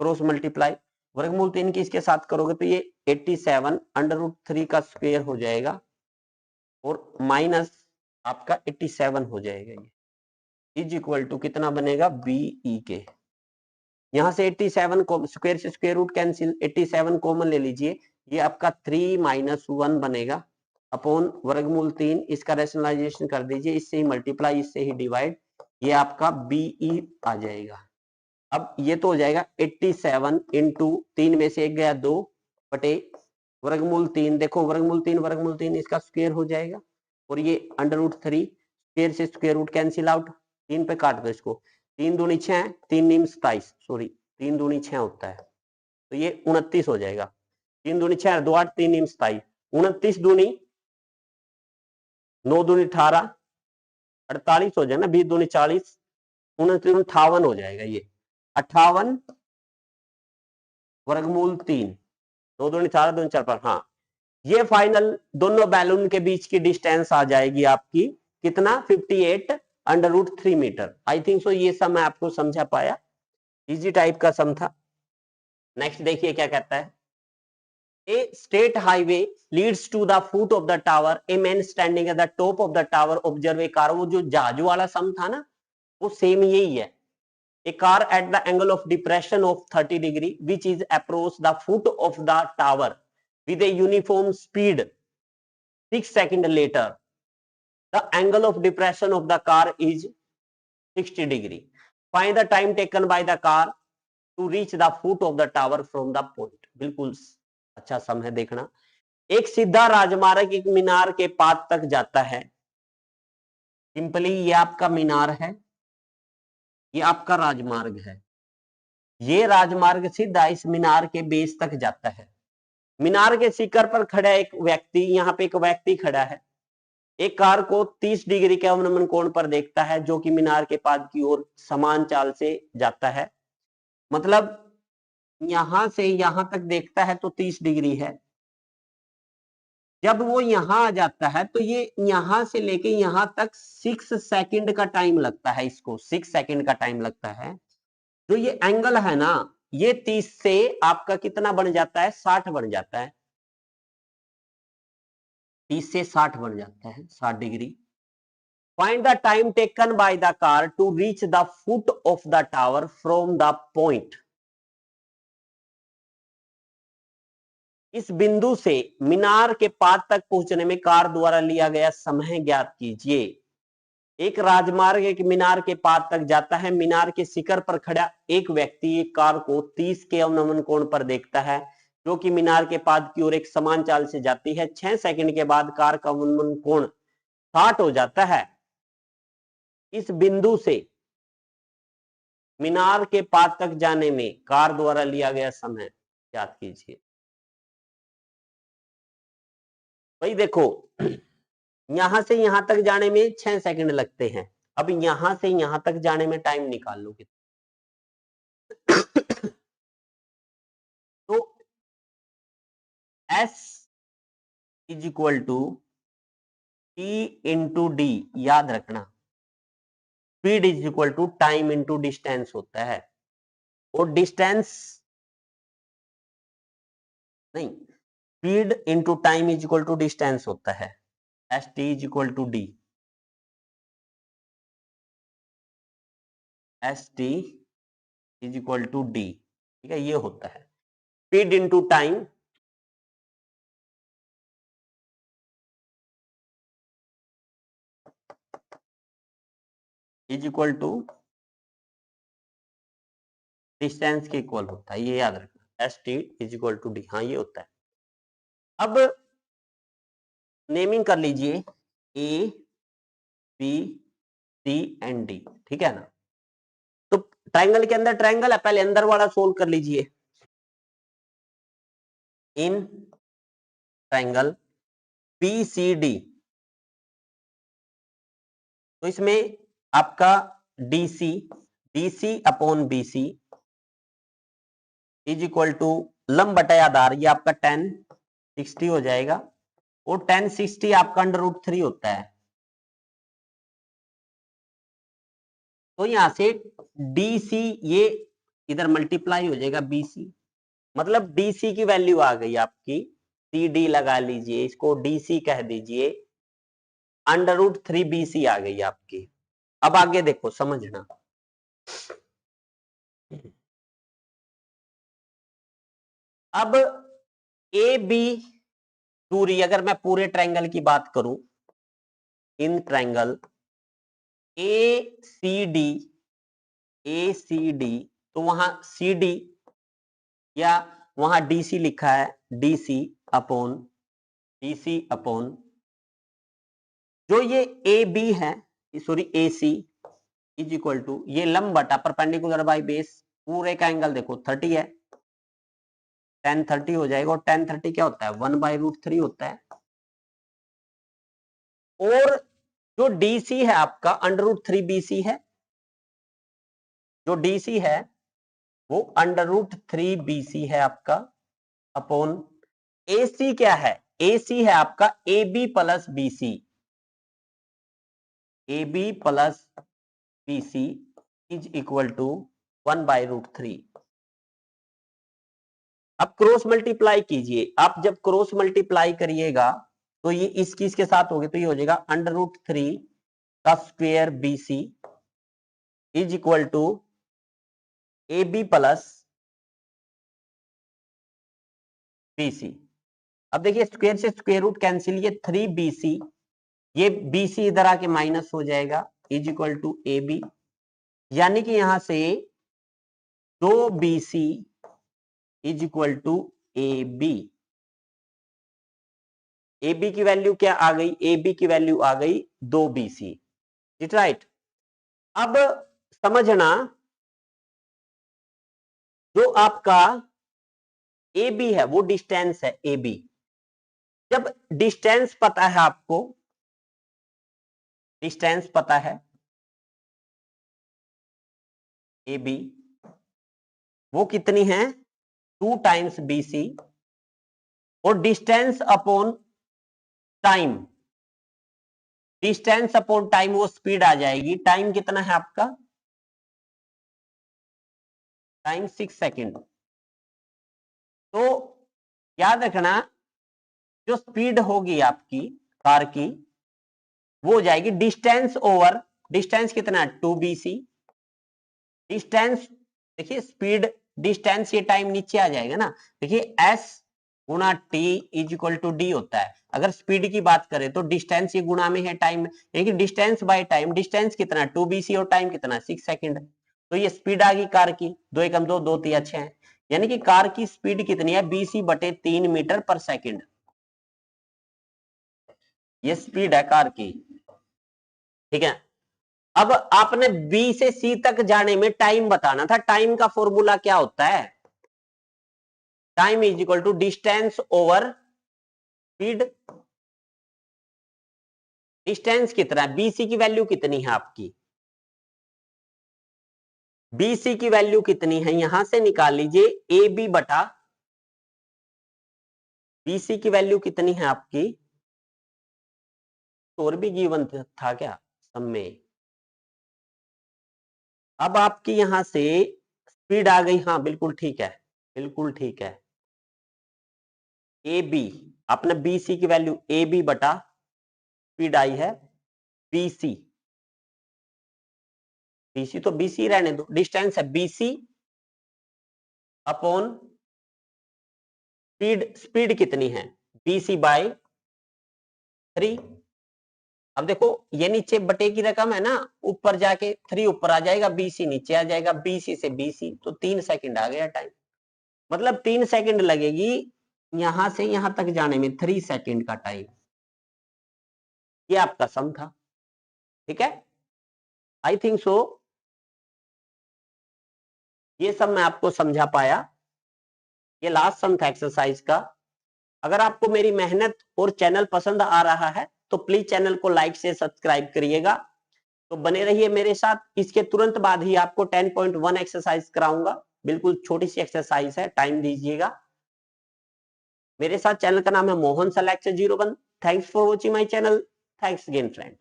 क्रॉस मल्टीप्लाई, वर्गमूल 3 की इसके साथ करोगे तो ये 87 अंडर रूट 3 का स्क्वायर हो जाएगा और माइनस आपका 87 हो जाएगा, ये इज इक्वल टू कितना बनेगा बीई के। यहां से 87 को स्क्वायर से स्क्वायर रूट कैंसिल, 87 कॉमन ले लीजिए, ये आपका 3 माइनस 1 बनेगा अपॉन वर्गमूल 3, इसका रैशनलाइजेशन कर दीजिए, इससे ही मल्टीप्लाई इससे ही डिवाइड, ये आपका बीई आ जाएगा। अब ये तो हो जाएगा 87 इंटू 3 में से एक गया 2 बटे वर्गमूल 3, देखो वर्गमूल 3 इसका स्क्वायर हो जाएगा और ये अंडर रूट 3 स्क्वायर से स्क्वायर रूट कैंसिल आउट, 3 पे काट दो इसको, 3 दूनी 6 3 नीम 27 सॉरी 3 दूनी 6 होता है तो ये 29 हो जाएगा, 3 दूनी 6 2 8 3 नीम 27, 29 दूनी 9 दूनी 18 48 हो जाएगा, 20 दूनी 40 29 58 हो जाएगा, ये 58 वर्गमूल 3 2 दूनी 4 2 4 5। हाँ ये फाइनल दोनों बैलून के बीच की डिस्टेंस आ जाएगी आपकी कितना 58 under root 3 metre. I think so ये सब मैं आपको समझा पाया, इजी टाइप का सम था। नेक्स्ट देखिए क्या कहता है, A state highway leads to the foot of the tower. A man standing at the top of the tower observe a car। वो जो जहाज वाला सम था ना वो सेम यही है। A car at the angle of depression of 30 degree which is approach the foot of the tower with a uniform speed 6 seconds later. The angle of depression of the car is 60 degree. Find the time taken by the car to reach the foot of the tower from the point। बिल्कुल अच्छा सम है देखना। एक सीधा राजमार्ग एक मीनार के पाद तक जाता है, सिंपली ये आपका मीनार है, ये आपका राजमार्ग है, ये राजमार्ग सीधा इस मीनार के बेस तक जाता है। मीनार के शिखर पर खड़ा एक व्यक्ति, यहाँ पे एक व्यक्ति खड़ा है, एक कार को 30 डिग्री के अवनमन कोण पर देखता है जो कि मीनार के पाद की ओर समान चाल से जाता है। मतलब यहां से यहां तक देखता है तो 30 डिग्री है, जब वो यहां आ जाता है तो ये यहां से लेके यहां तक 6 सेकंड का टाइम लगता है, इसको 6 सेकंड का टाइम लगता है। जो ये एंगल है ना ये 30 से आपका कितना बन जाता है 60 बन जाता है, 30 से 60 बन जाता है 60 degree. Find the time taken by the car to reach the foot of the tower from the point. इस बिंदु से मीनार के पाद तक पहुंचने में कार द्वारा लिया गया समय ज्ञात कीजिए। एक राजमार्ग एक मीनार के पाद तक जाता है, मीनार के शिखर पर खड़ा एक व्यक्ति एक कार को 30 के अवनमन कोण पर देखता है जो कि मीनार के पाद की ओर एक समान चाल से जाती है। 6 सेकंड के बाद कार का अवनमन कोण 60 हो जाता है। इस बिंदु से मीनार के पाद तक जाने में कार द्वारा लिया गया समय ज्ञात कीजिए। भाई देखो यहां से यहां तक जाने में 6 सेकंड लगते हैं, अब यहां से यहां तक जाने में टाइम निकाल लो कितना। तो S is equal to T into D, याद रखना speed is equal to time into distance होता है, और डिस्टेंस नहीं, speed into time is equal to distance होता है, S T is equal to D, S T is equal to D, ठीक है, ये होता है speed into time is equal to distance के इक्वल होता है, ये याद रखना, S T is equal to D, हाँ ये होता है। अब नेमिंग कर लीजिए A B C and D, ठीक है ना। तो ट्रायंगल के अंदर ट्रायंगल है, पहले अंदर वाला सोल्व कर लीजिए। In triangle B C D, तो इसमें आपका DC, DC upon BC is equal to लंब बटा आधार, ये आपका 1060 हो जाएगा, और 1060 आपका √3 होता है। तो यहां से डीसी ये इधर मल्टीप्लाई हो जाएगा बीसी, मतलब डीसी की वैल्यू आ गई आपकी, सी डी लगा लीजिए, इसको डीसी कह दीजिए, √3 बीसी आ गई आपकी। अब आगे देखो समझना, अब ए बी दूरी, अगर मैं पूरे ट्रायंगल की बात करूं, इन ट्रायंगल ए सी डी, तो वहां सी डी या वहां डीसी लिखा है, डीसी अपॉन जो ये ए बी है, sorry A C is equal to ये लंब बटा परपेंडिकुलर बाई बेस, पूरे का एंगल देखो 30 है, 1030 हो जाएगा, और 1030 क्या होता है 1/√3 होता है, और जो डीसी है आपका √3 बीसी है, जो डीसी है वो √3 बीसी है आपका, अपॉन एसी क्या है, एसी है आपका A B plus BC, A B plus BC is equal to 1/√3। अब क्रॉस मल्टीप्लाई कीजिए, आप जब क्रॉस मल्टीप्लाई करिएगा तो ये इसके साथ हो गए, तो ये हो जाएगा √3 का square BC is equal to A B plus BC. अब देखिए स्क्वायर से स्क्वायर रूट कैंसिल, ये 3BC, ये BC इधर आके माइनस हो जाएगा, is equal to A B, यानी कि यहां से 2BC is equal to A B. A B की वैल्यू क्या आ गई, ए बी की वैल्यू आ गई 2BC, इट राइट। अब समझना, जो आपका ए बी है वो डिस्टेंस है ए बी, जब डिस्टेंस पता है आपको, डिस्टेंस पता है ए बी, वो कितनी है 2 टाइम्स BC, और distance upon time, distance upon time वो स्पीड आ जाएगी, टाइम कितना है आपका, टाइम 6 सेकेंड। तो याद रखना, जो स्पीड होगी आपकी कार की वो हो जाएगी डिस्टेंस ओवर, डिस्टेंस कितना 2BC, डिस्टेंस देखिए स्पीड डिस्टेंस, ये टाइम नीचे आ जाएगा ना, देखिए S गुणा T is equal to D होता है। अगर स्पीड की बात करें तो डिस्टेंस ये गुणा में है टाइम, यानी डिस्टेंस बाय टाइम, डिस्टेंस कितना 2BC और टाइम कितना 6 सेकंड, तो ये स्पीड आ गई कार की, 2 एकम 2, 2 3 6 है, यानी कि कार की स्पीड कितनी है BC/3 मीटर पर सेकंड, ये स्पीड है कार की, ठीक है। अब आपने B से C तक जाने में टाइम बताना था, टाइम का फॉर्मूला क्या होता है, time is equal to distance over speed, distance कितना है, BC की वैल्यू कितनी है आपकी, BC की वैल्यू कितनी है, यहां से निकाल लीजिए AB बटा BC की वैल्यू कितनी है आपकी, और भी गिवन था क्या सब में। अब आपकी यहां से स्पीड आ गई, हाँ बिल्कुल ठीक है, बिल्कुल ठीक है। AB अपने BC की वैल्यू AB बटा स्पीड आई है BC, BC तो BC रहने दो, डिस्टेंस है BC अपॉन स्पीड, स्पीड कितनी है BC बाय 3। अब देखो ये नीचे बटे की रकम है ना, ऊपर जाके 3 ऊपर आ जाएगा, BC नीचे आ जाएगा, BC से BC तो 3 सेकंड आ गया टाइम, मतलब 3 सेकंड लगेगी यहां से यहां तक जाने में, 3 सेकंड का टाइम। ये आपका सम था, ठीक है, आई थिंक सो ये सब मैं आपको समझा पाया। ये लास्ट सम था एक्सरसाइज का। अगर आपको मेरी मेहनत और चैनल पसंद आ रहा है तो प्लीज चैनल को लाइक से सब्सक्राइब करिएगा। तो बने रहिए मेरे साथ, इसके तुरंत बाद ही आपको 10.1 एक्सरसाइज कराऊंगा, बिल्कुल छोटी सी एक्सरसाइज है, टाइम दीजिएगा। मेरे साथ चैनल का नाम है Mohan selection 01। Thanks for watching my channel, thanks again friend.